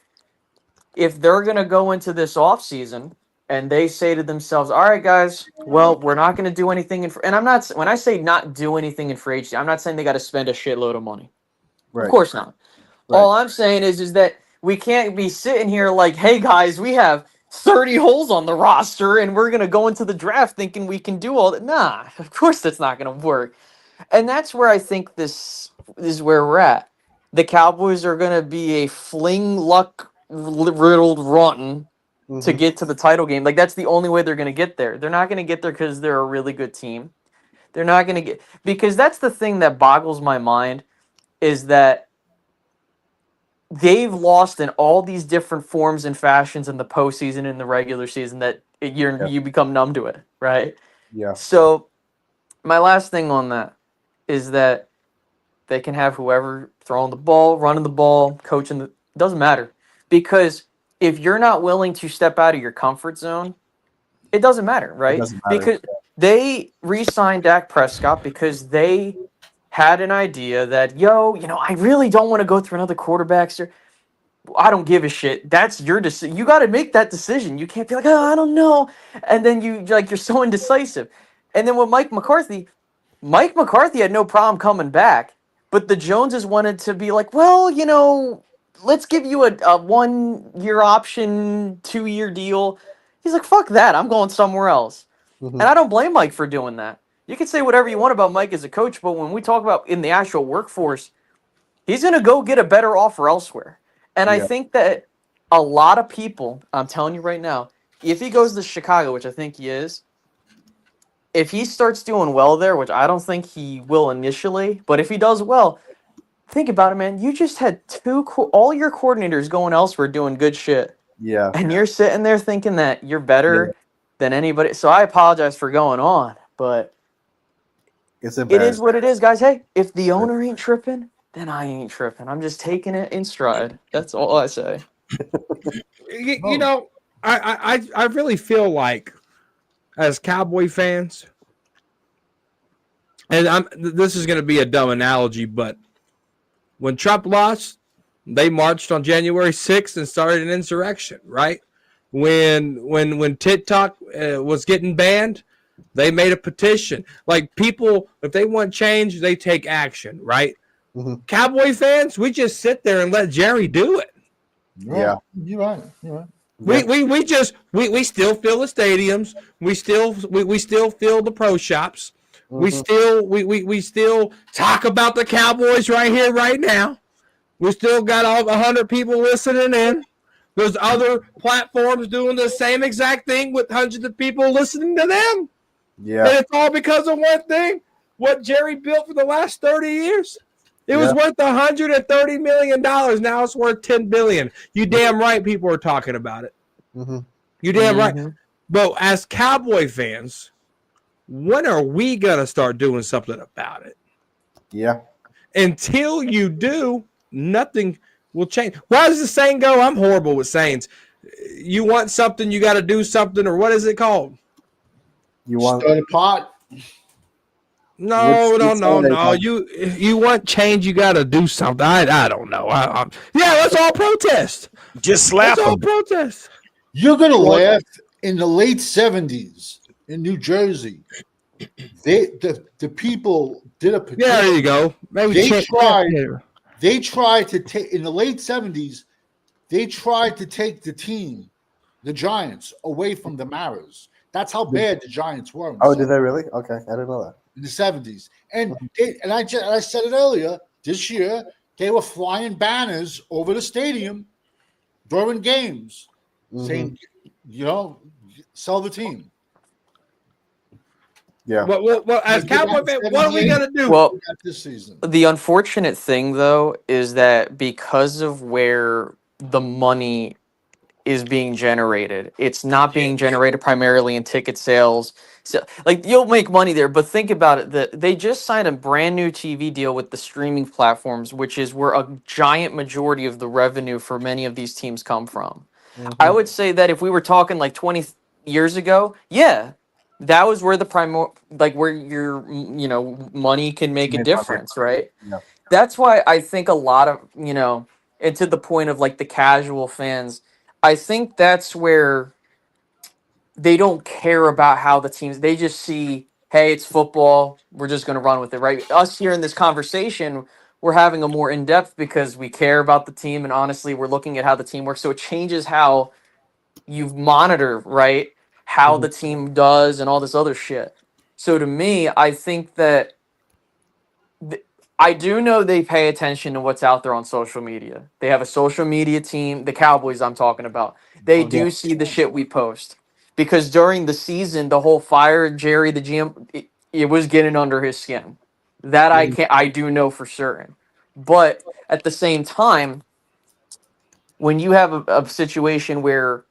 S9: if they're going to go into this offseason and they say to themselves, all right, guys, well, we're not going to do anything. And I'm not, when I say not do anything in free agency, I'm not saying they got to spend a shitload of money.
S2: Right.
S9: Of course not.
S2: Right.
S9: All I'm saying is that we can't be sitting here like, hey, guys, we have 30 holes on the roster and we're going to go into the draft thinking we can do all that. Nah, of course that's not going to work. And that's where I think this is where we're at. The Cowboys are going to be a fling luck riddled run to get to the title game. Like, that's the only way they're going to get there. They're not going to get there because they're a really good team. They're not going to get, because that's the thing that boggles my mind, is that they've lost in all these different forms and fashions in the postseason and the regular season that you become numb to it, right?
S2: Yeah.
S9: So my last thing on that is that they can have whoever throwing the ball, running the ball, coaching. It doesn't matter. Because if you're not willing to step out of your comfort zone, it doesn't matter, right?
S2: doesn't matter.
S9: Because they re-signed Dak Prescott because they had an idea that, I really don't want to go through another quarterback. I don't give a shit. That's your decision. You got to make that decision. You can't be like, I don't know. And then you're so indecisive. And then with Mike McCarthy had no problem coming back, but the Joneses wanted to be like, well, let's give you a 1-year option, 2-year deal. He's like, fuck that. I'm going somewhere else. And I don't blame Mike for doing that. You can say whatever you want about Mike as a coach, but when we talk about in the actual workforce, he's going to go get a better offer elsewhere. And I think that a lot of people, I'm telling you right now, if he goes to Chicago, which I think he is, if he starts doing well there, which I don't think he will initially, but if he does well, think about it, man. You just had all your coordinators going elsewhere doing good shit.
S2: Yeah.
S9: And you're sitting there thinking that you're better than anybody. So I apologize for going on, but
S2: It
S9: is what it is, guys. Hey, if the owner ain't tripping, then I ain't tripping. I'm just taking it in stride. That's all I say.
S1: I really feel like, as Cowboy fans, and this is going to be a dumb analogy, but when Trump lost, they marched on January 6th and started an insurrection, right? When TikTok was getting banned, they made a petition. Like, people, if they want change, they take action, right? Cowboy fans, we just sit there and let Jerry do it.
S2: Yeah.
S3: You're right.
S1: We still fill the stadiums. We still fill the pro shops. We still talk about the Cowboys right here, right now. We still got all 100 people listening in. There's other platforms doing the same exact thing with hundreds of people listening to them.
S2: Yeah.
S1: And it's all because of one thing. What Jerry built for the last 30 years. It was worth $130 million. Now it's worth $10 billion. You damn right people are talking about it.
S2: Mm-hmm.
S1: You damn right.
S9: Mm-hmm.
S1: But as Cowboy fans, when are we going to start doing something about it?
S2: Yeah.
S1: Until you do, nothing will change. Why does the saying go? I'm horrible with sayings. You want something, you got to do something, or what is it called?
S2: You want
S3: Stir the pot.
S1: No.
S2: Talking?
S1: You want change, you got to do something. I don't know. Yeah, let's all protest.
S5: Just slap
S1: Let's all
S5: him.
S1: protest.
S3: You're gonna
S2: Well-
S3: laugh. In the late 70s in New Jersey, the people did a petition.
S1: Yeah, there you go. Maybe
S3: They tried to take in the late 70s. They tried to take the team, the Giants, away from the Maras. That's how bad the Giants were. In the
S2: Oh, did
S3: 70s.
S2: they really? Okay, I didn't know that.
S3: In the 70s, and I said it earlier. This year, they were flying banners over the stadium during games, saying, sell the team.
S2: Yeah.
S1: Well, as Cowboy fan, what are we going to do?
S9: Well,
S3: this season.
S9: the unfortunate thing, though, is that because of where the money is being generated, it's not being generated primarily in ticket sales. So, like, you'll make money there, but think about it. That they just signed a brand new TV deal with the streaming platforms, which is where a giant majority of the revenue for many of these teams come from. I would say that if we were talking like 20 years ago, yeah, that was where where your money can make a difference, right?
S2: Yeah.
S9: That's why I think a lot of and to the point of like the casual fans, I think that's where they don't care about how the teams. They just see, hey, it's football. We're just going to run with it, right? Us here in this conversation, we're having a more in depth because we care about the team, and honestly, we're looking at how the team works. So it changes how you monitor, right? How the team does and all this other shit. So to me, I think that I do know they pay attention to what's out there on social media. They have a social media team, the Cowboys I'm talking about. They do see the shit we post. Because during the season, the whole fire Jerry the GM, it was getting under his skin. That I do know for certain. But at the same time, when you have a situation where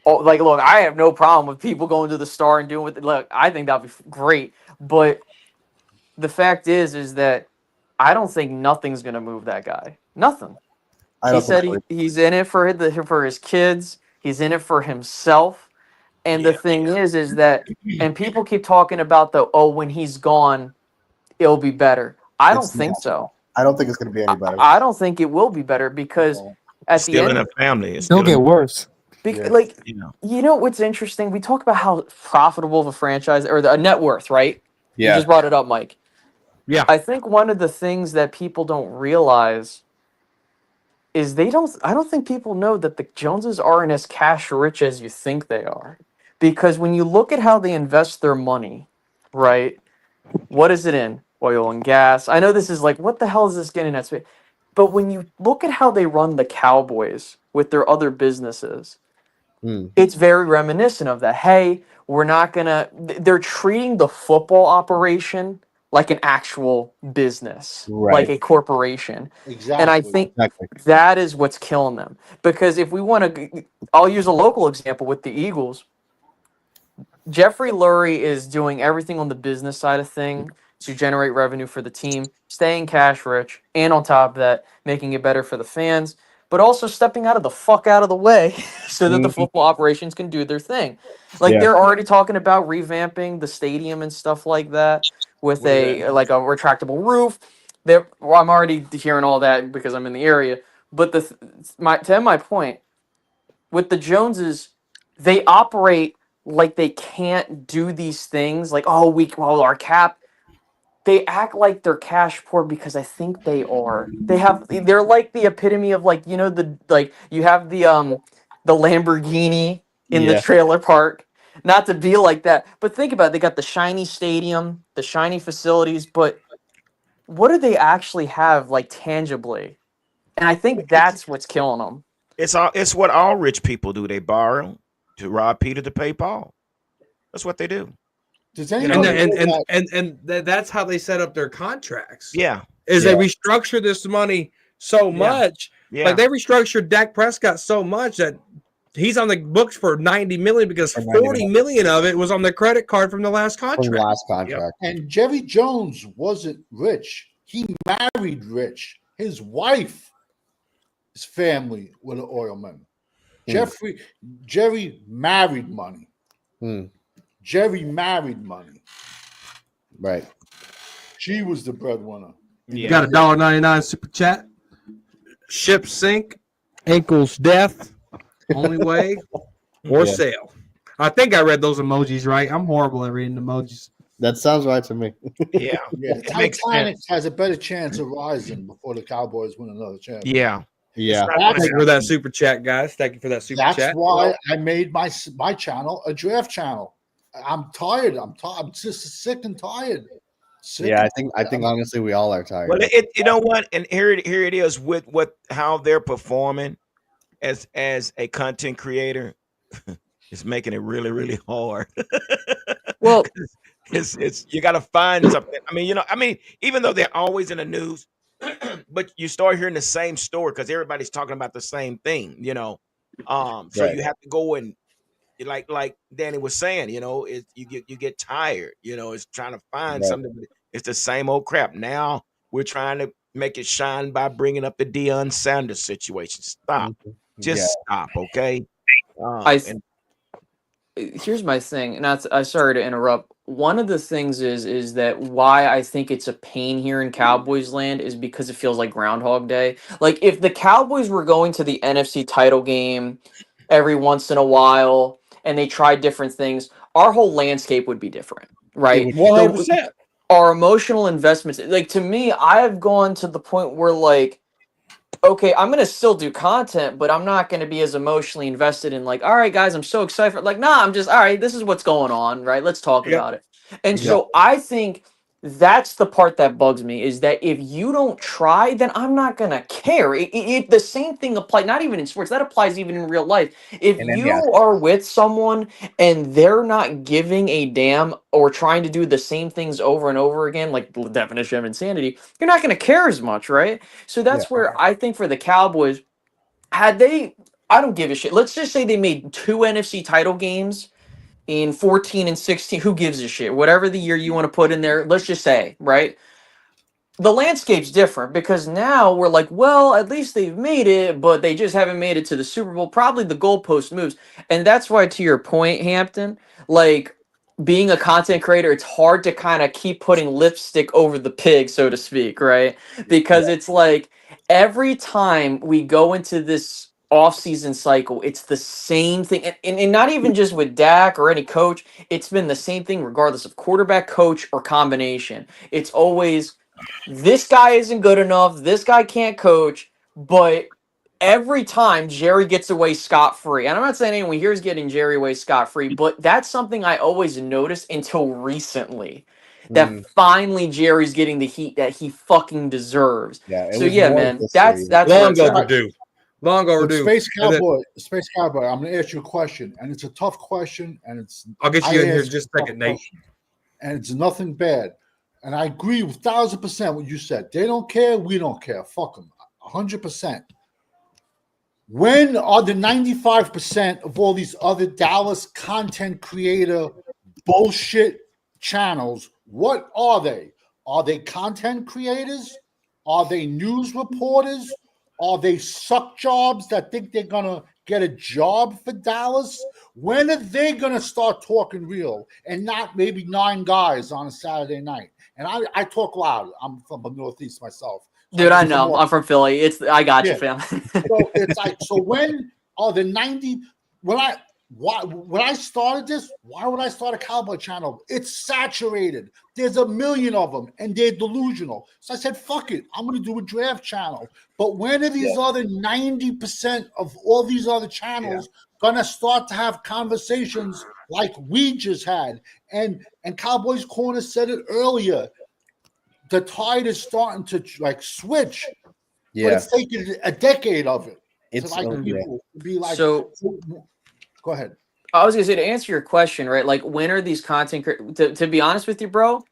S9: look, I have no problem with people going to the Star and doing what look, I think that'd be great. But the fact is that I don't think nothing's gonna move that guy. Nothing.
S2: I
S9: He
S2: don't
S9: said
S2: think
S9: he's in it for his kids. He's in it for himself. And the thing is that, and people keep talking about when he's gone, it'll be better. I don't think so.
S2: I don't think it's going to be any better.
S9: I don't think it will be better because at the
S5: Still
S9: end,
S5: in a family. It's
S7: It'll
S5: still
S7: get worse.
S9: like you know what's interesting? We talk about how profitable of a franchise or the net worth, right? You just brought it up, Mike.
S1: Yeah.
S9: I think one of the things that people don't realize is I don't think people know that the Joneses aren't as cash rich as you think they are. Because when you look at how they invest their money, right? What is it in? Oil and gas. I know this is like, what the hell is this getting at? But when you look at how they run the Cowboys with their other businesses, it's very reminiscent of that. Hey, we're not gonna. They're treating the football operation like an actual business, like a corporation.
S3: Exactly.
S9: And I think that is what's killing them. Because if we want to, I'll use a local example with the Eagles. Jeffrey Lurie is doing everything on the business side of thing to generate revenue for the team, staying cash rich, and on top of that, making it better for the fans, but also stepping out of the way so that the football operations can do their thing. Like they're already talking about revamping the stadium and stuff like that with a retractable roof. I'm already hearing all that because I'm in the area. But to my point, with the Joneses, they operate like they can't do these things. Like, our cap. They act like they're cash poor because I think they are. They're like the epitome of you have the Lamborghini in the trailer park. Not to be like that, but think about it. They got the shiny stadium, the shiny facilities, but what do they actually have like tangibly? And I think that's what's killing them.
S5: It's what all rich people do. They borrow to rob Peter to pay Paul. That's what they do.
S3: Does
S1: And
S3: anyone know that?
S1: that's how they set up their contracts.
S5: Yeah.
S1: Is they restructure this money so much.
S5: Yeah.
S1: Like they restructured Dak Prescott so much that he's on the books for $90 million because
S2: For $90
S1: $40 million of it was on the credit card from the last
S2: From
S1: contract.
S2: the last contract.
S3: And Jerry Jones wasn't rich. He married rich. His wife, his family were the oilmen. Jerry married money. Jerry married money.
S2: Right.
S3: She was the breadwinner.
S1: You got a $1.99 super chat. Ship sink, ankles death, only way, or sail. I think I read those emojis right. I'm horrible at reading emojis.
S2: That sounds right to me.
S5: Yeah.
S3: The Titanic has a better chance of rising before the Cowboys win another championship.
S5: Yeah.
S2: Yeah.
S1: Thank you for that super chat, guys. Thank you for that super chat.
S3: That's why I made my channel a draft channel. I'm tired. I'm just sick and tired.
S2: I think honestly we all are tired.
S5: Well, you know what? And here it is with how they're performing as a content creator. It's making it really, really hard.
S9: Well,
S5: it's you got to find something. I mean, even though they're always in the news, but you start hearing the same story because everybody's talking about the same thing, So you have to go and like Danny was saying, you get tired, it's trying to find something. It's the same old crap. Now we're trying to make it shine by bringing up the Deion Sanders situation. Stop, just stop, okay?
S9: Here's my thing, and I'm sorry to interrupt. One of the things is that why I think it's a pain here in Cowboys land is because it feels like Groundhog Day. Like if the Cowboys were going to the NFC title game every once in a while and they tried different things, our whole landscape would be different, right?
S1: 100%.
S9: Our emotional investments, like to me, I've gone to the point where like, okay, I'm gonna still do content, but I'm not gonna be as emotionally invested in like, all right, guys, I'm so excited. Like, nah, I'm just all right. This is what's going on, right? Let's talk about it. And so I think that's the part that bugs me is that if you don't try, then I'm not gonna care. The same thing applies, not even in sports. That applies even in real life. If you are with someone and they're not giving a damn or trying to do the same things over and over again, like the definition of insanity, you're not gonna care as much, right? So that's where I think for the Cowboys, I don't give a shit. Let's just say they made 2 NFC title games in 14 and 16. Who gives a shit? Whatever the year you want to put in there, let's just say, right? The landscape's different because now we're like, well, at least they've made it, but they just haven't made it to the Super Bowl. Probably the goalpost moves. And that's why, to your point, Hampton, like being a content creator, it's hard to kind of keep putting lipstick over the pig, so to speak, right? Because it's like every time we go into this off-season cycle, it's the same thing. And not even just with Dak or any coach, it's been the same thing regardless of quarterback, coach, or combination. It's always this guy isn't good enough, this guy can't coach, but every time Jerry gets away scot-free, and I'm not saying anyone here is getting Jerry away scot-free, but that's something I always noticed until recently. That finally Jerry's getting the heat that he fucking deserves. So yeah, man, that's
S1: long overdue. Long overdue.
S3: Space Cowboy, I'm going to ask you a question, and it's a tough question, and
S1: I'll get you in here in just a second, Nate.
S3: And it's nothing bad. And I agree with 1,000% what you said. They don't care. We don't care. Fuck them. 100%. When are the 95% of all these other Dallas content creator bullshit channels? What are they? Are they content creators? Are they news reporters? Are they suck jobs that think they're going to get a job for Dallas? When are they going to start talking real and not maybe 9 guys on a Saturday night? And I talk loud. I'm from the Northeast myself. So
S9: dude, I know. I'm from Philly. I got you, fam.
S3: So it's like, so when are the 90? When I started this, why would I start a Cowboy channel? It's saturated. There's a million of them, and they're delusional. So I said, fuck it. I'm going to do a draft channel. But when are these other 90% of all these other channels going to start to have conversations like we just had? And Cowboys Corner said it earlier. The tide is starting to like switch, but it's taken a decade of it.
S2: It's
S3: to like people to be like.
S9: So
S3: go ahead.
S9: I was gonna say, to answer your question, right? Like, when are these to be honest with you, bro,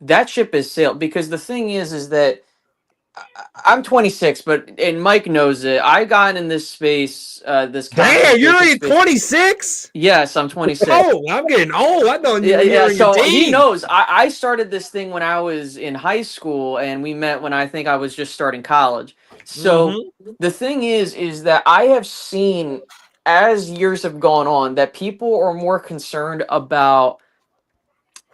S9: that ship has sailed. Because the thing is that I'm 26, and Mike knows it. I got in this space, this content
S1: Damn, you're
S9: creation
S1: only
S9: space.
S1: 26?
S9: Yes, I'm 26.
S1: Oh, I'm getting old. I know you
S9: Yeah,
S1: when you
S9: yeah.
S1: were in your
S9: So he
S1: teens.
S9: knows. I started this thing when I was in high school, and we met when I think I was just starting college. So the thing is that I have seen, as years have gone on, that people are more concerned about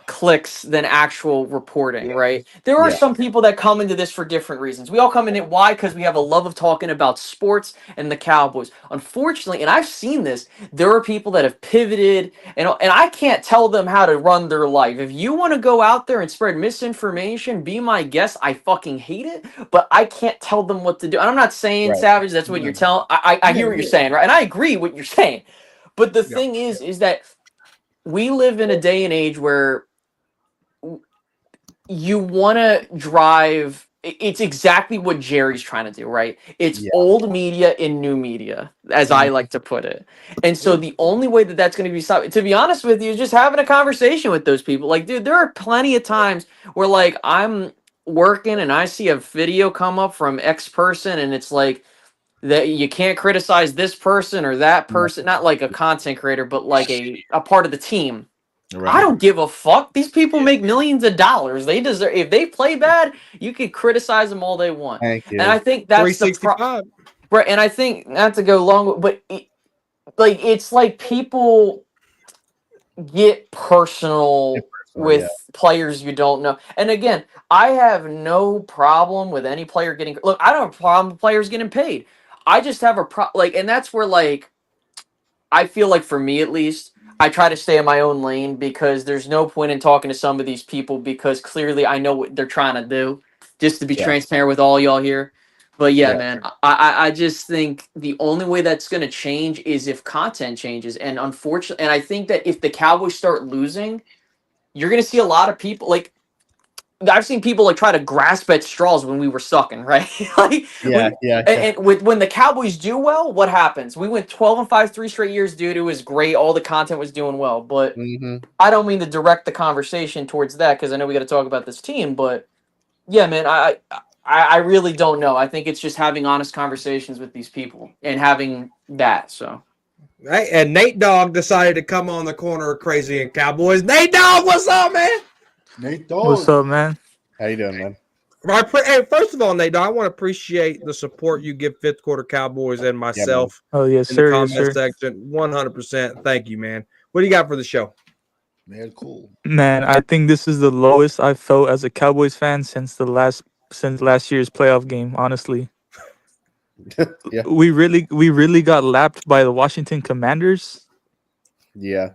S9: clicks than actual reporting, right? There are
S2: Yeah.
S9: some people that come into this for different reasons. We all come in it. Why? Because we have a love of talking about sports and the Cowboys. Unfortunately, and I've seen this, there are people that have pivoted, and I can't tell them how to run their life. If you want to go out there and spread misinformation, be my guest. I fucking hate it, but I can't tell them what to do. And I'm not saying,
S2: Right.
S9: Savage, that's what you're telling. I hear what you're saying, right? And I agree what you're saying. But the
S1: Yeah.
S9: thing is that we live in a day and age where you want to drive. It's exactly what Jerry's trying to do, right? It's
S2: Yeah.
S9: old media in new media, as I like to put it. And so the only way that that's going to be stopped, to be honest with you, is just having a conversation with those people. Like, dude, there are plenty of times where, like, I'm working and I see a video come up from X person, and it's like, that you can't criticize this person or that person, not like a content creator, but like a part of the team. I don't give a fuck. These people make millions of dollars. They deserve. If they play bad, you can criticize them all they want.
S2: Thank
S9: And I
S2: you.
S9: think that's the
S1: 365.
S9: right. And I think, not to go long, but like, it's like people get personal with
S2: Yeah.
S9: players you don't know. And again, I have no problem with any player getting. Look, I don't have a problem with players getting paid. I just have a like, and that's where, like, I feel like, for me at least, I try to stay in my own lane, because there's no point in talking to some of these people, because clearly I know what they're trying to do, just to be
S2: Yeah.
S9: transparent with all y'all here. But yeah,
S2: Yeah.
S9: man, I just think the only way that's going to change is if content changes. And unfortunately, and I think that if the Cowboys start losing, you're going to see a lot of people, like, I've seen people, like, try to grasp at straws when we were sucking, right? Like,
S2: Yeah. Yeah.
S9: and with when the Cowboys do well, what happens? We went 12-5 3 straight years, dude. It was great. All the content was doing well. But
S2: Mm-hmm.
S9: I don't mean to direct the conversation towards that, because I know we got to talk about this team. But yeah, man, I really don't know. I think it's just having honest conversations with these people and having that. So.
S1: Right? And Nate Dogg decided to come on the corner of Crazy and Cowboys. Nate Dogg, what's up, man?
S3: Nate
S10: What's
S3: Dogg.
S10: up, man?
S2: How you doing, man?
S1: Hey, first of all, Nate Dogg, I want to appreciate the support you give Fifth Quarter Cowboys and myself
S10: Oh yes,
S1: in the
S10: sir.
S1: comment
S10: Yes, sir.
S1: section. 100%. Thank you, man. What do you got for the show?
S3: Man, cool.
S10: Man, I think this is the lowest I've felt as a Cowboys fan since last year's playoff game. Honestly,
S2: Yeah.
S10: we really got lapped by the Washington Commanders,
S2: Yeah.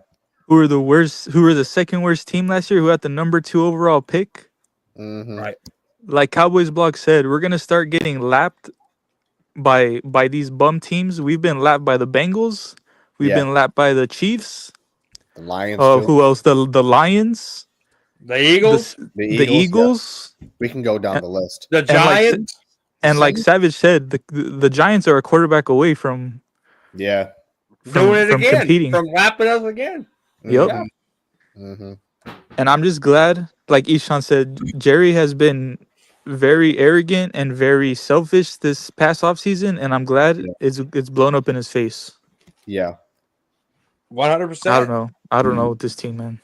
S10: who were the worst, who were the second worst team last year, who had the number 2 overall pick.
S2: Mm-hmm.
S1: Right.
S10: Like Cowboys blog said, we're gonna start getting lapped by these bum teams. We've been lapped by the Bengals. We've
S2: Yeah.
S10: been lapped by the Chiefs.
S2: The Lions too.
S10: Who else? The Lions.
S1: The Eagles,
S2: The
S10: The Eagles.
S2: We can go down the list.
S1: the Giants.
S10: And like Savage said, the Giants are a quarterback away from
S2: Yeah.
S1: Doing it again.
S10: competing.
S1: From lapping us again.
S10: Yep.
S2: Mm-hmm.
S10: And I'm just glad, like Ishan said, Jerry has been very arrogant and very selfish this past offseason, and I'm glad
S2: Yeah.
S10: it's blown up in his face.
S2: Yeah.
S1: 100%.
S10: I don't know with this team, man.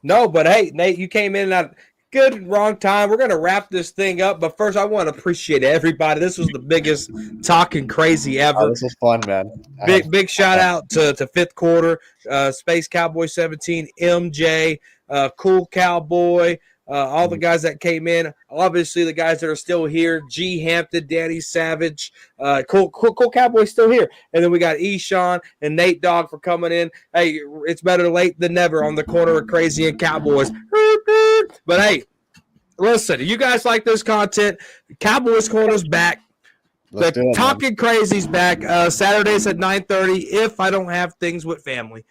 S1: No, but hey, Nate, you came in at good wrong time. We're gonna wrap this thing up, but first I want to appreciate everybody. This was the biggest talking crazy ever.
S2: Oh, this was fun, man.
S1: Big shout out to Fifth Quarter, Space Cowboy 17, MJ, Cool Cowboy, all the guys that came in. Obviously, the guys that are still here: G Hampton, Danny Savage, Cool Cowboy still here, and then we got Eshawn and Nate Dogg for coming in. Hey, it's better late than never on the corner of Crazy and Cowboys. But hey, listen, you guys like this content? Cowboys Corner's back.
S2: Let's do it, man.
S1: Talking Crazy's back. Saturdays at 9:30. If I don't have things with family.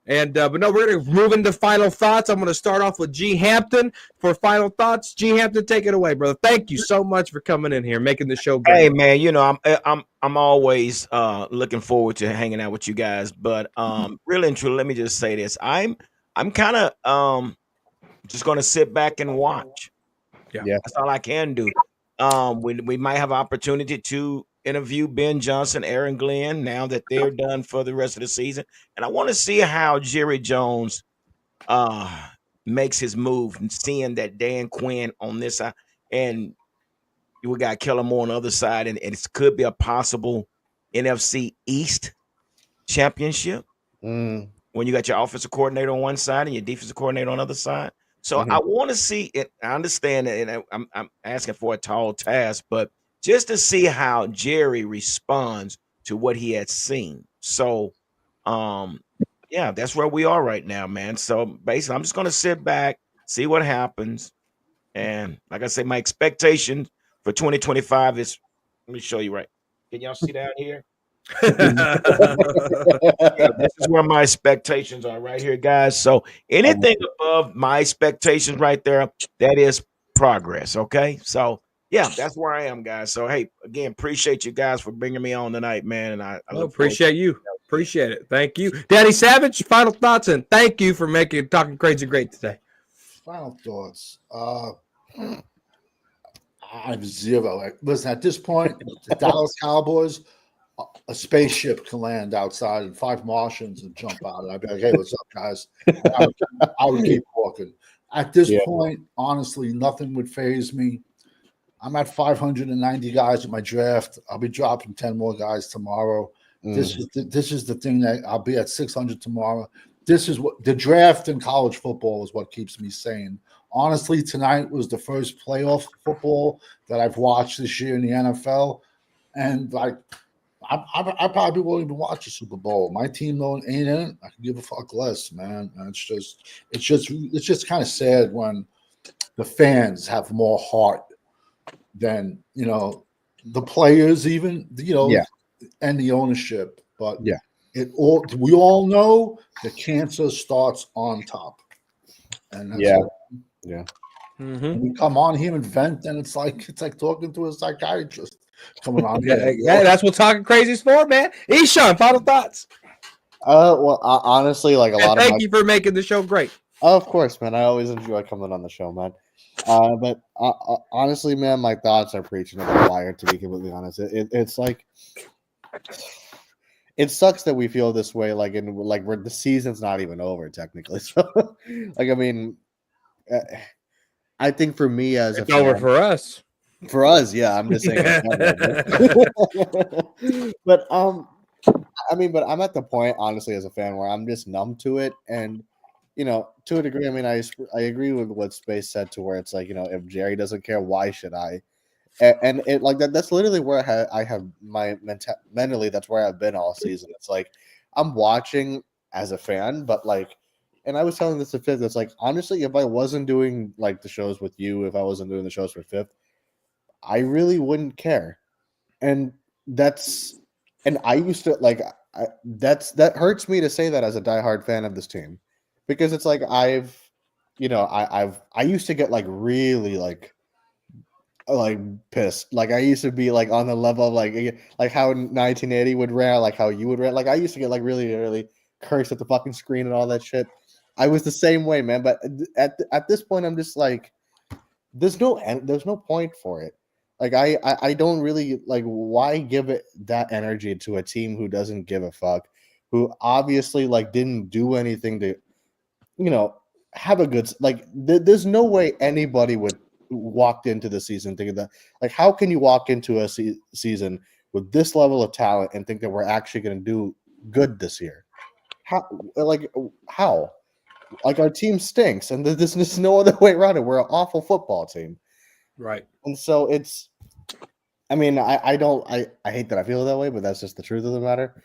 S1: And but no, we're going to move into final thoughts. I'm going to start off with G. Hampton for final thoughts. G. Hampton, take it away, brother. Thank you so much for coming in here, making the show great.
S5: Hey man, you know I'm always looking forward to hanging out with you guys. But really and truly, let me just say this: I'm kind of just gonna sit back and watch.
S1: Yeah.
S5: That's all I can do. We might have opportunity to interview Ben Johnson, Aaron Glenn now that they're done for the rest of the season, and I want to see how Jerry Jones uh makes his move, and seeing that Dan Quinn on this side, and we got Kellen Moore on the other side, and it could be a possible NFC East championship
S2: Mm,
S5: when you got your offensive coordinator on one side and your defensive coordinator on the other side. So
S2: mhm.
S5: I want to see it. I understand that, and I'm asking for a tall task, but just to see how Jerry responds to what he had seen. So, um, yeah, that's where we are right now, man. So basically, I'm just gonna sit back, see what happens, and like I say, my expectations for 2025 is. Let me show you right. Can y'all see down here? Yeah, this is where my expectations are right here, guys. So anything above my expectations right there, that is progress. Okay. So yeah, that's where I am, guys. So hey, again, appreciate you guys for bringing me on tonight, man. And I
S1: No,
S5: look forward to
S1: appreciate you. Appreciate it. Thank you. Daddy Savage, final thoughts, and thank you for making Talking Crazy great today.
S3: Final thoughts. I have zero. Like, listen, at this point, the Dallas Cowboys, a spaceship can land outside and 5 Martians and jump out. And I'd be like, hey, what's up, guys? I would keep walking. At this
S2: Yeah.
S3: point, honestly, nothing would phase me. I'm at 590 guys at my draft. I'll be dropping 10 more guys tomorrow. This is the thing that I'll be at 600 tomorrow. This is what the draft in college football is what keeps me sane. Honestly, tonight was the first playoff football that I've watched this year in the NFL, and like I probably won't even watch the Super Bowl. My team ain't in it. I can give a fuck less, man. And it's just kind of sad when the fans have more heart than the players, even
S2: Yeah.
S3: and the ownership. But
S2: Yeah.
S3: we all know the cancer starts on top, and that's
S2: Yeah.
S3: it.
S2: Yeah.
S3: When you come on here and vent, then it's like talking to a psychiatrist coming on
S1: Yeah,
S3: here.
S1: yeah, that's what Talking Crazy is for, man. Eshawn, final thoughts.
S2: Well, honestly, like a
S1: And
S2: lot of
S1: thank
S2: my,
S1: you for making the show great.
S2: of course, man. I always enjoy coming on the show, man. But honestly, man, my thoughts are preaching to the choir. To be completely honest, it's like it sucks that we feel this way. Like the season's not even over technically. So, like, I mean, uh, I think for me as a
S1: It's over
S2: fan,
S1: for us.
S2: for us, yeah, I'm just saying. But I mean, but I'm at the point, honestly, as a fan, where I'm just numb to it, and to a degree, I mean, I agree with what Space said, to where it's like, if Jerry doesn't care, why should I? And it like that. That's literally where I have my mentally. That's where I've been all season. It's like I'm watching as a fan, but like, and I was telling this to Fifth. It's like, honestly, if I wasn't doing like the shows with you, if I wasn't doing the shows for Fifth, I really wouldn't care. And that's and I used to like that hurts me to say that as a diehard fan of this team, because it's like I used to get like really like pissed. Like I used to be like on the level of like how 1980 would rant, like how you would rant. Like I used to get like really really cursed at the fucking screen and all that shit. I was the same way, man. But at this point, I'm just like, there's no point for it. Like I don't really like, why give it that energy to a team who doesn't give a fuck, who obviously like didn't do anything to have a good like. There's no way anybody would walked into the season thinking that, like, how can you walk into a season with this level of talent and think that we're actually going to do good this year? How? Like, our team stinks, and there's no other way around it. We're an awful football team.
S1: Right.
S2: And so it's, I mean, I hate that I feel that way, but that's just the truth of the matter.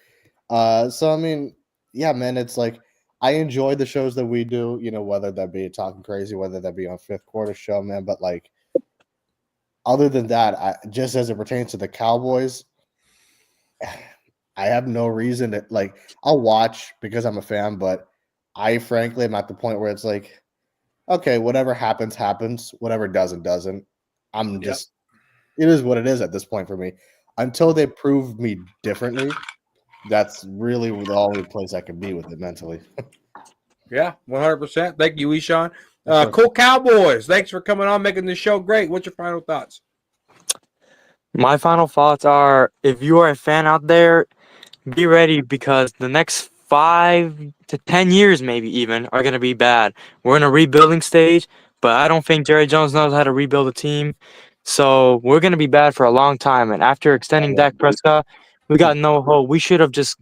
S2: So I mean, yeah, man, it's like I enjoy the shows that we do, whether that be Talking Crazy, whether that be on Fifth Quarter Show, man. But like, other than that, just as it pertains to the Cowboys, I have no reason to like. I'll watch because I'm a fan, but I frankly am at the point where it's like, okay, whatever happens, happens. Whatever doesn't. I'm just, it is what it is at this point for me. Until they prove me differently, that's really the only place I can be with it mentally.
S1: Yeah, 100%. Thank you, Eshawn.
S2: Yes, sir.
S1: Cool Cowboys. Thanks for coming on, making this show great. What's your final thoughts?
S7: My final thoughts are: if you are a fan out there, be ready because the next 5 to 10 years, maybe even, are going to be bad. We're in a rebuilding stage, but I don't think Jerry Jones knows how to rebuild a team. So we're going to be bad for a long time. And after extending Dak Prescott, we got no hope. We should have just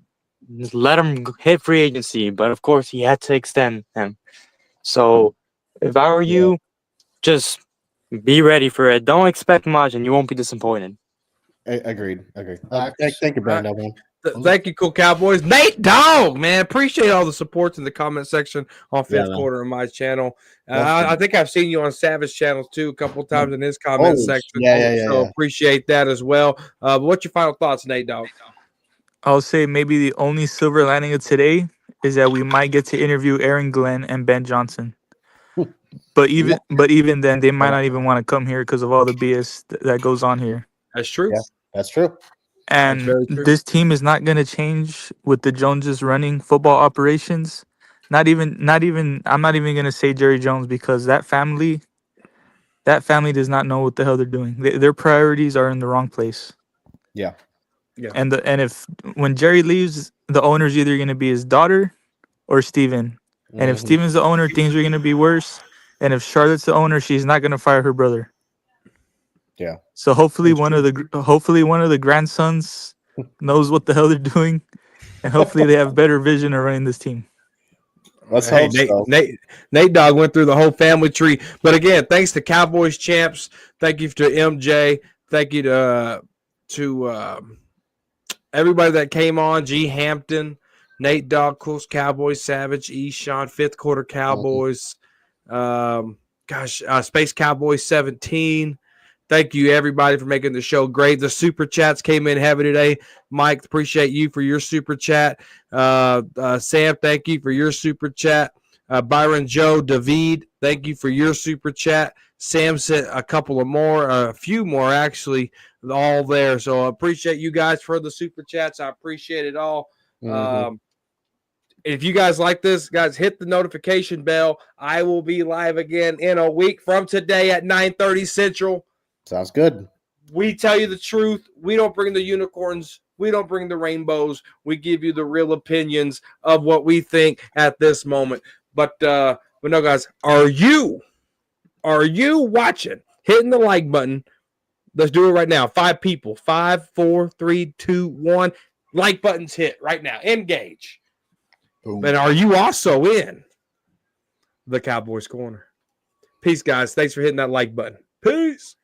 S7: let him hit free agency, but of course he had to extend him. So if I were you, just be ready for it. Don't expect much, and you won't be disappointed.
S2: Agreed.
S3: Facts.
S2: Thank you, Brando. Man.
S1: Thank you, Cool Cowboys. Nate Dogg, man. Appreciate all the supports in the comment section on Fifth
S2: man.
S1: Quarter of my channel.
S2: That's
S1: I think I've seen you on Savage channels too a couple times in his comment
S2: Always.
S1: section.
S2: Yeah.
S1: So appreciate that as well. But what's your final thoughts, Nate Dogg?
S10: I'll say maybe the only silver lining of today is that we might get to interview Aaron Glenn and Ben Johnson. But even then, they might not even want to come here because of all the BS that goes on here.
S1: That's true.
S2: Yeah, that's true.
S10: And
S1: very true.
S10: this team is not going to change with the Joneses running football operations. I'm not even going to say Jerry Jones because that family does not know what the hell they're doing. Their priorities are in the wrong place.
S2: Yeah.
S10: And if when Jerry leaves, the owner's either going to be his daughter or Steven. And if Steven's the owner, things are going to be worse. And if Charlotte's the owner, she's not going to fire her brother.
S2: Yeah.
S10: So hopefully one of the grandsons knows what the hell they're doing, and hopefully they have better vision of running this team.
S2: Let's hope so.
S1: Nate Dogg went through the whole family tree. But again, thanks to Cowboys champs. Thank you to MJ. Thank you to everybody that came on. G Hampton, Nate Dogg, Cool's Cowboys, Savage, Eshawn, Fifth Quarter Cowboys. Space Cowboys 17. Thank you, everybody, for making the show great. The super chats came in heavy today. Mike, appreciate you for your super chat. Sam, thank you for your super chat. Byron Joe, David, thank you for your super chat. Sam sent a few more actually, all there. So I appreciate you guys for the super chats. I appreciate it all. If you guys like this, guys, hit the notification bell. I will be live again in a week from today at 9:30 Central.
S2: Sounds good.
S1: We tell you the truth. We don't bring the unicorns. We don't bring the rainbows. We give you the real opinions of what we think at this moment. But no, guys, are you watching? Hitting the like button. Let's do it right now. 5 people. 5, 4, 3, 2, 1. Like buttons hit right now. Engage.
S3: Boom.
S1: And are you also in the Cowboys Corner? Peace, guys. Thanks for hitting that like button. Peace.